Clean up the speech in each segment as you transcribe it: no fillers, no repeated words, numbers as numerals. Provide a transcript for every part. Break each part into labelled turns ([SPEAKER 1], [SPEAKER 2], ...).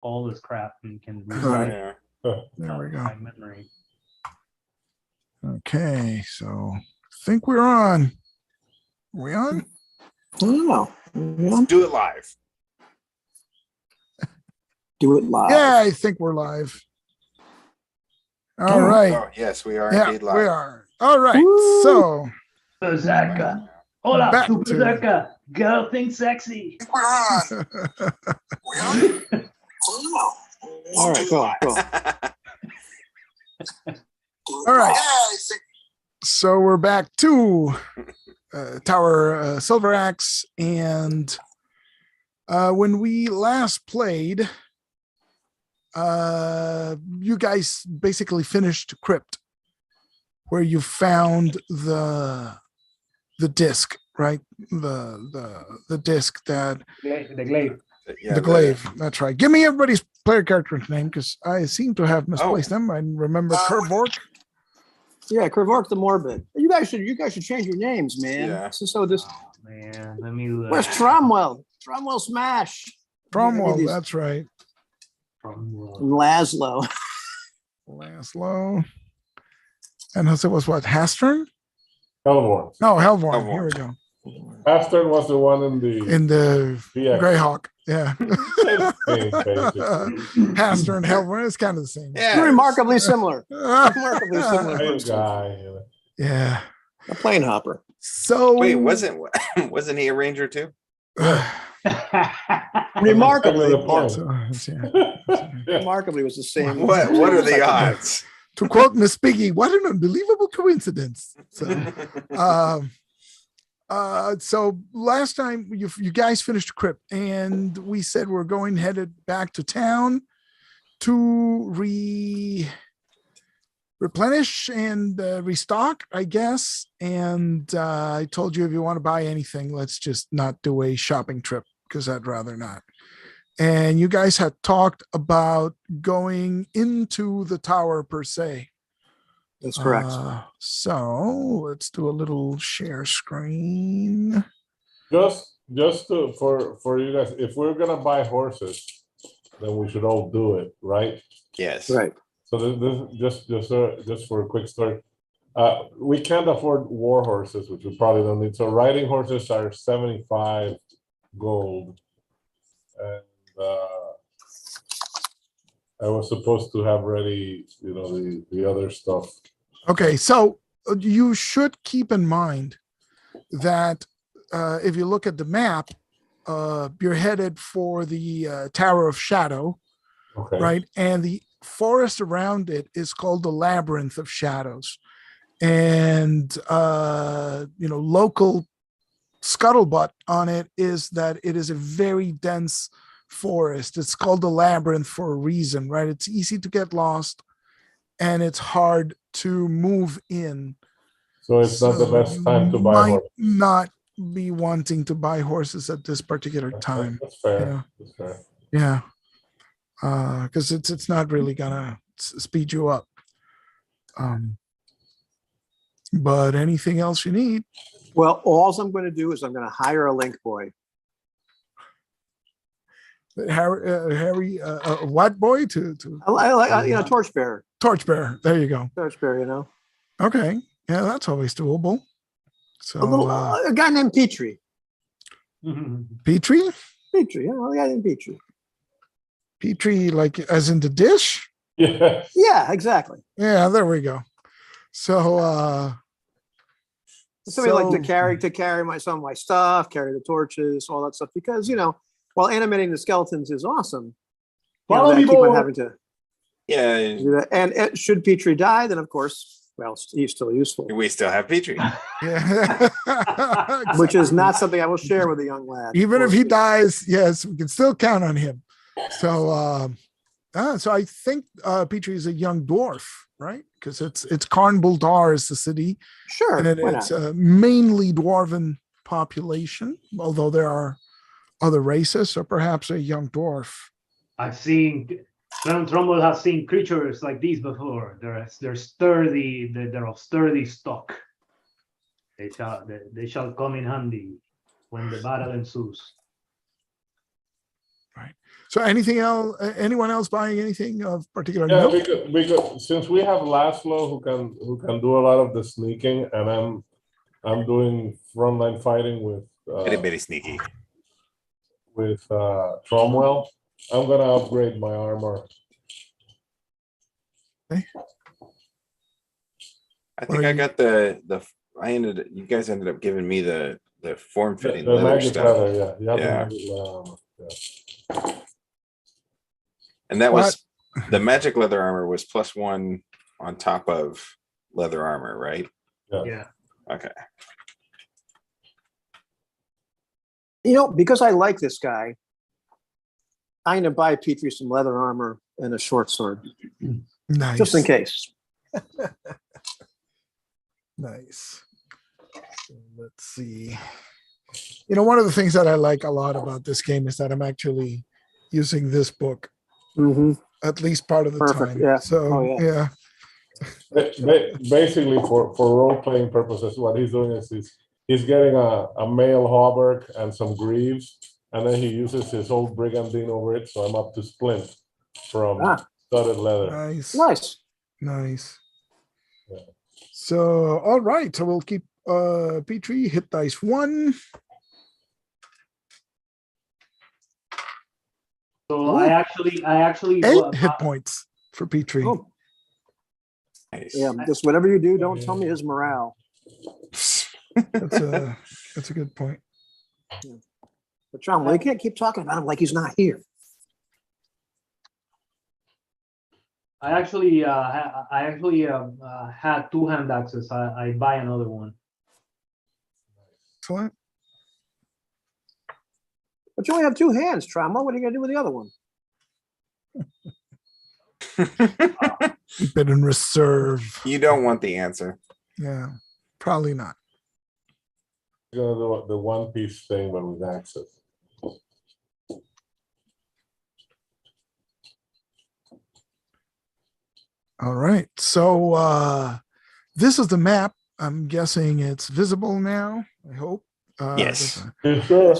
[SPEAKER 1] all this crap and can
[SPEAKER 2] Right.
[SPEAKER 1] read
[SPEAKER 3] There we go.
[SPEAKER 1] by memory.
[SPEAKER 3] Okay, so I think we're on. Are we on?
[SPEAKER 2] I don't know.
[SPEAKER 4] Let's do it live.
[SPEAKER 2] Do it live.
[SPEAKER 3] Yeah, I think we're live. All right.
[SPEAKER 4] Oh, yes, we are
[SPEAKER 3] Yeah,
[SPEAKER 4] indeed live.
[SPEAKER 3] we are. All right.
[SPEAKER 2] Woo!
[SPEAKER 3] So
[SPEAKER 1] Berserker. Hola,
[SPEAKER 3] Back
[SPEAKER 1] tu
[SPEAKER 3] to-
[SPEAKER 1] Berserker. Girl thinks sexy.
[SPEAKER 2] We're on. All right, go.
[SPEAKER 3] all right. So we're back to Tower Silveraxe, and when we last played, you guys basically finished Crypt, where you found the disc, right? The disc that
[SPEAKER 1] The glaive.
[SPEAKER 4] Yeah,
[SPEAKER 3] the glaive. That's right. Give me everybody's player character name because I seem to have misplaced them. I remember Kervork.
[SPEAKER 2] Yeah, Kervork the Morbid. You guys should change your names, man.
[SPEAKER 4] Yeah.
[SPEAKER 2] So this.
[SPEAKER 1] Oh, man, let me look.
[SPEAKER 2] Where's Tromwell? Tromwell Smash.
[SPEAKER 3] Cromwell,
[SPEAKER 2] These-
[SPEAKER 3] that's right.
[SPEAKER 1] From,
[SPEAKER 2] And Laszlo.
[SPEAKER 3] Laszlo. And it was what? Hastern?
[SPEAKER 5] Hellborn.
[SPEAKER 3] No, Hellborn.
[SPEAKER 4] Hellborn.
[SPEAKER 3] Here we go.
[SPEAKER 5] Astern was the one in the
[SPEAKER 3] In the
[SPEAKER 5] VX.
[SPEAKER 3] Greyhawk. Yeah.
[SPEAKER 5] Same thing, basically.
[SPEAKER 3] Hastern and Hellborn. It's kind of the same.
[SPEAKER 4] Yeah.
[SPEAKER 2] Remarkably similar. Remarkably similar.
[SPEAKER 5] Same guy.
[SPEAKER 3] Yeah.
[SPEAKER 2] A plane hopper.
[SPEAKER 3] So
[SPEAKER 4] Wait, wasn't he a ranger too?
[SPEAKER 2] Remarkably.
[SPEAKER 5] The point.
[SPEAKER 3] So, yeah.
[SPEAKER 2] Remarkably was the same.
[SPEAKER 4] What are the odds?
[SPEAKER 3] To quote Miss Piggy, what an unbelievable coincidence. So last time you guys finished Crypt, and we said we're headed back to town to replenish and restock, I guess. And I told you if you want to buy anything, let's just not do a shopping trip because I'd rather not. And you guys had talked about going into the tower per se.
[SPEAKER 2] That's correct.
[SPEAKER 3] So let's do a little share screen.
[SPEAKER 5] Just for you guys, if we're gonna buy horses, then we should all do it, right?
[SPEAKER 4] Yes.
[SPEAKER 2] Right.
[SPEAKER 5] So just for a quick story, we can't afford war horses, which we probably don't need. So riding horses are 75 gold, and I was supposed to have ready, the other stuff.
[SPEAKER 3] Okay, so you should keep in mind that if you look at the map, you're headed for the Tower of Shadow,
[SPEAKER 5] Okay.
[SPEAKER 3] right? And the forest around it is called the Labyrinth of Shadows. And, local scuttlebutt on it is that it is a very dense forest. It's called the Labyrinth for a reason, right? It's easy to get lost and it's hard to move in.
[SPEAKER 5] So it's not the best time to buy
[SPEAKER 3] might
[SPEAKER 5] horses.
[SPEAKER 3] not be wanting to buy horses at this particular time.
[SPEAKER 5] That's fair.
[SPEAKER 3] Yeah.
[SPEAKER 5] That's fair.
[SPEAKER 3] Yeah. Because it's not really gonna speed you up. But anything else you need?
[SPEAKER 2] Well, all I'm going to do is I'm going to hire a link boy.
[SPEAKER 3] Harry, what boy to
[SPEAKER 2] I like, torchbearer.
[SPEAKER 3] torchbearer? There you go.
[SPEAKER 2] Torchbearer,
[SPEAKER 3] Okay, yeah, that's always doable. So
[SPEAKER 2] a guy named Petrie.
[SPEAKER 3] Petrie,
[SPEAKER 2] Petrie, a guy named Petrie.
[SPEAKER 3] Petrie, like as in the dish.
[SPEAKER 5] Yeah.
[SPEAKER 2] Yeah, exactly.
[SPEAKER 3] Yeah, there we go. So
[SPEAKER 2] Somebody like to carry some of my stuff, carry the torches, all that stuff. Because while animating the skeletons is awesome,
[SPEAKER 1] Follow
[SPEAKER 2] I
[SPEAKER 1] me,
[SPEAKER 2] keep on
[SPEAKER 1] boy.
[SPEAKER 2] having to
[SPEAKER 4] Yeah.
[SPEAKER 2] do that. And should Petrie die, then of course, well, he's still useful,
[SPEAKER 4] We still have Petrie.
[SPEAKER 3] yeah,
[SPEAKER 2] which is not something I will share with a young lad.
[SPEAKER 3] even if he dies, yes, we can still count on him. So so I think Petrie is a young dwarf, right? Because it's Karn Buldar is the city,
[SPEAKER 2] Sure,
[SPEAKER 3] and
[SPEAKER 2] why
[SPEAKER 3] it's
[SPEAKER 2] not?
[SPEAKER 3] a mainly dwarven population, although there are other races, or perhaps a young dwarf.
[SPEAKER 1] I've seen Trumbull has seen creatures like these before. They're sturdy. They're of sturdy stock. They shall come in handy when the battle ensues.
[SPEAKER 3] So anything else? Anyone else buying anything of particular
[SPEAKER 5] Yeah,
[SPEAKER 3] note?
[SPEAKER 5] because since we have Laszlo who can do a lot of the sneaking, and I'm doing frontline fighting
[SPEAKER 4] Bitty bitty sneaky.
[SPEAKER 5] with Cromwell, I'm gonna upgrade my armor.
[SPEAKER 4] I think I got you guys ended up giving me the form fitting
[SPEAKER 5] The
[SPEAKER 4] leather
[SPEAKER 5] magic
[SPEAKER 4] stuff.
[SPEAKER 5] leather, yeah. You have the
[SPEAKER 4] Yeah.
[SPEAKER 5] magic leather armor. Yeah.
[SPEAKER 4] And that
[SPEAKER 3] What?
[SPEAKER 4] was the magic leather armor was +1 on top of leather armor, right?
[SPEAKER 1] Yeah.
[SPEAKER 4] Okay.
[SPEAKER 2] You know, because I like this guy, I'm gonna buy Petrie some leather armor and a short sword,
[SPEAKER 3] Nice.
[SPEAKER 2] just in case.
[SPEAKER 3] Nice. So let's see. You know, one of the things that I like a lot about this game is that I'm actually using this book
[SPEAKER 2] Mm-hmm.
[SPEAKER 3] at least part of the
[SPEAKER 2] Perfect,
[SPEAKER 3] time.
[SPEAKER 2] yeah.
[SPEAKER 3] So
[SPEAKER 2] Oh, yeah.
[SPEAKER 5] Basically, for role playing purposes, what he's doing is he's getting a male hauberk and some greaves, and then he uses his old brigandine over it. So I'm up to splint from studded leather.
[SPEAKER 3] nice.
[SPEAKER 2] Nice.
[SPEAKER 3] Nice.
[SPEAKER 5] Yeah.
[SPEAKER 3] So all right. So we'll keep Petrie hit dice 1.
[SPEAKER 1] So I actually
[SPEAKER 3] 8 hit points for Petrie.
[SPEAKER 2] Oh,
[SPEAKER 4] Nice.
[SPEAKER 2] yeah. Just whatever you do, don't tell me his morale.
[SPEAKER 3] That's a good point.
[SPEAKER 2] But John, well, you can't keep talking about him like he's not here.
[SPEAKER 1] I actually had 2 hand axes. I buy another one.
[SPEAKER 3] Excellent.
[SPEAKER 2] But you only have 2 hands, Trauma. What are you gonna do with the other one?
[SPEAKER 3] Keep it in reserve.
[SPEAKER 4] You don't want the answer.
[SPEAKER 3] Yeah, probably not.
[SPEAKER 5] He's gonna do the One Piece thing, but with axes.
[SPEAKER 3] All right. So this is the map. I'm guessing it's visible now. I hope.
[SPEAKER 4] Yes.
[SPEAKER 5] Sure.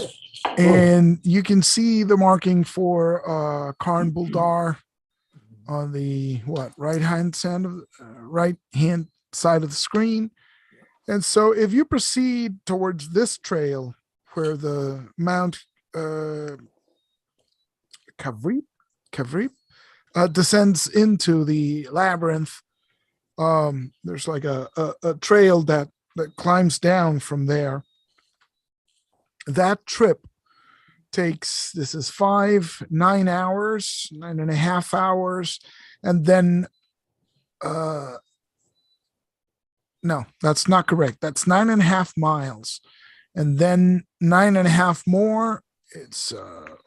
[SPEAKER 3] And you can see the marking for Karn Buldar on the right hand side of the screen. And so if you proceed towards this trail where the Mount Kavrip descends into the labyrinth, there's like a trail that climbs down from there. That trip takes, this is 9 hours, 9.5 hours, and then no, that's not correct. That's 9.5 miles, and then 9.5 more. It's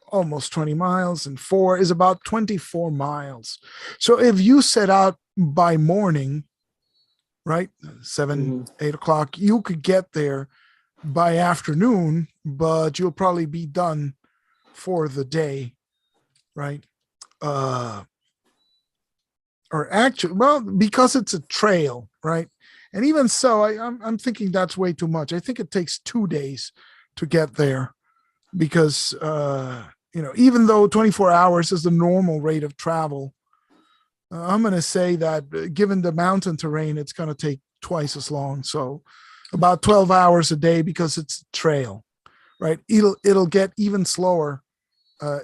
[SPEAKER 3] almost 20 miles, and 4 is about 24 miles. So if you set out by morning, right, 7, 8 o'clock, you could get there by afternoon, but you'll probably be done for the day, right? Or actually, well, because it's a trail, right? And even so, I'm thinking that's way too much. I think it takes 2 days to get there, because even though 24 hours is the normal rate of travel, I'm going to say that given the mountain terrain, it's going to take twice as long. So about 12 hours a day, because it's a trail, right? It'll get even slower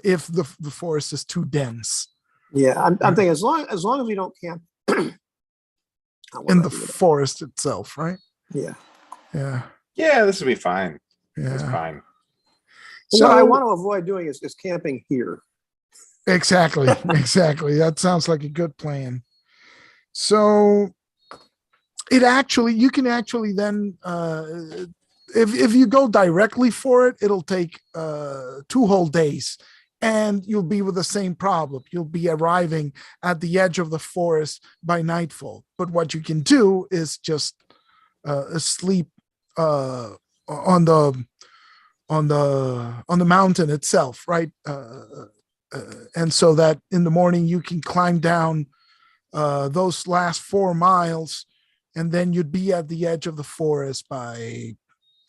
[SPEAKER 3] if the forest is too dense.
[SPEAKER 2] Yeah, I'm thinking as long as we don't camp
[SPEAKER 3] in the forest itself, right?
[SPEAKER 2] Yeah.
[SPEAKER 3] Yeah.
[SPEAKER 4] Yeah, this will be fine.
[SPEAKER 3] Yeah.
[SPEAKER 4] It's fine.
[SPEAKER 2] So what I want to avoid doing is camping here.
[SPEAKER 3] Exactly. That sounds like a good plan. So you can actually then if you go directly for it, it'll take 2 whole days, and you'll be with the same problem. You'll be arriving at the edge of the forest by nightfall. But what you can do is just sleep on the mountain itself, right? And so that in the morning you can climb down those last 4 miles, and then you'd be at the edge of the forest by,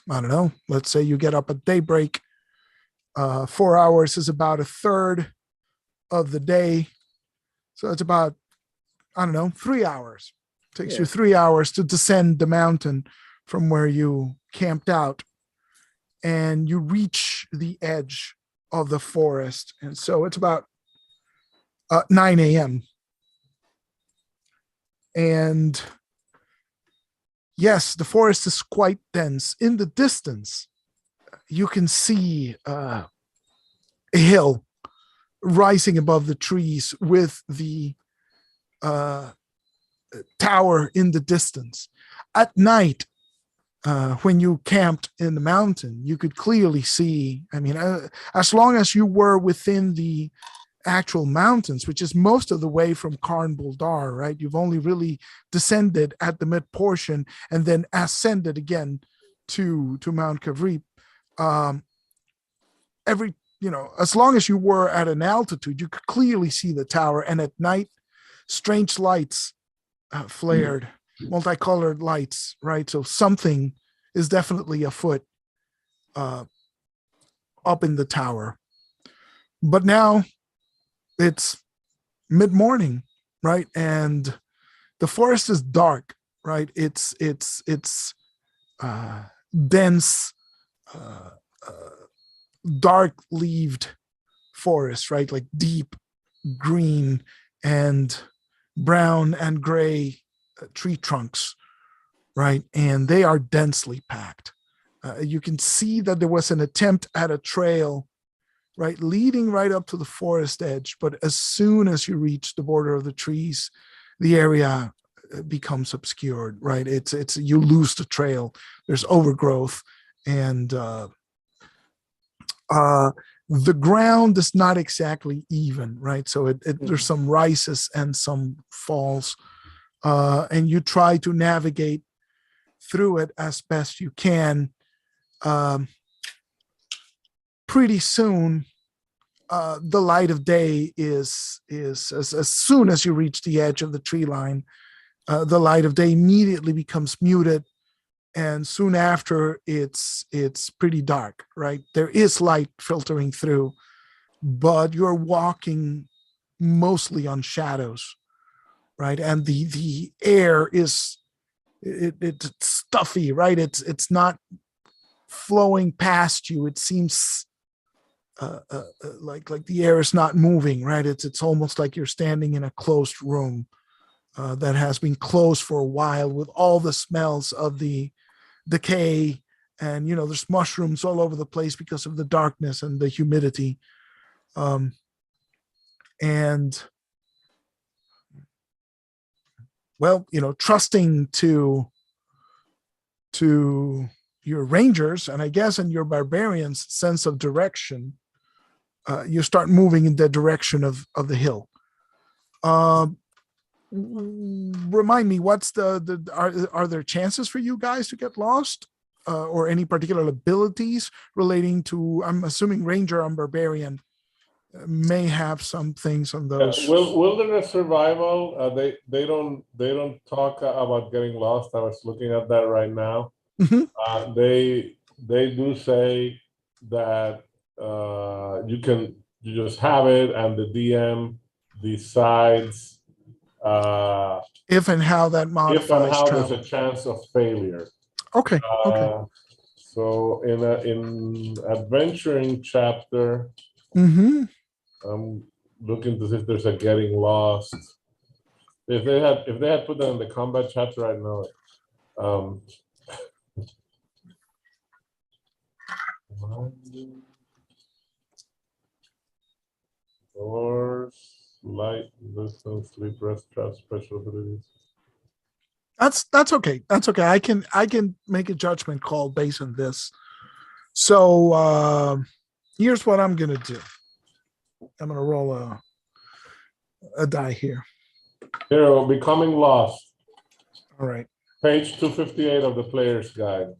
[SPEAKER 3] I don't know, let's say you get up at daybreak. 4 hours is about a third. of the day. So it's about, I don't know, 3 hours. Takes
[SPEAKER 2] Yeah.
[SPEAKER 3] you 3 hours to descend the mountain from where you camped out. And you reach the edge of the forest. And so it's about 9 a.m. And yes, the forest is quite dense. In the distance, you can see a hill rising above the trees with the tower in the distance. At night, when you camped in the mountain, you could clearly see, I mean, as long as you were within the actual mountains, which is most of the way from Karn Buldar, right? You've only really descended at the mid portion and then ascended again to Mount Kavri. As long as you were at an altitude, you could clearly see the tower. And at night, strange lights flared, multicolored lights, right? So something is definitely afoot up in the tower. But now it's mid-morning, right? And the forest is dark, right? It's dense, dark-leaved forest, right? Like deep green and brown and gray tree trunks, right? And they are densely packed. You can see that there was an attempt at a trail, right, leading right up to the forest edge. But as soon as you reach the border of the trees, the area becomes obscured, right? It's you lose the trail. There's overgrowth, and the ground is not exactly even, right? So there's some rises and some falls, and you try to navigate through it as best you can. Pretty soon, the light of day is as soon as you reach the edge of the tree line, the light of day immediately becomes muted, and soon after it's pretty dark, right? There is light filtering through, but you're walking mostly on shadows, right? And the air is it's stuffy, right? It's not flowing past you. It seems like the air is not moving, right? It's almost like you're standing in a closed room that has been closed for a while, with all the smells of the decay, and there's mushrooms all over the place because of the darkness and the humidity, and well, trusting to your rangers, and I guess in your barbarians' sense of direction, you start moving in the direction of the hill. Remind me, what's are there chances for you guys to get lost, or any particular abilities relating to, I'm assuming ranger and barbarian may have some things on those.
[SPEAKER 5] Wilderness survival, they don't talk about getting lost. I was looking at that right now.
[SPEAKER 3] Mhm.
[SPEAKER 5] They do say that you just have it, and the DM decides
[SPEAKER 3] If and how that
[SPEAKER 5] if
[SPEAKER 3] modifies
[SPEAKER 5] and how
[SPEAKER 3] travel.
[SPEAKER 5] there's a chance of failure.
[SPEAKER 3] Okay.
[SPEAKER 5] So in adventuring chapter,
[SPEAKER 3] Mm-hmm.
[SPEAKER 5] I'm looking to see if there's a getting lost. If they had put that in the combat chapter, I know it. Doors, light, distance, sleep, rest, trap, special abilities.
[SPEAKER 3] That's okay. That's okay. I can make a judgment call based on this. So here's what I'm gonna do. I'm gonna roll a die here.
[SPEAKER 5] Here, becoming lost.
[SPEAKER 3] All right.
[SPEAKER 5] Page 258 of the player's guide.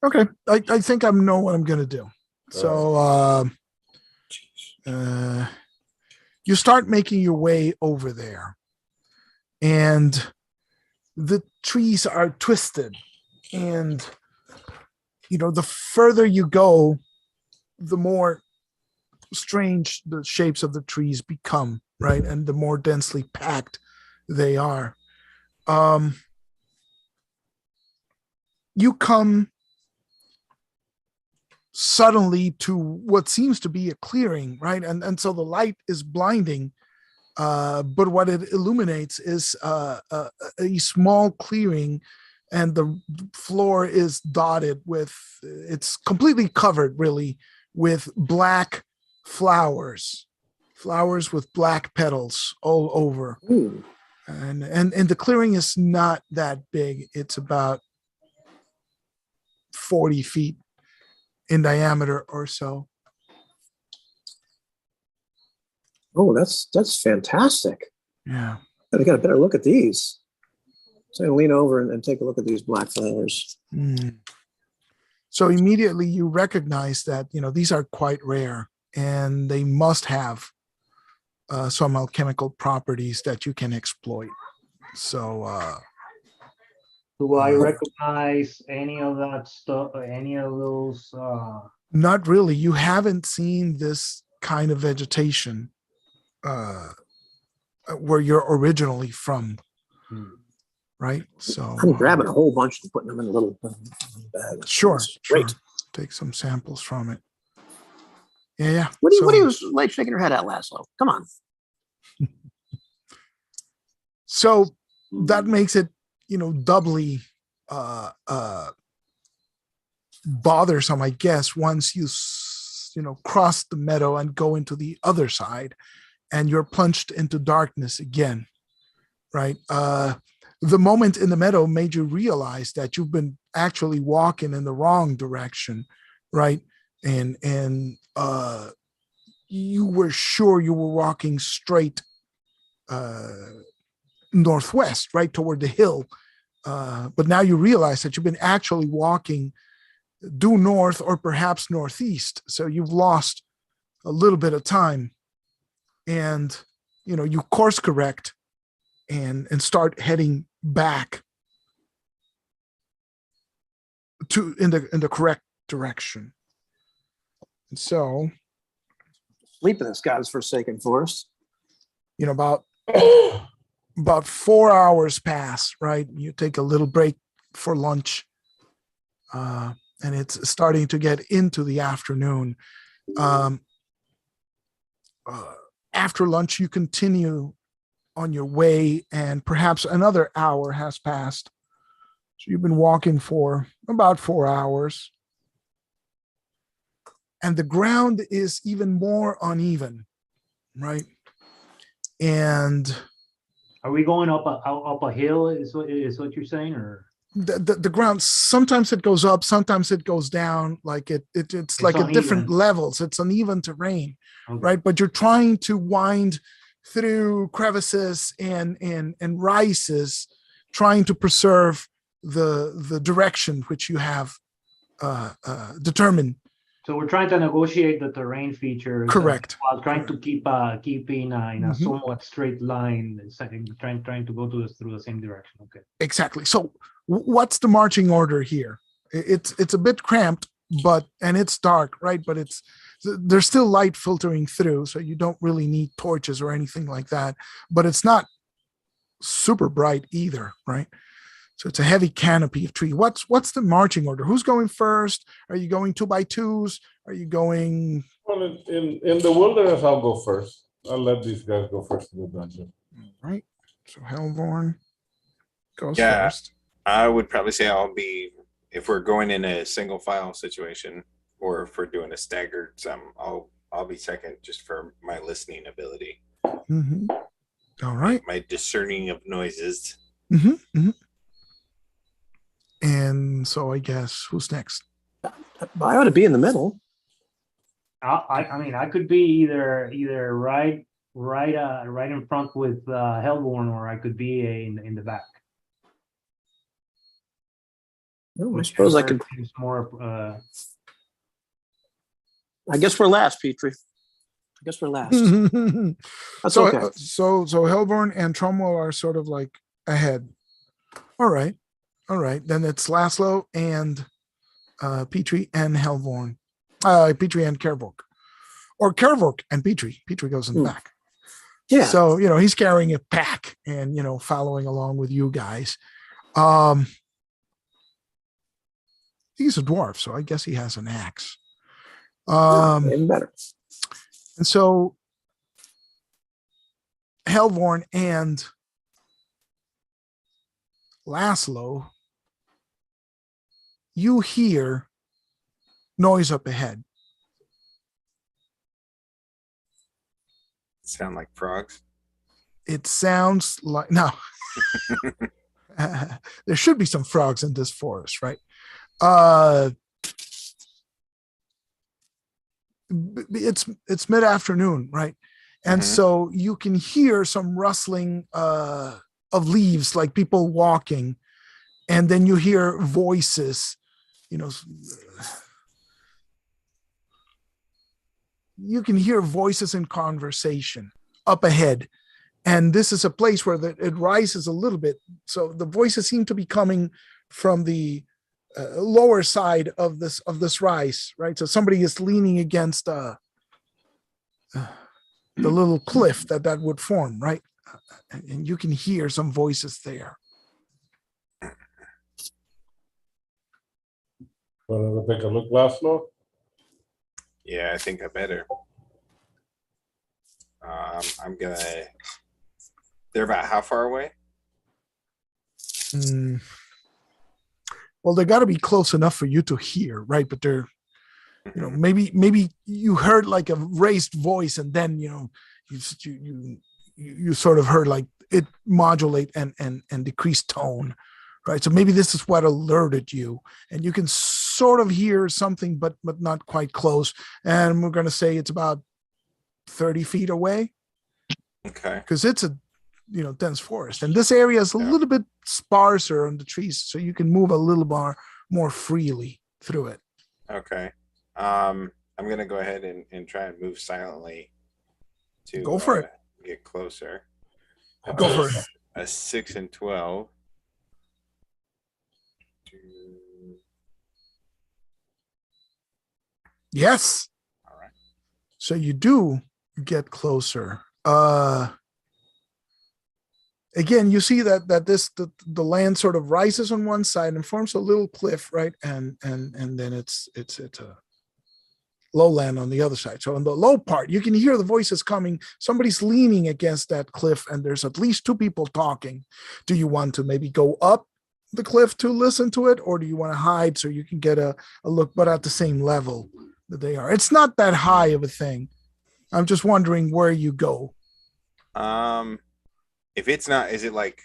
[SPEAKER 3] Okay. I think I know what I'm gonna do. So you start making your way over there, and the trees are twisted, and the further you go, the more strange the shapes of the trees become, right? And the more densely packed they are. You come suddenly to what seems to be a clearing, right? And so the light is blinding, but what it illuminates is a small clearing, and the floor is dotted with, it's completely covered really with black flowers with black petals all over.
[SPEAKER 2] Ooh.
[SPEAKER 3] And the clearing is not that big. It's about 40 feet in diameter or so.
[SPEAKER 2] Oh, that's fantastic.
[SPEAKER 3] Yeah.
[SPEAKER 2] I got a better look at these. So I lean over and take a look at these black flowers.
[SPEAKER 3] Mm. So immediately you recognize that, these are quite rare and they must have some alchemical properties that you can exploit. So,
[SPEAKER 1] do I recognize any of that stuff, any of those?
[SPEAKER 3] not really. You haven't seen this kind of vegetation where you're originally from, right? So
[SPEAKER 2] I'm grabbing a whole bunch and putting them in a little bag.
[SPEAKER 3] Sure.
[SPEAKER 2] Great.
[SPEAKER 3] Take some samples from it. Yeah.
[SPEAKER 2] What are you like shaking your head at, Laszlo? Come on.
[SPEAKER 3] So that makes it, doubly bothersome, I guess, once you cross the meadow and go into the other side and you're plunged into darkness again, right? The moment in the meadow made you realize that you've been actually walking in the wrong direction, right? And you were sure you were walking straight northwest, right toward the hill. But now you realize that you've been actually walking due north or perhaps northeast. So you've lost a little bit of time, and you course correct and start heading back to in the correct direction. And so,
[SPEAKER 2] Sleep in this God's forsaken forest.
[SPEAKER 3] about 4 hours pass, right? You take a little break for lunch, and it's starting to get into the afternoon. After lunch, you continue on your way, and perhaps another hour has passed. So you've been walking for about 4 hours. And the ground is even more uneven, right? And
[SPEAKER 1] are we going up a hill? Is what you're saying, or
[SPEAKER 3] the ground, sometimes it goes up, sometimes it goes down. Like it's like at different levels. It's uneven terrain, right? But you're trying to wind through crevices and rises, trying to preserve the direction which you have determined.
[SPEAKER 1] So we're trying to negotiate the terrain features.
[SPEAKER 3] Correct.
[SPEAKER 1] While trying to keep in a somewhat straight line, trying to go through the same direction. Okay.
[SPEAKER 3] Exactly. So what's the marching order here? It's a bit cramped, and it's dark, right? But there's still light filtering through, so you don't really need torches or anything like that. But it's not super bright either, right? So it's a heavy canopy of tree. What's the marching order? Who's going first? Are you going 2 by 2s? Are you going?
[SPEAKER 5] Well, in the wilderness, I'll go first. I'll let these guys go first in the dungeon.
[SPEAKER 3] All right. So Hellborn goes
[SPEAKER 4] Yeah.
[SPEAKER 3] first.
[SPEAKER 4] I would probably say if we're going in a single file situation, or if we're doing a staggered I'll be second just for my listening ability.
[SPEAKER 3] Mm-hmm. All right.
[SPEAKER 4] My discerning of noises.
[SPEAKER 3] Mm-hmm. Mm-hmm. And so I guess who's next?
[SPEAKER 2] I ought to be in the middle.
[SPEAKER 1] I mean, I could be either right in front with Hellborn, or I could be in the back.
[SPEAKER 2] Oh, I suppose I could.
[SPEAKER 1] It's more.
[SPEAKER 2] I guess we're last, Petrie. I guess we're last. That's
[SPEAKER 3] so,
[SPEAKER 2] okay.
[SPEAKER 3] So Hellborn and Trumwell are sort of like ahead. All right. Then it's Laszlo and Petrie and Hellborn. Petrie and Kervork. or Kervork and Petrie. Petrie goes in the back.
[SPEAKER 2] Yeah.
[SPEAKER 3] So, he's carrying a pack and, following along with you guys. He's a dwarf, so I guess he has an axe.
[SPEAKER 2] Even better.
[SPEAKER 3] And so Helvorn and Laszlo, you hear noise up ahead.
[SPEAKER 4] Sound like frogs?
[SPEAKER 3] It sounds like, no. There should be some frogs in this forest, right? It's mid-afternoon, right? And so you can hear some rustling of leaves, like people walking, and then you hear voices, you can hear voices in conversation up ahead. And this is a place where it rises a little bit. So the voices seem to be coming from the lower side of this rise, right? So somebody is leaning against the little cliff that would form, right? And you can hear some voices there.
[SPEAKER 5] Want to take a look, Laszlo?
[SPEAKER 4] Yeah, I think I better. I'm gonna. They're about how far away?
[SPEAKER 3] Well, they got to be close enough for you to hear, right? But they're, maybe you heard like a raised voice, and then you sort of heard like it modulate and decrease tone, right? So maybe this is what alerted you, and you can sort of hear something, but not quite close. And we're going to say it's about 30 feet away.
[SPEAKER 4] Okay.
[SPEAKER 3] Because it's a dense forest, and this area is a little bit sparser on the trees, so you can move a little more freely through it.
[SPEAKER 4] Okay. I'm gonna go ahead and try and move silently to
[SPEAKER 3] go for it.
[SPEAKER 4] Get closer.
[SPEAKER 3] Go for it.
[SPEAKER 4] A 6 and 12.
[SPEAKER 3] Yes.
[SPEAKER 4] All right.
[SPEAKER 3] So you do get closer. Again, you see that the land sort of rises on one side and forms a little cliff, right? And then it's a lowland on the other side. So in the low part, you can hear the voices coming. Somebody's leaning against that cliff, and there's at least two people talking. Do you want to maybe go up the cliff to listen to it, or do you want to hide so you can get a look, but at the same level that they are? It's not that high of a thing. I'm just wondering where you go.
[SPEAKER 4] If it's not, is it like,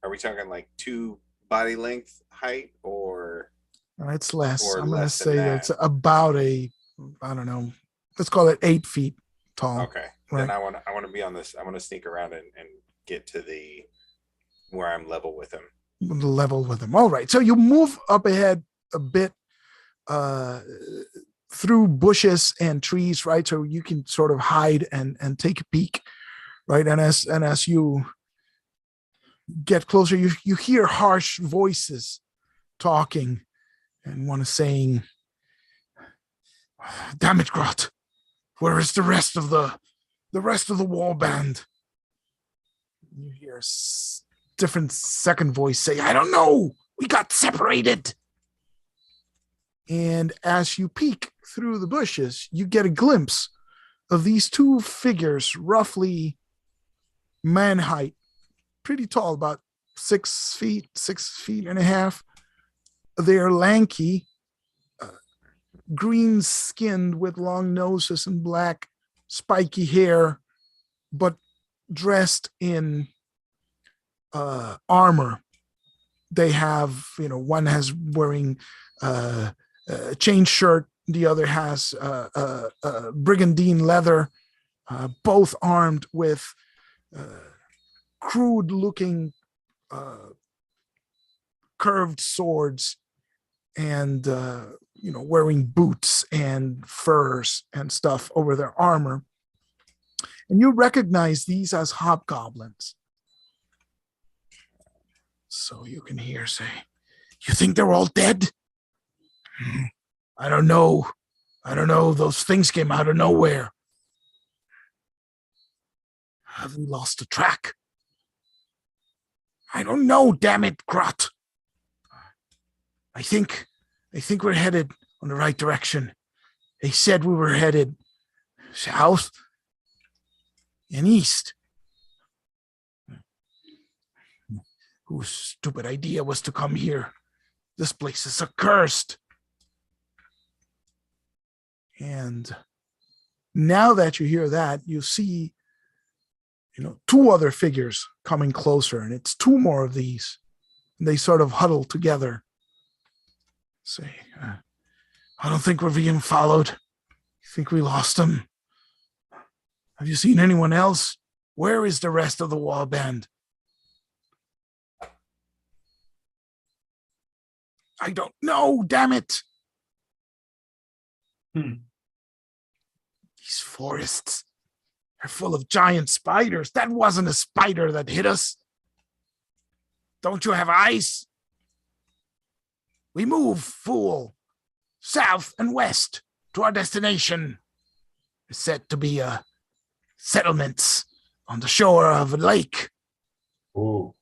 [SPEAKER 4] are we talking like 2 body length height or?
[SPEAKER 3] It's less.
[SPEAKER 4] Or
[SPEAKER 3] I'm going to
[SPEAKER 4] less than
[SPEAKER 3] say
[SPEAKER 4] that?
[SPEAKER 3] it's about I don't know. Let's call it 8 feet tall.
[SPEAKER 4] Okay.
[SPEAKER 3] Right.
[SPEAKER 4] Then I want to be on this. I want to sneak around and get to where I'm level with him.
[SPEAKER 3] Level with him. All right. So you move up ahead a bit through bushes and trees, right? So you can sort of hide and take a peek, right? And as you get closer, you hear harsh voices talking, and one is saying, "Damn it, Grot, where is the rest of the wall band?" You hear different second voice say, "I don't know. We got separated." And as you peek through the bushes, you get a glimpse of these two figures, roughly man height, pretty tall, about 6 feet, 6.5 feet. They're lanky, green skinned with long noses and black spiky hair, but dressed in armor. They have, one has wearing a chain shirt, the other has brigandine leather, both armed with crude looking curved swords, and wearing boots and furs and stuff over their armor. And you recognize these as hobgoblins. So you can hear say, "You think they're all dead? I don't know. I don't know. Those things came out of nowhere. Have we lost the track? I don't know, damn it, Grot. I think we're headed on the right direction. They said we were headed south and east. Whose stupid idea was to come here? This place is accursed. And now that you hear that, you see, two other figures coming closer, and it's two more of these. And they sort of huddle together. Say, I don't think we're being followed. You think we lost them? Have you seen anyone else? Where is the rest of the wall band? I don't know, damn it. These forests are full of giant spiders. That wasn't a spider that hit us. Don't you have eyes? We move, fool, south and west to our destination. It's said to be settlements on the shore of a lake.
[SPEAKER 5] Ooh.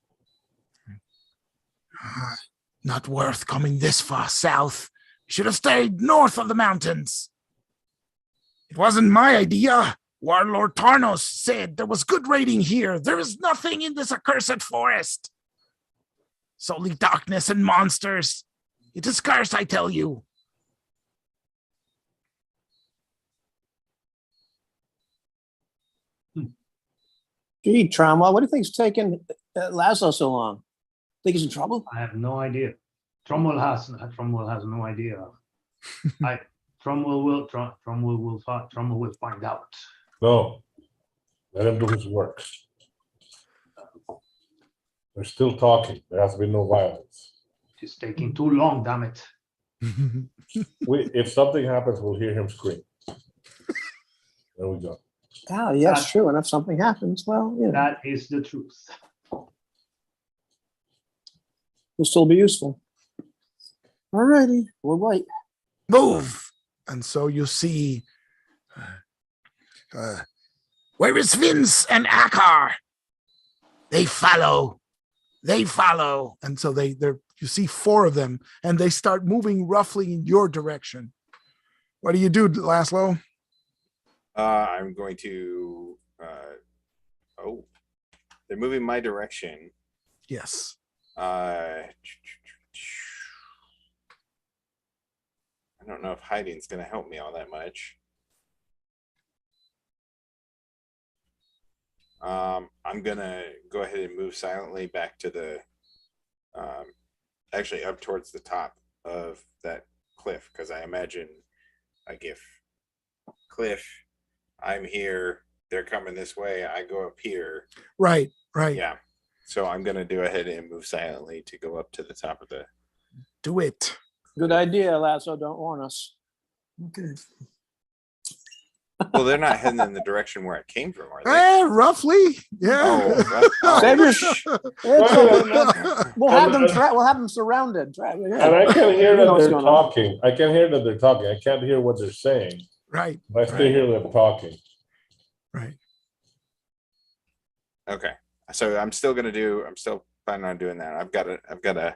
[SPEAKER 3] Not worth coming this far south. We should have stayed north of the mountains. It wasn't my idea. Warlord Tarnos said there was good raiding here. There is nothing in this accursed forest. Solely darkness and monsters. It is cursed, I tell you.
[SPEAKER 2] Gee, Trauma, what do you think's taking Lasso so long? Think he's in trouble?
[SPEAKER 1] I have no idea. Trumwell has no idea. Trumwell will find out.
[SPEAKER 5] No, let him do his work. They're still talking. There has been no violence.
[SPEAKER 1] It's taking too long, damn it.
[SPEAKER 5] If something happens, we'll hear him scream. There we go.
[SPEAKER 2] Oh, yes, true. And if something happens, well,
[SPEAKER 1] That is the truth.
[SPEAKER 2] will still be useful. All righty, we'll wait.
[SPEAKER 3] Move. And so you see, where is Vince and Akar? They follow. And so you see four of them, and they start moving roughly in your direction. What do you do, Laszlo?
[SPEAKER 4] I'm going to, they're moving my direction.
[SPEAKER 3] Yes.
[SPEAKER 4] I don't know if hiding's going to help me all that much. I'm going to go ahead and move silently back to the, actually up towards the top of that cliff, because I imagine, like, if Cliff, I'm here, they're coming this way, I go up here.
[SPEAKER 3] Right.
[SPEAKER 4] Yeah. So I'm going to do ahead and move silently to go up to the top of the...
[SPEAKER 3] Do it.
[SPEAKER 2] Good idea, Lasso. Don't warn us.
[SPEAKER 3] Okay.
[SPEAKER 4] Well, they're not heading in the direction where it came from, are they?
[SPEAKER 3] Roughly. Yeah.
[SPEAKER 2] Save your it's okay, man. We'll have them surrounded.
[SPEAKER 5] And I can hear that they're talking. I can hear that they're talking. I can't hear what they're saying.
[SPEAKER 3] Right.
[SPEAKER 5] But I still hear them talking.
[SPEAKER 3] Right.
[SPEAKER 4] Okay. So I'm still planning on doing that. I've got a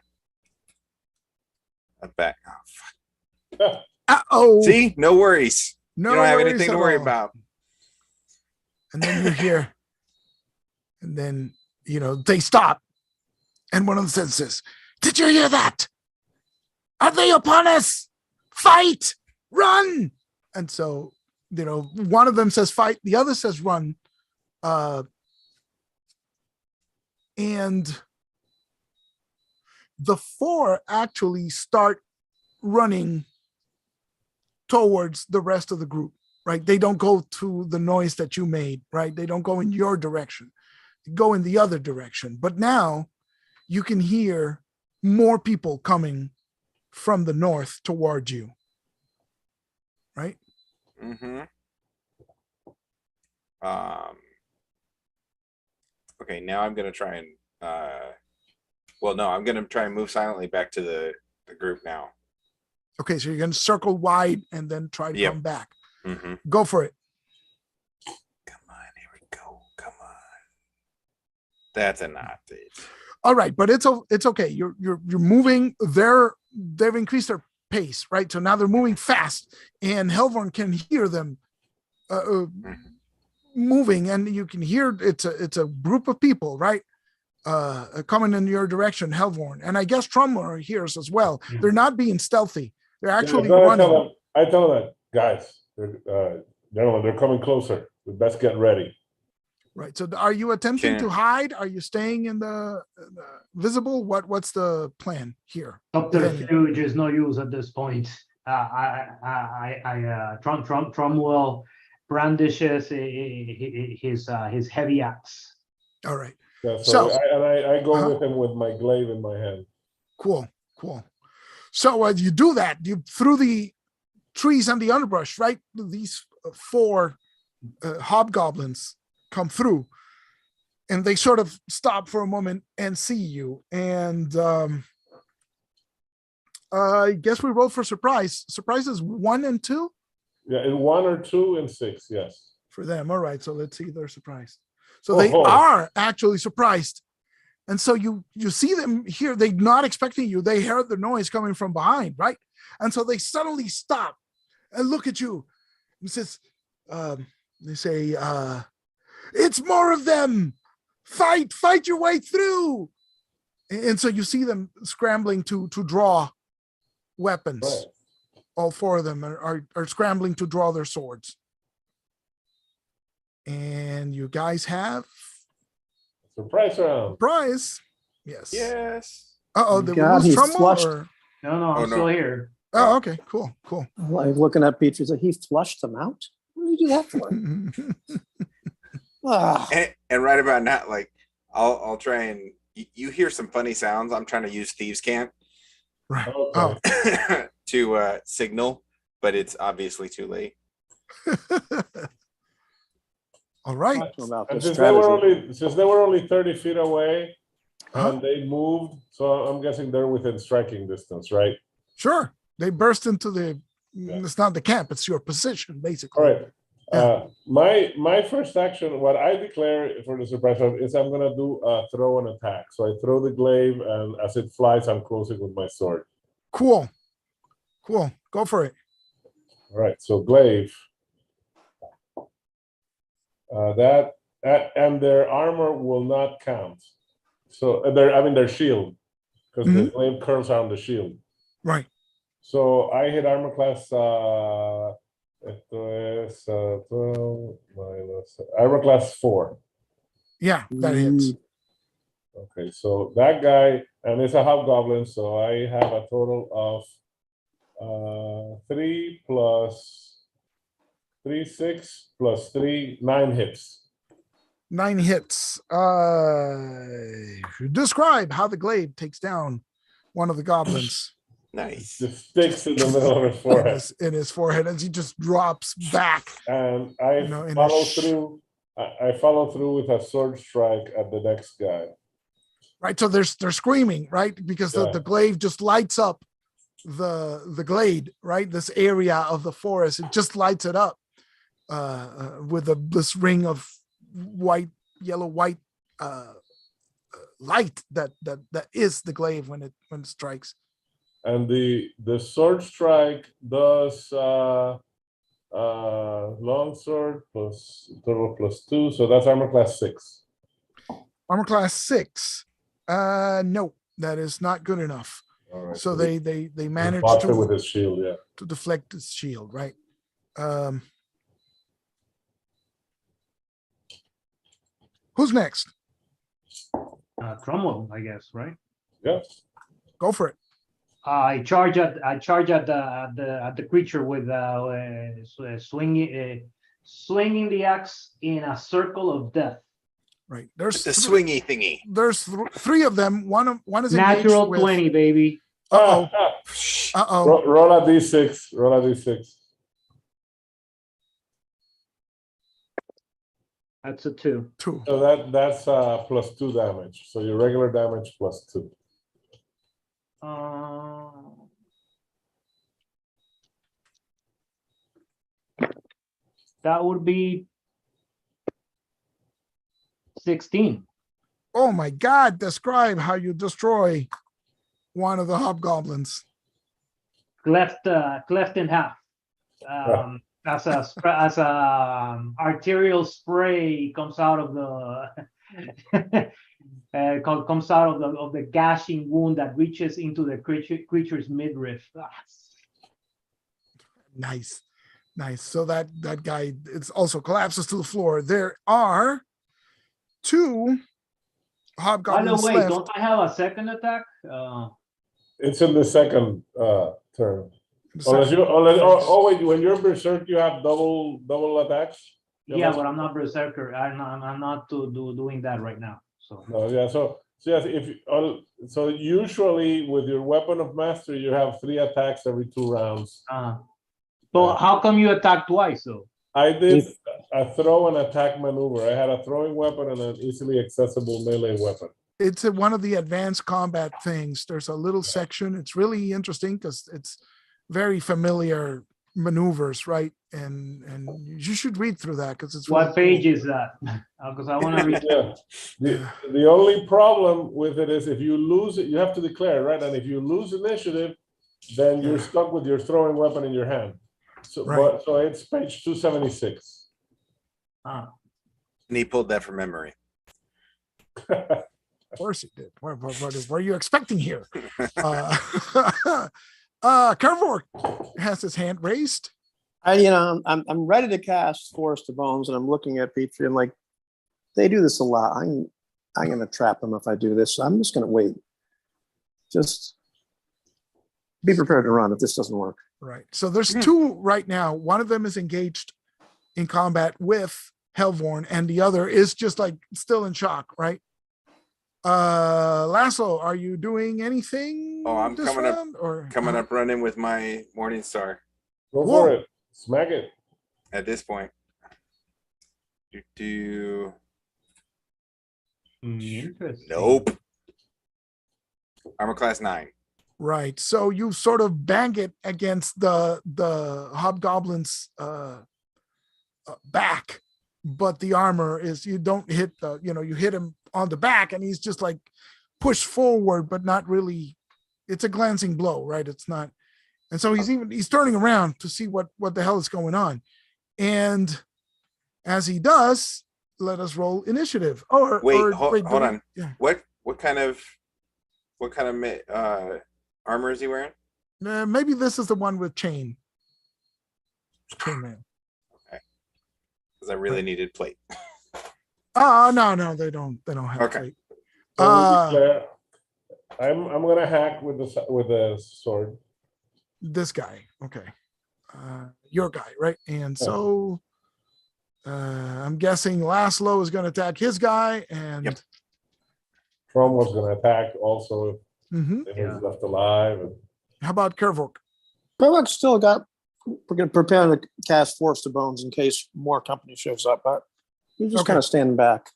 [SPEAKER 4] back. Oh, fuck.
[SPEAKER 3] Uh-oh.
[SPEAKER 4] See? No worries.
[SPEAKER 3] No,
[SPEAKER 4] you don't have
[SPEAKER 3] worries
[SPEAKER 4] anything to
[SPEAKER 3] at
[SPEAKER 4] worry
[SPEAKER 3] all.
[SPEAKER 4] about.
[SPEAKER 3] And then you hear, and then, they stop. And one of them says, "Did you hear that? Are they upon us? Fight! Run!" And so, one of them says fight, the other says run. And the four actually start running towards the rest of the group, right? They don't go to the noise that you made, right? They don't go in your direction. They go in the other direction. But now you can hear more people coming from the north towards you, right?
[SPEAKER 4] Mm-hmm. Okay, now I'm going to try and, I'm going to try and move silently back to the group now.
[SPEAKER 3] Okay, so you're going to circle wide and then try to
[SPEAKER 4] Yep.
[SPEAKER 3] come back.
[SPEAKER 4] Mm-hmm.
[SPEAKER 3] Go for it.
[SPEAKER 4] Come on, here we go. Come on. That's a knot, dude.
[SPEAKER 3] All right, but it's okay. You're moving. They've increased their pace, right? So now they're moving fast, and Helvorn can hear them moving, and you can hear it's a group of people, right? Coming in your direction, Helvorn, and I guess Trumler hears as well. They're not being stealthy. They're actually running.
[SPEAKER 5] I tell them, guys, gentlemen, they're coming closer. We best get ready.
[SPEAKER 3] Right. So are you attempting to hide? Are you staying in the visible? What's the plan here?
[SPEAKER 1] Subterfuge is no use at this point. Trumwell brandishes his heavy axe.
[SPEAKER 3] All right.
[SPEAKER 5] Yeah, so I go with him with my glaive in my hand.
[SPEAKER 3] Cool. So as you do that, you through the trees and the underbrush, right? These 4 hobgoblins come through, and they sort of stop for a moment and see you. And I guess we roll for surprise. Surprise is 1 and 2.
[SPEAKER 5] Yeah, in 1 or 2 and 6, yes.
[SPEAKER 3] For them. All right. So let's see. They're surprised. So they are actually surprised. And so you see them here. They're not expecting you. They heard the noise coming from behind, right? And so they suddenly stop and look at you. And says, they say, it's more of them. Fight your way through. And so you see them scrambling to draw weapons.
[SPEAKER 5] Right.
[SPEAKER 3] All 4 of them are scrambling to draw their swords. And you guys have
[SPEAKER 5] surprise round.
[SPEAKER 3] Surprise. Yes.
[SPEAKER 4] Yes.
[SPEAKER 3] Uh-oh, did we
[SPEAKER 2] God,
[SPEAKER 3] lose
[SPEAKER 2] he's
[SPEAKER 3] Trumbull?
[SPEAKER 2] flushed.
[SPEAKER 3] Or?
[SPEAKER 1] No, I'm still here.
[SPEAKER 3] Oh, okay, cool.
[SPEAKER 2] Like looking at Petrus, like he flushed them out. What did you do that for?
[SPEAKER 4] And right about now, like I'll try and you hear some funny sounds. I'm trying to use thieves' cant
[SPEAKER 3] Right.
[SPEAKER 5] Okay.
[SPEAKER 4] to signal, but it's obviously too late.
[SPEAKER 3] All right.
[SPEAKER 2] About
[SPEAKER 5] And
[SPEAKER 2] this
[SPEAKER 5] since they were only 30 feet away and they moved, so I'm guessing they're within striking distance, right?
[SPEAKER 3] Sure. They burst into it's not the camp, it's your position, basically.
[SPEAKER 5] All right. My first action, what I declare for the surprise round is I'm gonna do a throw and attack. So I throw the glaive, and as it flies, I'm closing with my sword.
[SPEAKER 3] Cool. Go for it.
[SPEAKER 5] All right. So glaive. That and their armor will not count. So their shield, because the glaive curves around the shield.
[SPEAKER 3] Right.
[SPEAKER 5] So I hit armor class. Esto es 12 minus armor class 4.
[SPEAKER 3] Yeah, that hits.
[SPEAKER 5] Okay, so that guy, and it's a hobgoblin, so I have a total of 3 plus 3, 6 plus 3, 9 hits.
[SPEAKER 3] 9 hits. Describe how the glaive takes down one of the goblins.
[SPEAKER 4] Nice.
[SPEAKER 5] Just sticks in the middle of his forehead.
[SPEAKER 3] in his forehead as he just drops back.
[SPEAKER 5] And I follow through. I follow through with a sword strike at the next guy.
[SPEAKER 3] Right, so they're screaming, right? Because the glaive just lights up the glade, right? This area of the forest, it just lights it up with this ring of yellow white light that is the glaive when it strikes.
[SPEAKER 5] And the sword strike does long sword plus total plus 2, so that's armor class 6.
[SPEAKER 3] Armor class 6. No, that is not good enough.
[SPEAKER 5] All right.
[SPEAKER 3] So they managed
[SPEAKER 5] to with his shield,
[SPEAKER 3] to deflect his shield, right? Who's next?
[SPEAKER 1] Cromwell, I guess, right?
[SPEAKER 5] Yes.
[SPEAKER 3] Go for it.
[SPEAKER 1] I charge at the creature with swinging the axe in a circle of death.
[SPEAKER 3] Right. There's
[SPEAKER 4] the swingy thingy.
[SPEAKER 3] There's 3 of them. One is
[SPEAKER 1] natural 20, baby.
[SPEAKER 3] Uh-oh.
[SPEAKER 5] Roll a d6. Roll a d6.
[SPEAKER 1] That's a 2.
[SPEAKER 3] 2.
[SPEAKER 5] So that's plus 2 damage. So your regular damage plus 2.
[SPEAKER 1] That would be 16.
[SPEAKER 3] Oh my God, describe how you destroy one of the hobgoblins.
[SPEAKER 1] Cleft in half. As a arterial spray comes out of the comes out of the gashing wound that reaches into the creature's midriff.
[SPEAKER 3] Nice. So that guy, it's also collapses to the floor. There are 2
[SPEAKER 1] By the
[SPEAKER 3] hobgoblins
[SPEAKER 1] way,
[SPEAKER 3] left.
[SPEAKER 1] don't I have a second attack?
[SPEAKER 5] It's in the second turn.
[SPEAKER 3] The
[SPEAKER 5] Unless
[SPEAKER 3] second
[SPEAKER 5] oh wait, when you're berserk, you have double attacks.
[SPEAKER 1] Yeah, but I'm not berserker. I'm not doing that right now. So
[SPEAKER 5] No, yeah. So yes, so usually with your weapon of mastery, you have 3 attacks every 2 rounds.
[SPEAKER 1] so how come you attack twice though?
[SPEAKER 5] I did a throw and attack maneuver. I had a throwing weapon and an easily accessible melee weapon.
[SPEAKER 3] It's one of the advanced combat things. There's a little section. It's really interesting because it's very familiar maneuvers, right? And you should read through that because it's
[SPEAKER 1] What
[SPEAKER 3] really
[SPEAKER 1] page
[SPEAKER 3] cool.
[SPEAKER 1] is that? Because I want to read.
[SPEAKER 5] Yeah. The only problem with it is if you lose it, you have to declare, right? And if you lose initiative, then you're stuck with your throwing weapon in your hand. So,
[SPEAKER 3] Right.
[SPEAKER 5] so it's page 276.
[SPEAKER 1] Ah.
[SPEAKER 4] And he pulled that from memory.
[SPEAKER 3] Of course it did. What were you expecting here? Kervork has his hand raised.
[SPEAKER 2] I'm ready to cast Forest of Bones, and I'm looking at Petrie and like, they do this a lot. I'm going to trap them if I do this. So I'm just going to wait. Just be prepared to run if this doesn't work.
[SPEAKER 3] Right. So there's 2 right now. One of them is engaged in combat with Helvorn, and the other is just like still in shock, right? Laszlo, are you doing anything?
[SPEAKER 4] Oh, I'm
[SPEAKER 3] this
[SPEAKER 4] coming up-
[SPEAKER 3] round, or
[SPEAKER 4] Coming up running with my Morning Star
[SPEAKER 5] Go
[SPEAKER 3] Whoa.
[SPEAKER 5] for it. Smack it.
[SPEAKER 4] at this point.
[SPEAKER 1] Interesting.
[SPEAKER 4] Nope. Armor class 9.
[SPEAKER 3] Right. So you sort of bang it against the hobgoblin's back, but the armor is, you don't hit you hit him on the back and he's just like pushed forward, but not really. It's a glancing blow, right? It's not. And so he's turning around to see what the hell is going on. And as he does, let us roll initiative. Hold
[SPEAKER 4] on.
[SPEAKER 3] Yeah.
[SPEAKER 4] What kind of armor is he wearing?
[SPEAKER 3] Maybe this is the one with chain. Chainmail.
[SPEAKER 4] Okay. Because I really needed plate.
[SPEAKER 3] No, they don't have
[SPEAKER 4] Okay.
[SPEAKER 3] plate.
[SPEAKER 5] So we declare, I'm gonna hack with the sword.
[SPEAKER 3] This guy, okay. Your guy, right? And so I'm guessing Laszlo is going to attack his guy, and
[SPEAKER 4] Yep.
[SPEAKER 5] Trom was gonna attack also
[SPEAKER 3] Mhm.
[SPEAKER 5] if he's left alive. And
[SPEAKER 3] How about Kervork?
[SPEAKER 2] Kervork's still got, we're going to prepare to cast Forest of Bones in case more company shows up, but you're just
[SPEAKER 3] Okay.
[SPEAKER 2] kind of standing back,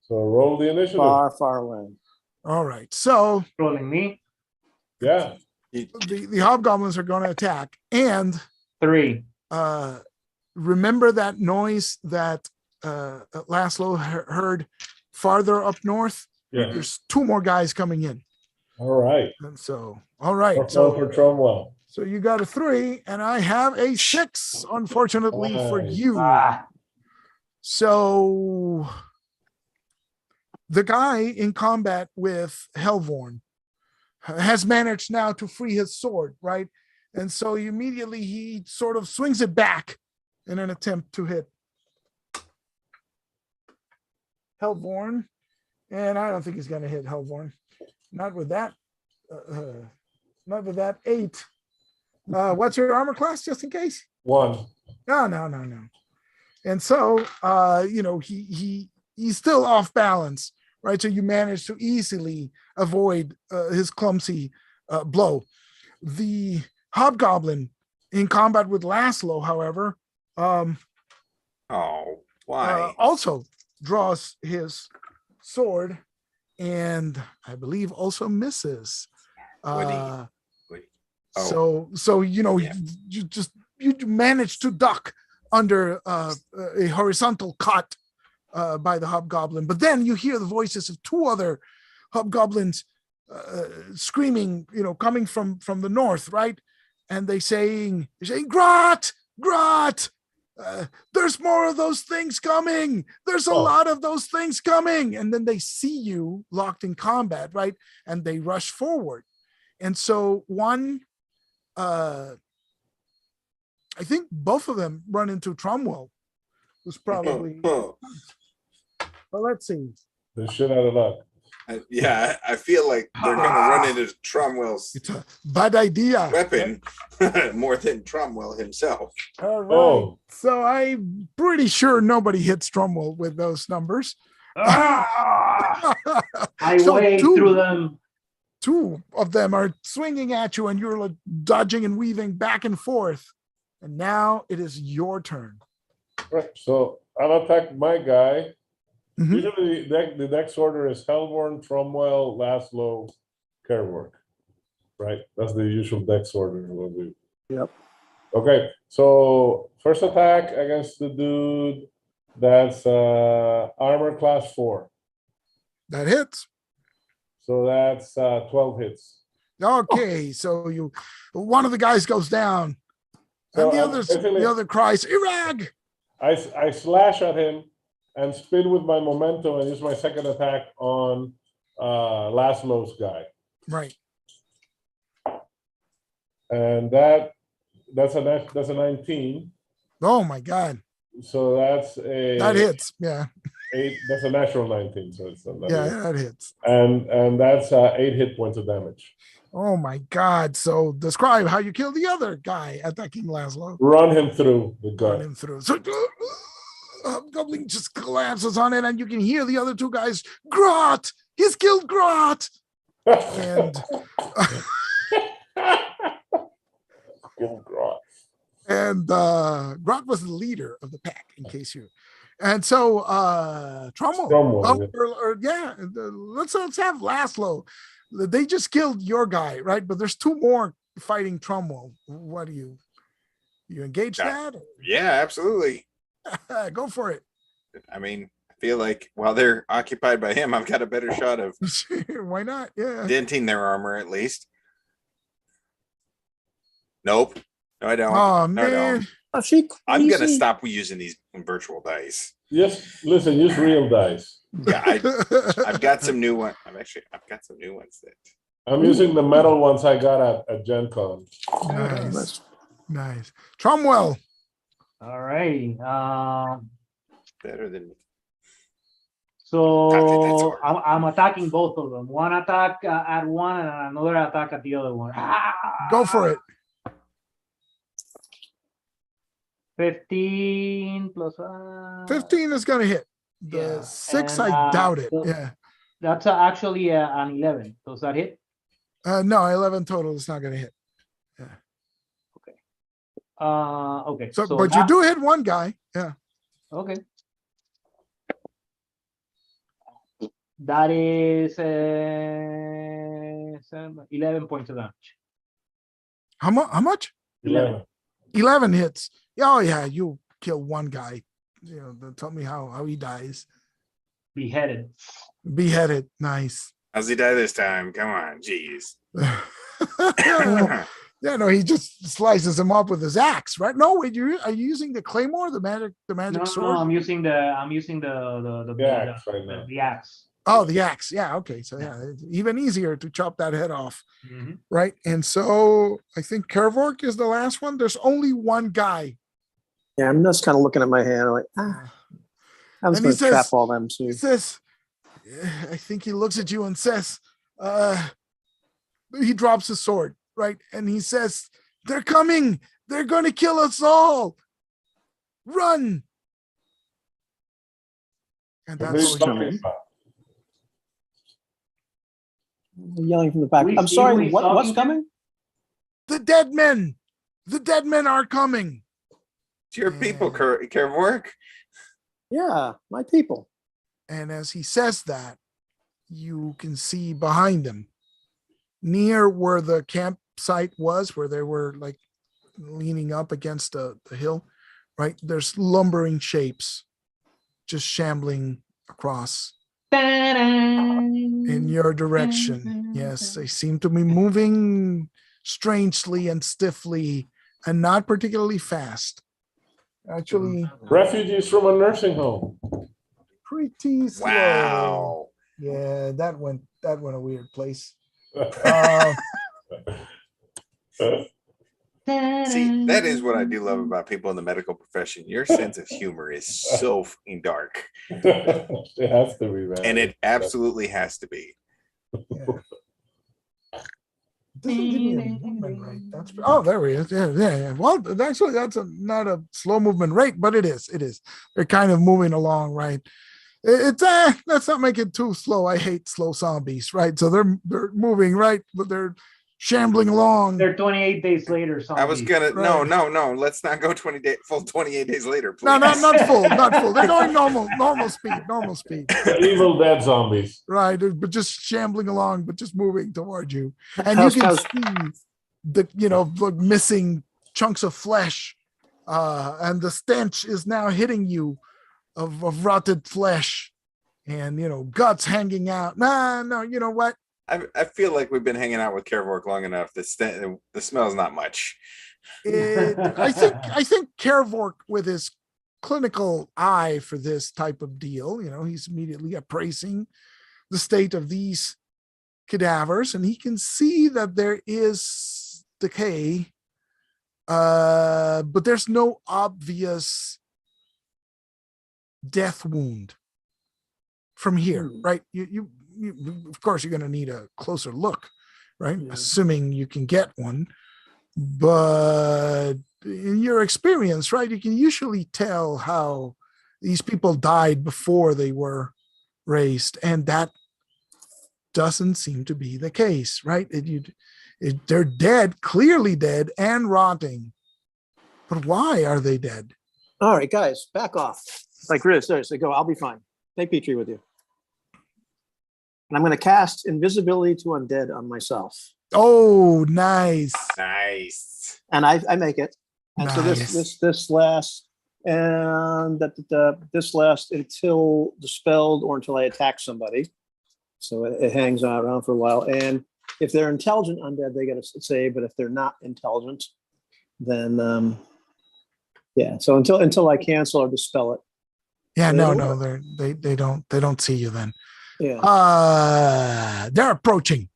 [SPEAKER 5] so roll the initiative.
[SPEAKER 2] far away.
[SPEAKER 3] All right. So
[SPEAKER 1] Rolling me.
[SPEAKER 5] Yeah.
[SPEAKER 3] the hobgoblins are going to attack, and
[SPEAKER 1] 3.
[SPEAKER 3] remember that noise that Laszlo heard farther up north?
[SPEAKER 5] Yeah.
[SPEAKER 3] There's 2 more guys coming in.
[SPEAKER 5] All right.
[SPEAKER 3] And so, all right.
[SPEAKER 5] So
[SPEAKER 3] So,
[SPEAKER 5] for Tromwell.
[SPEAKER 3] so you got a 3, and I have a 6, unfortunately for
[SPEAKER 5] Nice.
[SPEAKER 3] you. So the guy in combat with Helvorn has managed now to free his sword, right? And so immediately he sort of swings it back in an attempt to hit Helvorn. And I don't think he's going to hit Helvorn. Not with that. Not with that 8. What's your armor class, just in case?
[SPEAKER 5] 1.
[SPEAKER 3] No. And so, he's still off balance, right? So you manage to easily avoid his clumsy blow. The hobgoblin in combat with Laszlo, however,
[SPEAKER 4] Why?
[SPEAKER 3] also draws his sword and I believe also misses.
[SPEAKER 4] Would he? Oh.
[SPEAKER 3] So
[SPEAKER 4] Yeah.
[SPEAKER 3] you just you manage to duck under a horizontal cot by the hobgoblin, but then you hear the voices of two other hobgoblins screaming, coming from the north, right? And they're saying, Grot, Grot, there's more of those things coming. There's a lot of those things coming. And then they see you locked in combat, right? And they rush forward. And so one, I think both of them run into Trumwell, who's probably, well, let's see.
[SPEAKER 5] The shit out of luck.
[SPEAKER 4] Yeah, I feel like they're gonna run into Trumwell's
[SPEAKER 3] It's a bad idea.
[SPEAKER 4] weapon more than Trumwell himself.
[SPEAKER 3] All right.
[SPEAKER 5] Oh.
[SPEAKER 3] So I'm pretty sure nobody hits Trumwell with those numbers.
[SPEAKER 1] I
[SPEAKER 3] So
[SPEAKER 1] wade through them.
[SPEAKER 3] Two of them are swinging at you and you're like dodging and weaving back and forth. And now it is your turn.
[SPEAKER 5] Right. So I'll attack my guy.
[SPEAKER 3] Mhm.
[SPEAKER 5] Usually the dex order is Hellborn, Trumwell, Laszlo, Kervork. Right? That's the usual dex order.
[SPEAKER 2] Yep.
[SPEAKER 5] Okay. So first attack against the dude, that's armor class 4.
[SPEAKER 3] That hits.
[SPEAKER 5] So that's 12 hits.
[SPEAKER 3] Okay, so one of the guys goes down,
[SPEAKER 5] So
[SPEAKER 3] and the other cries, Irag!
[SPEAKER 5] I slash at him and spin with my momentum and use my second attack on Laszlo's guy.
[SPEAKER 3] Right.
[SPEAKER 5] And that's a 19.
[SPEAKER 3] Oh my God.
[SPEAKER 5] So that's
[SPEAKER 3] That hits. Yeah.
[SPEAKER 5] 8. That's a natural 19. So it's
[SPEAKER 3] Yeah, that hits.
[SPEAKER 5] and that's 8 hit points of damage.
[SPEAKER 3] Oh my God. So describe how you kill the other guy attacking Laszlo.
[SPEAKER 5] Run him through the
[SPEAKER 3] Run
[SPEAKER 5] gut.
[SPEAKER 3] him through. So Goblin just collapses on it, and you can hear the other two guys, Grot! He's killed Grot! And Grot was the leader of the pack, in case you. And so Trommel, let's have Laszlo. They just killed your guy, right? But there's 2 more fighting Trommel. What do you engage that?
[SPEAKER 4] Yeah, absolutely.
[SPEAKER 3] Go for it.
[SPEAKER 4] I mean, I feel like while they're occupied by him, I've got a better shot of
[SPEAKER 3] Why not? Yeah.
[SPEAKER 4] denting their armor at least. Nope. No, I don't.
[SPEAKER 3] Oh
[SPEAKER 4] No, I don't.
[SPEAKER 3] man.
[SPEAKER 2] Oh, she
[SPEAKER 4] I'm gonna
[SPEAKER 2] crazy?
[SPEAKER 4] stop using these virtual dice.
[SPEAKER 5] Yes, listen, use real dice.
[SPEAKER 4] Yeah, I've got some new ones. I've got some new ones that
[SPEAKER 5] I'm using the metal ones I got at Gen Con.
[SPEAKER 3] Nice. Nice. Tromwell.
[SPEAKER 1] All right.
[SPEAKER 4] better than
[SPEAKER 1] So I'm attacking both of them. One attack at one and another attack at the other one.
[SPEAKER 3] Go for it.
[SPEAKER 1] 15 plus
[SPEAKER 3] 15 is going to hit. The
[SPEAKER 1] Yeah,
[SPEAKER 3] 6,
[SPEAKER 1] and,
[SPEAKER 3] I doubt it.
[SPEAKER 1] so-
[SPEAKER 3] Yeah.
[SPEAKER 1] That's actually an 11. Does that hit?
[SPEAKER 3] No, 11 total is not going to hit.
[SPEAKER 1] Okay.
[SPEAKER 3] So, but you
[SPEAKER 1] that-
[SPEAKER 3] do hit one guy. Yeah.
[SPEAKER 1] Okay. That is 11 points of damage.
[SPEAKER 3] How much?
[SPEAKER 5] 11.
[SPEAKER 3] 11 hits. Oh yeah, you kill one guy. Tell me how he dies.
[SPEAKER 1] Beheaded.
[SPEAKER 3] Beheaded. Nice.
[SPEAKER 4] how's he die this time? Come on, jeez.
[SPEAKER 3] Yeah, no, he just slices him up with his axe, right? No, wait, are you using the claymore, the magic
[SPEAKER 1] No,
[SPEAKER 3] sword?
[SPEAKER 1] I'm using the
[SPEAKER 5] axe right now.
[SPEAKER 1] the axe.
[SPEAKER 3] Oh, the axe. Yeah, okay. So yeah, it's even easier to chop that head off,
[SPEAKER 1] Mhm.
[SPEAKER 3] right? And so I think Kervork is the last one. There's only one guy.
[SPEAKER 2] Yeah, I'm just kind of looking at my hand. I'm like, I was
[SPEAKER 3] And he
[SPEAKER 2] going to
[SPEAKER 3] says-
[SPEAKER 2] trap all them too.
[SPEAKER 3] He says, I think he looks at you and says, he drops his sword, right? And he says, they're coming. They're going to kill us all. Run. And
[SPEAKER 5] What
[SPEAKER 3] that's
[SPEAKER 5] are you
[SPEAKER 3] all
[SPEAKER 5] talking
[SPEAKER 3] he
[SPEAKER 5] about?
[SPEAKER 2] Yelling from the back.
[SPEAKER 1] We
[SPEAKER 2] I'm
[SPEAKER 1] see who
[SPEAKER 2] sorry,
[SPEAKER 1] he's
[SPEAKER 2] what's
[SPEAKER 1] talking to?
[SPEAKER 2] coming?
[SPEAKER 3] The dead men. The dead men are coming.
[SPEAKER 4] It's your people, Kervork.
[SPEAKER 2] Yeah, my people.
[SPEAKER 3] And as he says that, you can see behind them, near where the campsite was, where there were like leaning up against the hill, right? There's lumbering shapes just shambling across in your direction. Yes, they seem to be moving strangely and stiffly and not particularly fast. Actually,
[SPEAKER 5] Refugees from a nursing home.
[SPEAKER 3] pretty slow.
[SPEAKER 4] Wow.
[SPEAKER 3] Yeah, that went a weird place. Uh,
[SPEAKER 4] See, that is what I do love about people in the medical profession. Your sense of humor is so fucking dark.
[SPEAKER 5] It has to be, man.
[SPEAKER 4] And it absolutely has to be.
[SPEAKER 3] yeah. Doesn't give me a movement rate. That's there he is. Yeah. Well, actually, that's not a slow movement rate, but it is. They're kind of moving along, right? It's let's not make it too slow. I hate slow zombies, right? So they're moving, right, but they're shambling along.
[SPEAKER 1] They're 28 days later.
[SPEAKER 4] I was
[SPEAKER 1] zombies.
[SPEAKER 4] gonna
[SPEAKER 3] Right.
[SPEAKER 4] no. Let's not go full 28 days later, please.
[SPEAKER 3] No, not full. They're going normal speed.
[SPEAKER 5] Evil Dead zombies.
[SPEAKER 3] Right, but just shambling along, but just moving toward you, and you can see the missing chunks of flesh, and the stench is now hitting you of rotted flesh, and guts hanging out. No, you know what?
[SPEAKER 4] I feel like we've been hanging out with Kervork long enough. The smell's not much.
[SPEAKER 3] I think Kervork, with his clinical eye for this type of deal, he's immediately appraising the state of these cadavers, and he can see that there is decay, but there's no obvious death wound from here, right? You of course you're going to need a closer look, right?
[SPEAKER 2] Yeah.
[SPEAKER 3] Assuming you can get one, but in your experience, right, you can usually tell how these people died before they were raised, and that doesn't seem to be the case, right? They're dead, clearly dead and rotting, but why are they dead?
[SPEAKER 2] All right, guys, back off. Like Riz, seriously, go. I'll be fine. Take Petrie with you. And I'm going to cast invisibility to undead on myself.
[SPEAKER 3] Oh, nice.
[SPEAKER 4] Nice.
[SPEAKER 2] And I make it. And so
[SPEAKER 3] Nice.
[SPEAKER 2] this lasts, and this lasts until dispelled or until I attack somebody. So it hangs on around for a while. And if they're intelligent undead, they get a save. But if they're not intelligent, then yeah. So until I cancel or dispel it.
[SPEAKER 3] Yeah,
[SPEAKER 2] They
[SPEAKER 3] no,
[SPEAKER 2] don't
[SPEAKER 3] they don't see you then.
[SPEAKER 2] Yeah.
[SPEAKER 3] They're approaching,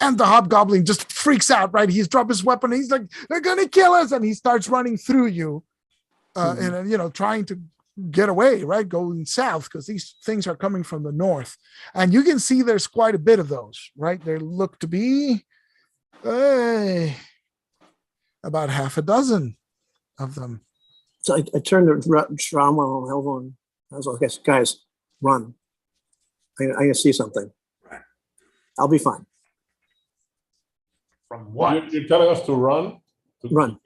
[SPEAKER 3] and the hobgoblin just freaks out, right? He's dropped his weapon. He's like, they're gonna kill us, and he starts running through you, and trying to get away, right? Going south, because these things are coming from the north, and you can see there's quite a bit of those, right? There look to be about half a dozen of them.
[SPEAKER 2] So I turned to Shramwell. Hold on. I was like, guys, run. I'm going to see something. I'll be fine.
[SPEAKER 1] From what?
[SPEAKER 5] You're telling us to run?
[SPEAKER 2] Run.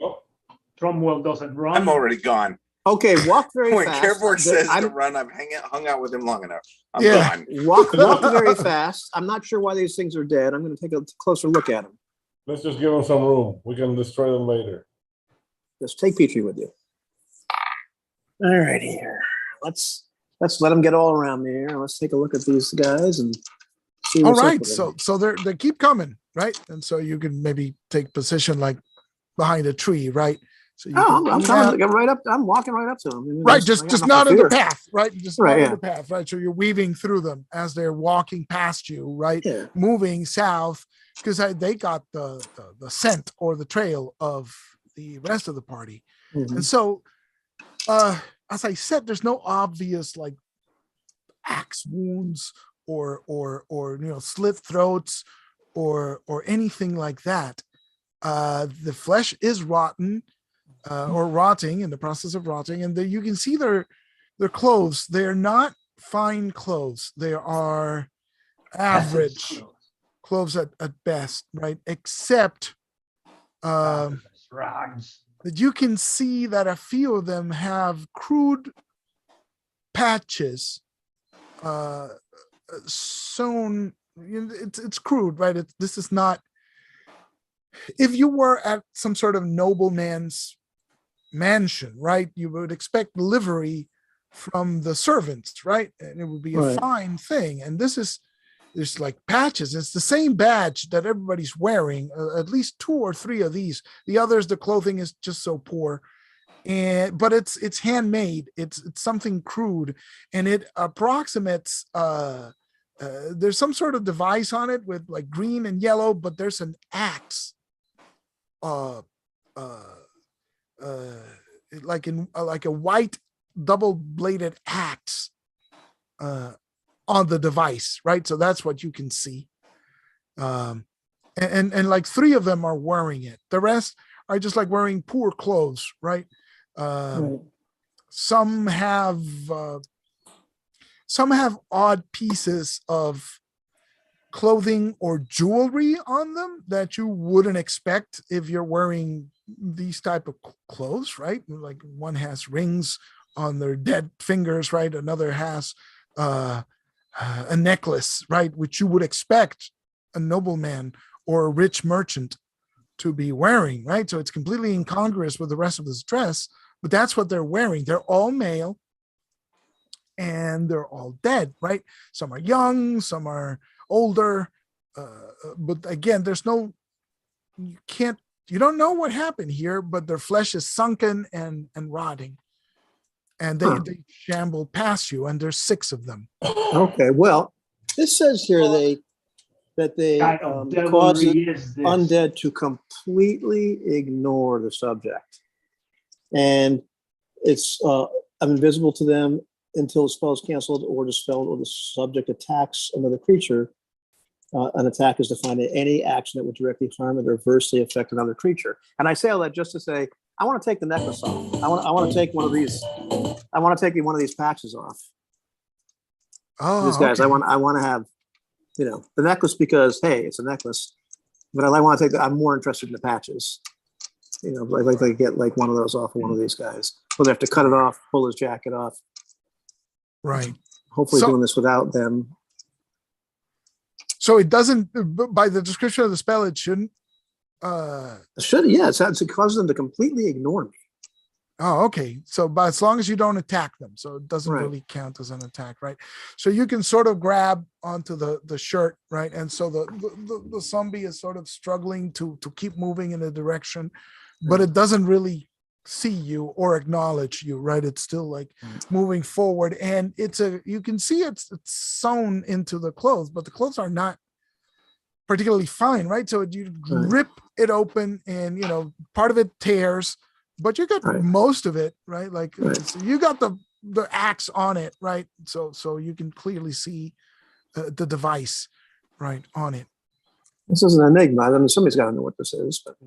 [SPEAKER 1] Cromwell doesn't run.
[SPEAKER 4] I'm already gone.
[SPEAKER 2] Okay, walk very
[SPEAKER 4] When
[SPEAKER 2] fast.
[SPEAKER 4] Kervork says to run, I've hung out with him long enough. I'm gone.
[SPEAKER 2] Walk very fast. I'm not sure why these things are dead. I'm going to take a closer look at them.
[SPEAKER 5] Let's just give them some room. We can destroy them later.
[SPEAKER 2] Just take Petrie with you. All righty here. Let's let them get all around me here. Let's take a look at these guys and see
[SPEAKER 3] All
[SPEAKER 2] what's up
[SPEAKER 3] right,
[SPEAKER 2] with them.
[SPEAKER 3] so they keep coming, right? And so you can maybe take position like behind a tree, right? So you
[SPEAKER 2] I'm
[SPEAKER 3] can
[SPEAKER 2] coming right up. I'm walking right up to them.
[SPEAKER 3] right, just not in the path, right? Just
[SPEAKER 2] Right,
[SPEAKER 3] not in
[SPEAKER 2] yeah.
[SPEAKER 3] the path, right? So you're weaving through them as they're walking past you, right?
[SPEAKER 2] Yeah.
[SPEAKER 3] Moving south, because they got the scent or the trail of the rest of the party.
[SPEAKER 2] Mhm.
[SPEAKER 3] And so as I said, there's no obvious like axe wounds or slit throats or anything like that. The flesh is rotten or rotting, in the process of rotting, and you can see their clothes. They're not fine clothes. They are average clothes at best, right? Except
[SPEAKER 1] Rags.
[SPEAKER 3] that you can see that a few of them have crude patches sewn. It's crude, right? This is not if you were at some sort of nobleman's mansion, right, you would expect livery from the servants, right? And it would be a
[SPEAKER 2] Right.
[SPEAKER 3] fine thing. And there's like patches. It's the same badge that everybody's wearing, at least 2 or 3 of these. The others, the clothing is just so poor. But it's handmade. It's something crude, and it approximates. There's some sort of device on it with like green and yellow, but there's an axe. Uh, uh, like a white double-bladed axe on the device, right? So that's what you can see. And like 3 of them are wearing it. The rest are just like wearing poor clothes, right?
[SPEAKER 2] Right.
[SPEAKER 3] Some have odd pieces of clothing or jewelry on them that you wouldn't expect if you're wearing these type of clothes, right? Like one has rings on their dead fingers, right? Another has a necklace, right? Which you would expect a nobleman or a rich merchant to be wearing, right? So it's completely incongruous with the rest of this dress, but that's what they're wearing. They're all male and they're all dead, right? Some are young, some are older, but again, you don't know what happened here, but their flesh is sunken and rotting, and they shamble past you, and there's 6 of them.
[SPEAKER 2] Okay, well, this says here that they
[SPEAKER 1] Kind of
[SPEAKER 2] cause the
[SPEAKER 1] devilry is this?
[SPEAKER 2] undead to completely ignore the subject, and it's invisible to them until the spell is canceled or dispelled or the subject attacks another creature. An attack is defined as any action that would directly harm or adversely affect another creature. And I say all that just to say, I want to take the necklace off. I want to take one of these. I want to take one of these patches off.
[SPEAKER 3] Oh,
[SPEAKER 2] These guys,
[SPEAKER 3] okay.
[SPEAKER 2] I want to have, the necklace because hey, it's a necklace. But I want to take. I'm more interested in the patches. I'd like to get like one of those off of one of these guys. Well, they have to cut it off, pull his jacket off.
[SPEAKER 3] Right.
[SPEAKER 2] Hopefully, doing this without them.
[SPEAKER 3] So it doesn't, by the description of the spell, it shouldn't.
[SPEAKER 2] It causes them to completely ignore me.
[SPEAKER 3] Oh, okay. So, but as long as you don't attack them, so it doesn't
[SPEAKER 2] Right.
[SPEAKER 3] really count as an attack, right? So you can sort of grab onto the shirt, right? And so the zombie is sort of struggling to keep moving in a direction, but it doesn't really see you or acknowledge you, right? It's still like moving forward, and you can see it's sewn into the clothes, but the clothes are not particularly fine, right? So you rip it open, and part of it tears, but you got most of it, right? Like so you got the axe on it, right? So you can clearly see the device, right, on it.
[SPEAKER 2] This is an enigma. I mean, somebody's got to know what this is, but.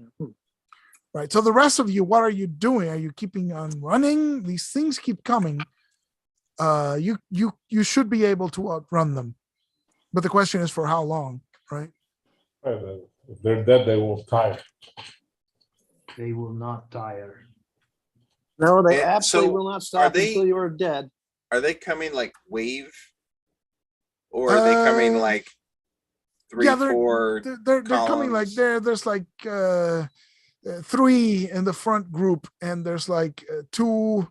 [SPEAKER 3] Right. So the rest of you, what are you doing? Are you keeping on running? These things keep coming. You should be able to outrun them, but the question is for how long, right?
[SPEAKER 5] If they're dead, they won't tire.
[SPEAKER 1] They will not tire.
[SPEAKER 2] No, they
[SPEAKER 4] And
[SPEAKER 2] absolutely
[SPEAKER 4] so
[SPEAKER 2] will not stop
[SPEAKER 4] they-
[SPEAKER 2] until you are dead.
[SPEAKER 4] Are they coming like wave? Or are they coming like 3,
[SPEAKER 3] Yeah,
[SPEAKER 4] 4?
[SPEAKER 3] they're coming like
[SPEAKER 4] columns?
[SPEAKER 3] there's like 3 in the front group, and there's like 2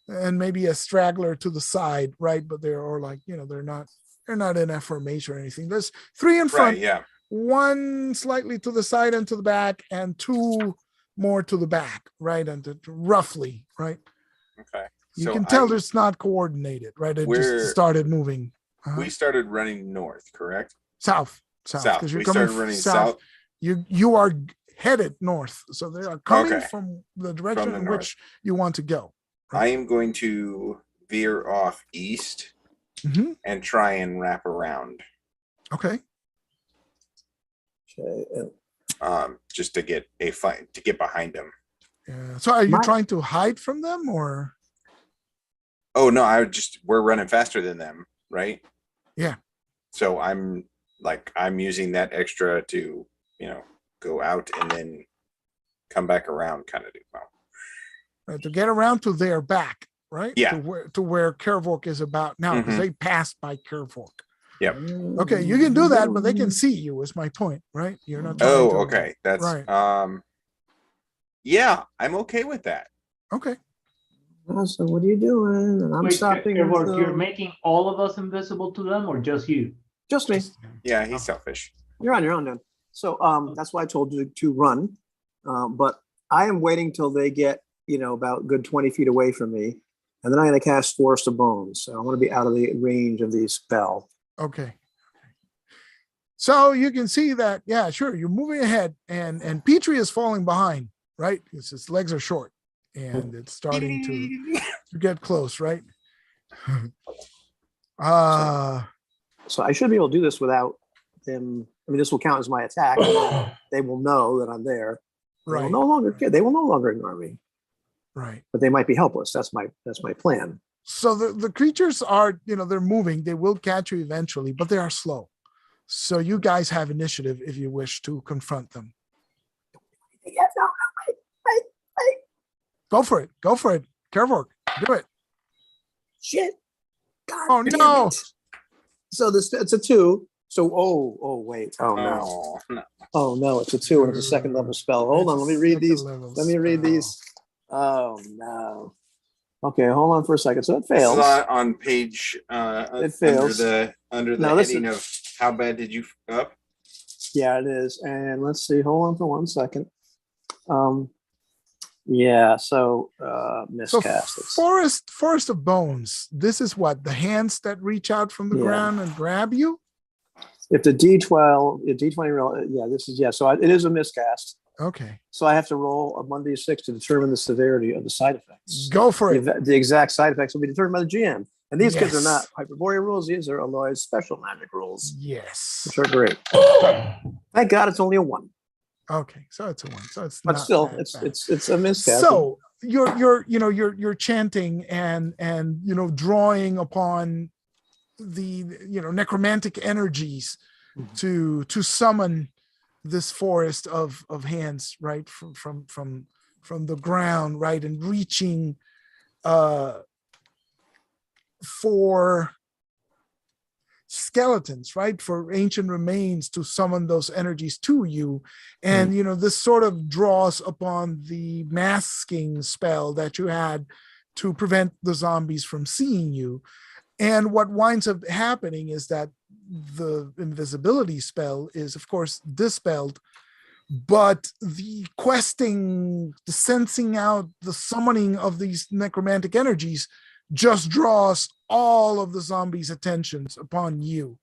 [SPEAKER 3] and maybe a straggler to the side, right? But they're all like, they're not in a formation or anything. There's 3 in front,
[SPEAKER 4] Right, yeah.
[SPEAKER 3] 1 slightly to the side and to the back, and 2 more to the back, right? And roughly, right?
[SPEAKER 4] Okay.
[SPEAKER 3] You
[SPEAKER 4] So
[SPEAKER 3] can tell it's not coordinated, right? It just started moving.
[SPEAKER 4] We started running north, correct?
[SPEAKER 3] South,
[SPEAKER 4] South.
[SPEAKER 3] because you're
[SPEAKER 4] We
[SPEAKER 3] coming
[SPEAKER 4] started running
[SPEAKER 3] south.
[SPEAKER 4] south.
[SPEAKER 3] You are headed north, so they are coming
[SPEAKER 4] Okay.
[SPEAKER 3] from the direction
[SPEAKER 4] the
[SPEAKER 3] in
[SPEAKER 4] north.
[SPEAKER 3] which you want to go.
[SPEAKER 4] I am going to veer off east
[SPEAKER 3] Mm-hmm.
[SPEAKER 4] and try and wrap around.
[SPEAKER 3] Okay.
[SPEAKER 2] Okay.
[SPEAKER 4] Just to get behind him.
[SPEAKER 3] Yeah. So are you trying to hide from them, or?
[SPEAKER 4] Oh no, we're running faster than them, right?
[SPEAKER 3] Yeah.
[SPEAKER 4] So I'm using that extra to, go out and then come back around kind of do. Well,
[SPEAKER 3] Right, to get around to their back, right?
[SPEAKER 4] Yeah.
[SPEAKER 3] To where Kervork is about now, because
[SPEAKER 4] Mhm.
[SPEAKER 3] they passed by Kervork.
[SPEAKER 4] Yep.
[SPEAKER 3] Okay, you can do that, but they can see you. Is my point, right? You're not. trying
[SPEAKER 4] Oh,
[SPEAKER 3] to-
[SPEAKER 4] okay. That's
[SPEAKER 3] right.
[SPEAKER 4] yeah, I'm okay with that.
[SPEAKER 3] Okay.
[SPEAKER 2] So what are you doing? And I'm
[SPEAKER 1] Wait,
[SPEAKER 2] stopping.
[SPEAKER 1] Kervork, you're making all of us invisible to them, or just you?
[SPEAKER 2] Just me.
[SPEAKER 4] Yeah, he's selfish.
[SPEAKER 2] You're on your own then. So that's why I told you to run. But I am waiting till they get, about good 20 feet away from me. And then I'm going to cast Forest of Bones. So I want to be out of the range of the spell.
[SPEAKER 3] Okay. So you can see that, yeah, sure. You're moving ahead, and Petrie is falling behind, right? Because his legs are short, and it's starting to get close, right?
[SPEAKER 2] So I should be able to do this without them. I mean, this will count as my attack. They will know that I'm there. They
[SPEAKER 3] right.
[SPEAKER 2] will no longer ignore me.
[SPEAKER 3] Right.
[SPEAKER 2] But they might be helpless. That's my plan.
[SPEAKER 3] So the creatures are, they're moving. They will catch you eventually, but they are slow. So you guys have initiative if you wish to confront them.
[SPEAKER 2] Yeah, no, wait.
[SPEAKER 3] Go for it. Go for it. Kervork, do it.
[SPEAKER 2] Shit. God
[SPEAKER 3] Oh,
[SPEAKER 2] damn
[SPEAKER 3] no.
[SPEAKER 2] it. So it's a 2. So wait. Oh no.
[SPEAKER 4] Oh, no.
[SPEAKER 2] Oh no, it's a 2 and it's a second level spell. Hold on, let me read these. Oh no. Okay, hold on for a second. So it
[SPEAKER 4] This
[SPEAKER 2] fails.
[SPEAKER 4] is on page
[SPEAKER 2] It fails.
[SPEAKER 4] under the
[SPEAKER 2] No, this
[SPEAKER 4] heading of how bad did you f up?
[SPEAKER 2] Yeah, it is. And let's see. Hold on for 1 second. Yeah. So miscast.
[SPEAKER 3] So forest of bones. This is what the hands that reach out from the ground and grab you.
[SPEAKER 2] If the D20 roll, this is So it is a miscast.
[SPEAKER 3] Okay.
[SPEAKER 2] So I have to roll a 1d6 to determine the severity of the side effects.
[SPEAKER 3] Go for it.
[SPEAKER 2] The exact side effects will be determined by the GM. And these kids are not
[SPEAKER 3] Yes.
[SPEAKER 2] Hyperborea rules. These are Aloy's special magic rules,
[SPEAKER 3] Yes.
[SPEAKER 2] which are great. Thank God it's only a 1.
[SPEAKER 3] Okay. So it's a 1. So it's
[SPEAKER 2] But
[SPEAKER 3] not
[SPEAKER 2] still,
[SPEAKER 3] that
[SPEAKER 2] it's
[SPEAKER 3] bad.
[SPEAKER 2] a miscast.
[SPEAKER 3] So you're chanting and drawing upon the necromantic energies to summon this forest of hands, right, from the ground, right, and reaching for skeletons, right, for ancient remains to summon those energies to you. And this sort of draws upon the masking spell that you had to prevent the zombies from seeing you. And what winds up happening is that the invisibility spell is, of course, dispelled, but the questing, the sensing out, the summoning of these necromantic energies just draws all of the zombies' attentions upon you,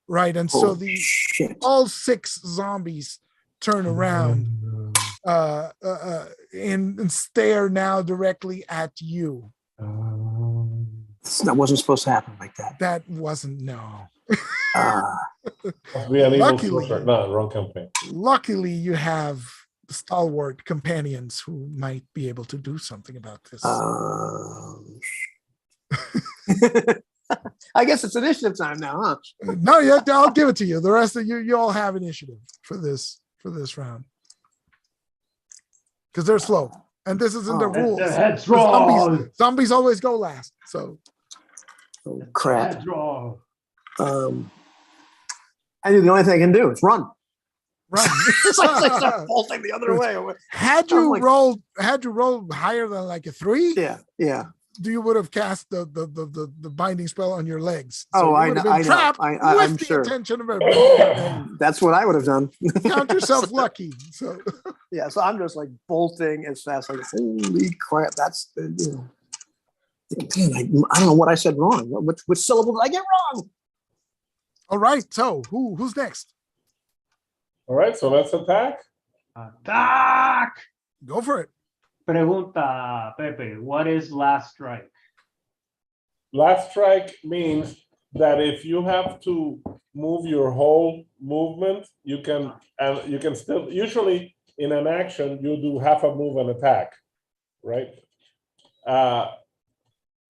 [SPEAKER 3] right? And so all 6 zombies turn around and stare now directly at you.
[SPEAKER 2] That wasn't supposed to happen like that.
[SPEAKER 3] That wasn't, no.
[SPEAKER 5] Must be an evil sorcerer. No, wrong campaign.
[SPEAKER 3] Luckily, you have stalwart companions who might be able to do something about this.
[SPEAKER 2] I guess it's initiative time now, huh?
[SPEAKER 3] No, I'll give it to you. The rest of you all have initiative for this round because they're slow, and this isn't the rules. Zombies always go last. So,
[SPEAKER 2] crap. I knew the only thing I can do is run. It's like start bolting the other way.
[SPEAKER 3] Had you rolled higher than like a 3?
[SPEAKER 2] Yeah.
[SPEAKER 3] You would have cast the binding spell on your legs.
[SPEAKER 2] So I know. I'm sure.
[SPEAKER 3] Attention of everybody.
[SPEAKER 2] That's what I would have done.
[SPEAKER 3] Count yourself lucky. So
[SPEAKER 2] so I'm just like bolting as fast. Like, holy crap! That's Man, I don't know what I said wrong. Which syllable did I get wrong?
[SPEAKER 3] All right. So who's next?
[SPEAKER 5] All right. So let's attack.
[SPEAKER 1] Attack!
[SPEAKER 3] Go for it.
[SPEAKER 1] Pregunta, Pepe, what is last strike?
[SPEAKER 5] Last strike means that if you have to move your whole movement, you can still, usually in an action, you do half a move and attack, right?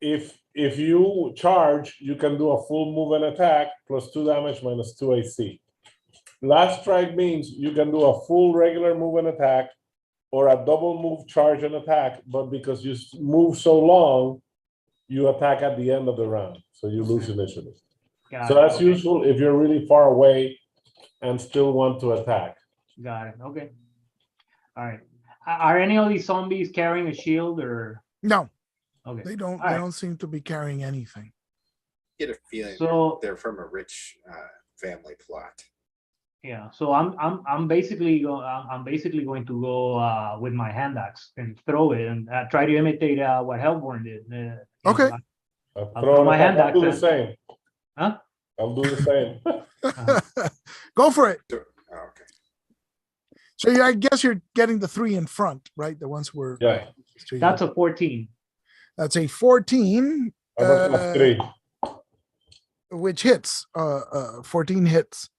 [SPEAKER 5] If you charge, you can do a full move and attack plus 2 damage minus 2 AC. Last strike means you can do a full regular move and attack or a double move, charge, and attack, but because you move so long, you attack at the end of the round, so you lose initiative.
[SPEAKER 1] Got
[SPEAKER 5] So
[SPEAKER 1] it,
[SPEAKER 5] that's
[SPEAKER 1] okay.
[SPEAKER 5] useful if you're really far away and still want to attack.
[SPEAKER 1] Got it. Okay. All right. Are any of these zombies carrying a shield or?
[SPEAKER 3] No,
[SPEAKER 1] Okay.
[SPEAKER 3] they don't.
[SPEAKER 1] All
[SPEAKER 3] They
[SPEAKER 1] right.
[SPEAKER 3] don't seem to be carrying anything.
[SPEAKER 4] Get a feeling
[SPEAKER 1] So
[SPEAKER 4] they're from a rich family plot.
[SPEAKER 1] yeah. So I'm basically going to go with my hand axe and throw it and try to imitate what Hellborn did.
[SPEAKER 3] Okay.
[SPEAKER 1] I'll throw my hand
[SPEAKER 5] I'll do the
[SPEAKER 1] axe.
[SPEAKER 5] same.
[SPEAKER 1] Huh?
[SPEAKER 5] I'll do the same.
[SPEAKER 3] Go for it.
[SPEAKER 4] Oh, okay.
[SPEAKER 3] So I guess you're getting the 3 in front, right? The ones were.
[SPEAKER 5] Yeah.
[SPEAKER 1] That's a 14.
[SPEAKER 3] That's a 14,
[SPEAKER 5] How about plus 3?
[SPEAKER 3] which hits. 14 hits.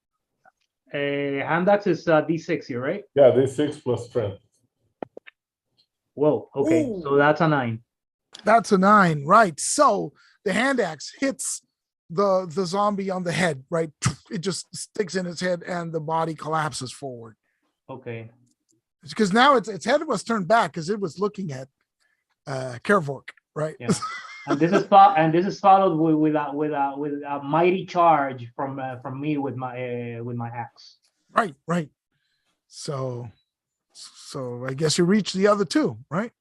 [SPEAKER 1] Hand axe is D6 here, right?
[SPEAKER 5] Yeah, this 6 plus strength.
[SPEAKER 1] Whoa. Okay.
[SPEAKER 3] Ooh.
[SPEAKER 1] So that's a 9.
[SPEAKER 3] That's a 9, right? So the hand axe hits the zombie on the head, right? It just sticks in its head, and the body collapses forward.
[SPEAKER 1] Okay.
[SPEAKER 3] Because now its head was turned back because it was looking at Kervork, right?
[SPEAKER 1] Yeah. And this is followed with a mighty charge from me with my axe.
[SPEAKER 3] Right. So I guess you reach the other 2, right?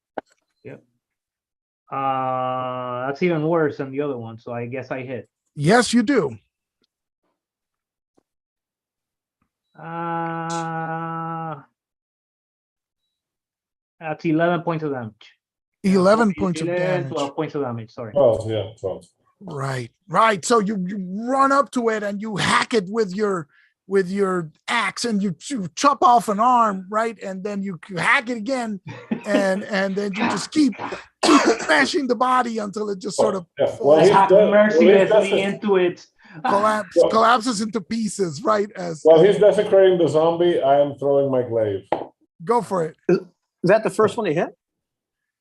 [SPEAKER 1] Yep. That's even worse than the other one. So I guess I hit.
[SPEAKER 3] Yes, you do.
[SPEAKER 1] That's 11 points of damage.
[SPEAKER 3] 11 points of
[SPEAKER 1] 11,
[SPEAKER 3] damage.
[SPEAKER 1] 12 points of damage. Sorry.
[SPEAKER 5] Oh, yeah, 12.
[SPEAKER 3] Right. So you run up to it and you hack it with your axe, and you chop off an arm, right? And then you hack it again, and then you just keep smashing the body until it just sort of
[SPEAKER 5] Yeah.
[SPEAKER 3] falls,
[SPEAKER 5] Well,
[SPEAKER 1] Hack
[SPEAKER 5] well,
[SPEAKER 1] mercilessly into it.
[SPEAKER 3] collapses into pieces, right? As
[SPEAKER 5] While he's desecrating the zombie, I am throwing my glaive.
[SPEAKER 3] go for it.
[SPEAKER 2] Is that the first one he hit?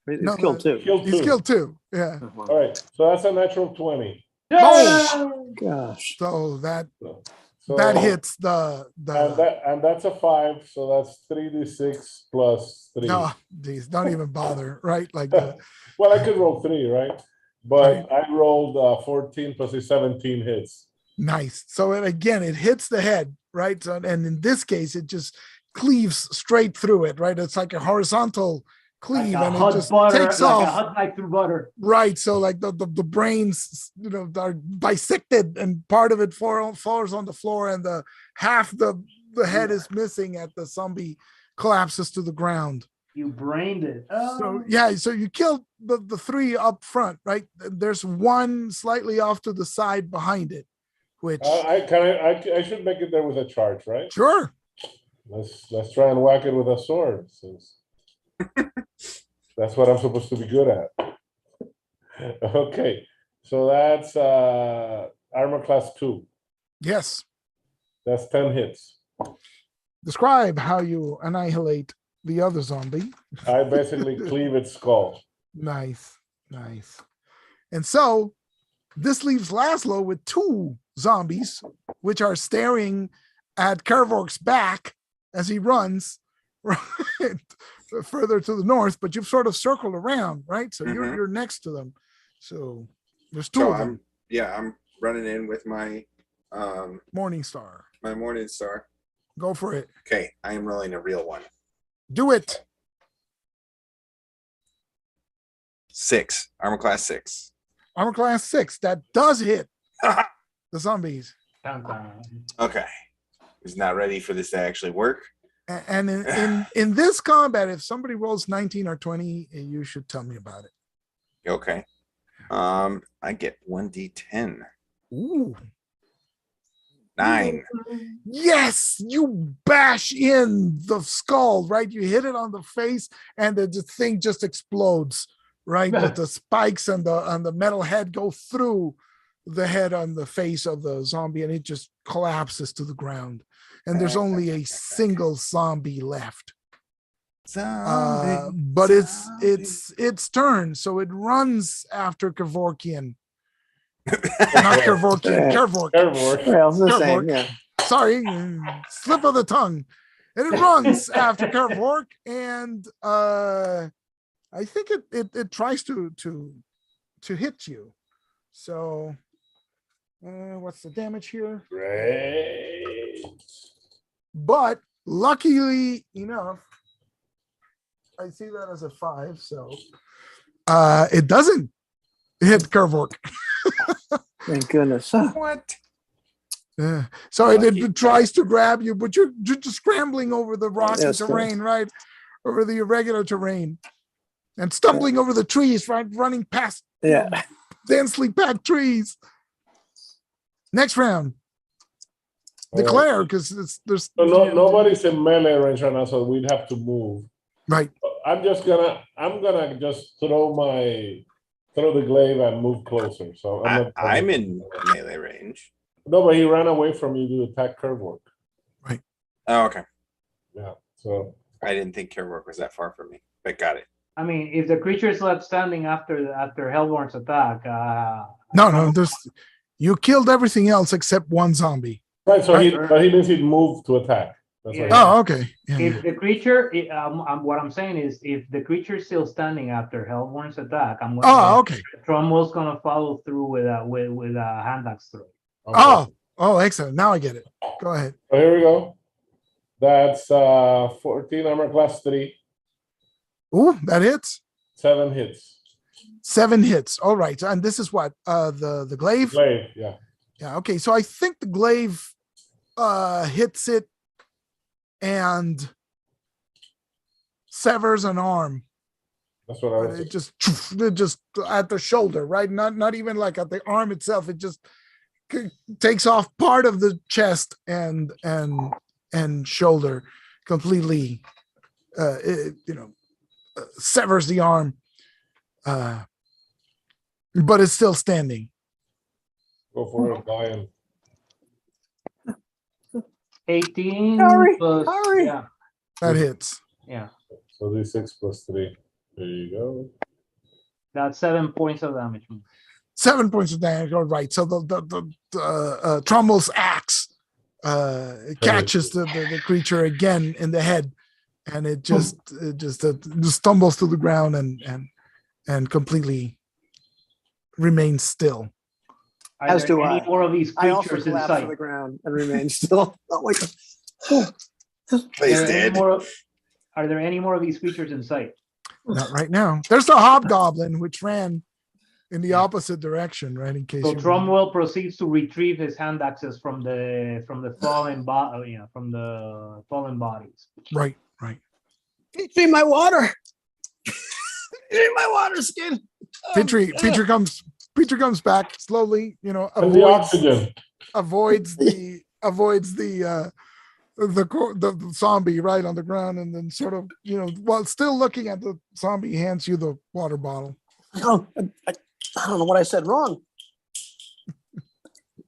[SPEAKER 2] He's
[SPEAKER 3] No,
[SPEAKER 2] killed 2.
[SPEAKER 5] Killed
[SPEAKER 3] He's
[SPEAKER 5] 2.
[SPEAKER 3] killed 2. Yeah.
[SPEAKER 5] All right, so that's a natural 20.
[SPEAKER 2] Gosh.
[SPEAKER 3] So that
[SPEAKER 5] So,
[SPEAKER 3] hits the
[SPEAKER 5] and that's a 5, so that's 3d6 plus 3.
[SPEAKER 3] no, geez, don't even bother, right? Like
[SPEAKER 5] Well, I could roll 3, right? But I rolled 14 plus a 17 hits.
[SPEAKER 3] nice. So it hits the head, right? So, and in this case, it just cleaves straight through it, right? It's like a horizontal cleave,
[SPEAKER 1] Like a
[SPEAKER 3] and it
[SPEAKER 1] hot
[SPEAKER 3] just
[SPEAKER 1] butter,
[SPEAKER 3] takes
[SPEAKER 1] like
[SPEAKER 3] off.
[SPEAKER 1] a hot knife through butter.
[SPEAKER 3] Right. So like the brains, are bisected, and part of it falls on the floor, and the half the head is missing at the zombie collapses to the ground.
[SPEAKER 1] You brained it.
[SPEAKER 3] So yeah, so you killed the 3 up front, right? There's 1 slightly off to the side behind it, which
[SPEAKER 5] I should make it there with a charge, right?
[SPEAKER 3] sure.
[SPEAKER 5] Let's try and whack it with a sword, since that's what I'm supposed to be good at. Okay, so that's armor class 2.
[SPEAKER 3] Yes.
[SPEAKER 5] That's 10 hits.
[SPEAKER 3] Describe how you annihilate the other zombie.
[SPEAKER 5] I basically cleave its skull.
[SPEAKER 3] Nice. And so this leaves Laszlo with 2 zombies, which are staring at Kervork's back as he runs right, further to the north, but you've sort of circled around, right? So you're next to them. So there's 2 of them.
[SPEAKER 4] I'm running in with my
[SPEAKER 3] Morning Star.
[SPEAKER 4] my Morning Star.
[SPEAKER 3] Go for it.
[SPEAKER 4] Okay, I am rolling a real one.
[SPEAKER 3] Do it.
[SPEAKER 4] 6, armor class 6.
[SPEAKER 3] Armor class 6. That does hit the zombies.
[SPEAKER 4] Okay, he's not ready for this to actually work.
[SPEAKER 3] And in this combat, if somebody rolls 19 or 20, you should tell me about it.
[SPEAKER 4] Okay, I get 1d10.
[SPEAKER 3] Ooh.
[SPEAKER 4] 9.
[SPEAKER 3] Yes, you bash in the skull, right? You hit it on the face, and the thing just explodes, right? The spikes and the metal head go through the head on the face of the zombie, and it just collapses to the ground. And there's only a single zombie left. But it's turn, so it runs after Kevorkian. Not Kervorkian, Kervork.
[SPEAKER 5] Kervork.
[SPEAKER 2] Well, it's the
[SPEAKER 3] Kervork.
[SPEAKER 2] same, yeah.
[SPEAKER 3] Sorry, slip of the tongue. And it runs after Kervork, and I think it tries to hit you. So what what's the damage here?
[SPEAKER 5] Great.
[SPEAKER 3] But luckily enough, I see that as a 5, so it doesn't hit Kervork.
[SPEAKER 2] Thank goodness. Huh.
[SPEAKER 4] What?
[SPEAKER 3] Yeah. So it tries to grab you, but you're just scrambling over the rocky
[SPEAKER 2] Yes,
[SPEAKER 3] terrain, right? Over the irregular terrain and stumbling over the trees, right? Running past
[SPEAKER 2] Yeah.
[SPEAKER 3] densely packed trees. Next round.
[SPEAKER 5] All
[SPEAKER 3] Declare, because there's
[SPEAKER 5] So nobody's in melee range right now, so we'd have to move.
[SPEAKER 3] right.
[SPEAKER 5] I'm gonna just throw the glaive and move closer. So
[SPEAKER 4] I'm in melee range.
[SPEAKER 5] No, but he ran away from you to attack Kervork.
[SPEAKER 4] Oh, okay.
[SPEAKER 5] Yeah. So
[SPEAKER 4] I didn't think Kervork was that far from me, but got it.
[SPEAKER 1] I mean, if the creature is left standing after Hellborn's attack,
[SPEAKER 3] No, you killed everything else except one zombie.
[SPEAKER 5] right, so
[SPEAKER 3] Right.
[SPEAKER 5] but he means he'd move to attack. That's what
[SPEAKER 1] Yeah.
[SPEAKER 3] Oh, okay. Yeah,
[SPEAKER 1] if the creature, what I'm saying is, if the creature is still standing after Hellborn's attack,
[SPEAKER 3] Oh, okay.
[SPEAKER 1] Tromwell's gonna follow through with a hand axe throw.
[SPEAKER 3] Oh, excellent. Now I get it. Go ahead.
[SPEAKER 5] So here we go. That's 14 armor class 3,
[SPEAKER 3] Ooh, that hits.
[SPEAKER 5] 7 hits.
[SPEAKER 3] 7 hits. All right. And this is what? The glaive?
[SPEAKER 5] Glaive, yeah.
[SPEAKER 3] Yeah, okay. So I think the glaive hits it and severs an arm.
[SPEAKER 5] That's what I was
[SPEAKER 3] It just at the shoulder, right? Not even like at the arm itself. It just takes off part of the chest and shoulder completely. Severs the arm, but it's still standing.
[SPEAKER 5] go for it, Lion.
[SPEAKER 1] 18
[SPEAKER 2] Hurry,
[SPEAKER 1] plus,
[SPEAKER 2] hurry.
[SPEAKER 1] yeah,
[SPEAKER 3] That hits.
[SPEAKER 1] yeah.
[SPEAKER 5] So D6 plus 3. There you go.
[SPEAKER 1] That's 7 points of damage.
[SPEAKER 3] 7 points of damage. All right. So the Trommel's axe catches the creature again in the head, and it just stumbles to the ground and completely remains still.
[SPEAKER 1] Are
[SPEAKER 2] As
[SPEAKER 1] there
[SPEAKER 2] do
[SPEAKER 1] any
[SPEAKER 2] I.
[SPEAKER 1] more of these
[SPEAKER 2] I also
[SPEAKER 1] creatures in
[SPEAKER 2] collapse to
[SPEAKER 1] sight?
[SPEAKER 2] the ground and remain still. Oh my God.
[SPEAKER 1] Are
[SPEAKER 4] He's
[SPEAKER 1] there any
[SPEAKER 4] dead.
[SPEAKER 1] more- Are there any more of these creatures in sight?
[SPEAKER 3] Not right now. There's the hobgoblin which ran in the opposite direction, right? In case
[SPEAKER 1] So
[SPEAKER 3] you
[SPEAKER 1] Tromwell proceeds to retrieve his hand axes from the fallen bodies.
[SPEAKER 3] right.
[SPEAKER 2] Petrie, my water. Petrie, my water skin.
[SPEAKER 3] Petrie comes back slowly,
[SPEAKER 5] And the oxygen.
[SPEAKER 3] avoids the zombie right on the ground, and then sort of, while still looking at the zombie, hands you the water bottle.
[SPEAKER 2] Oh, I don't know what I said wrong.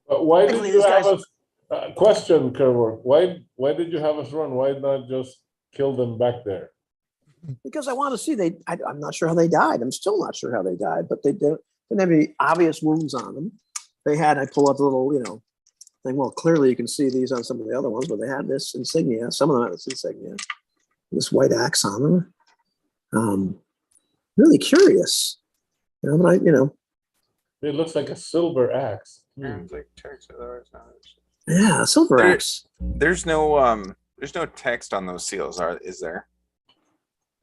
[SPEAKER 5] But why did
[SPEAKER 2] Luckily,
[SPEAKER 5] you
[SPEAKER 2] this
[SPEAKER 5] have
[SPEAKER 2] guy's-
[SPEAKER 5] us? Question, Kervork. Why did you have us run? Why not just kill them back there?
[SPEAKER 2] Because I want to see I'm not sure how they died. I'm still not sure how they died, but they didn't have any obvious wounds on them. They had, I pull up the little, thing. Well, clearly you can see these on some of the other ones, but they had this insignia. Some of them had this insignia, this white axe on them. Really curious. But
[SPEAKER 5] It looks like a silver axe.
[SPEAKER 4] Sounds like text of ours.
[SPEAKER 2] yeah, Silveraxe.
[SPEAKER 4] There's no text on those seals, is there?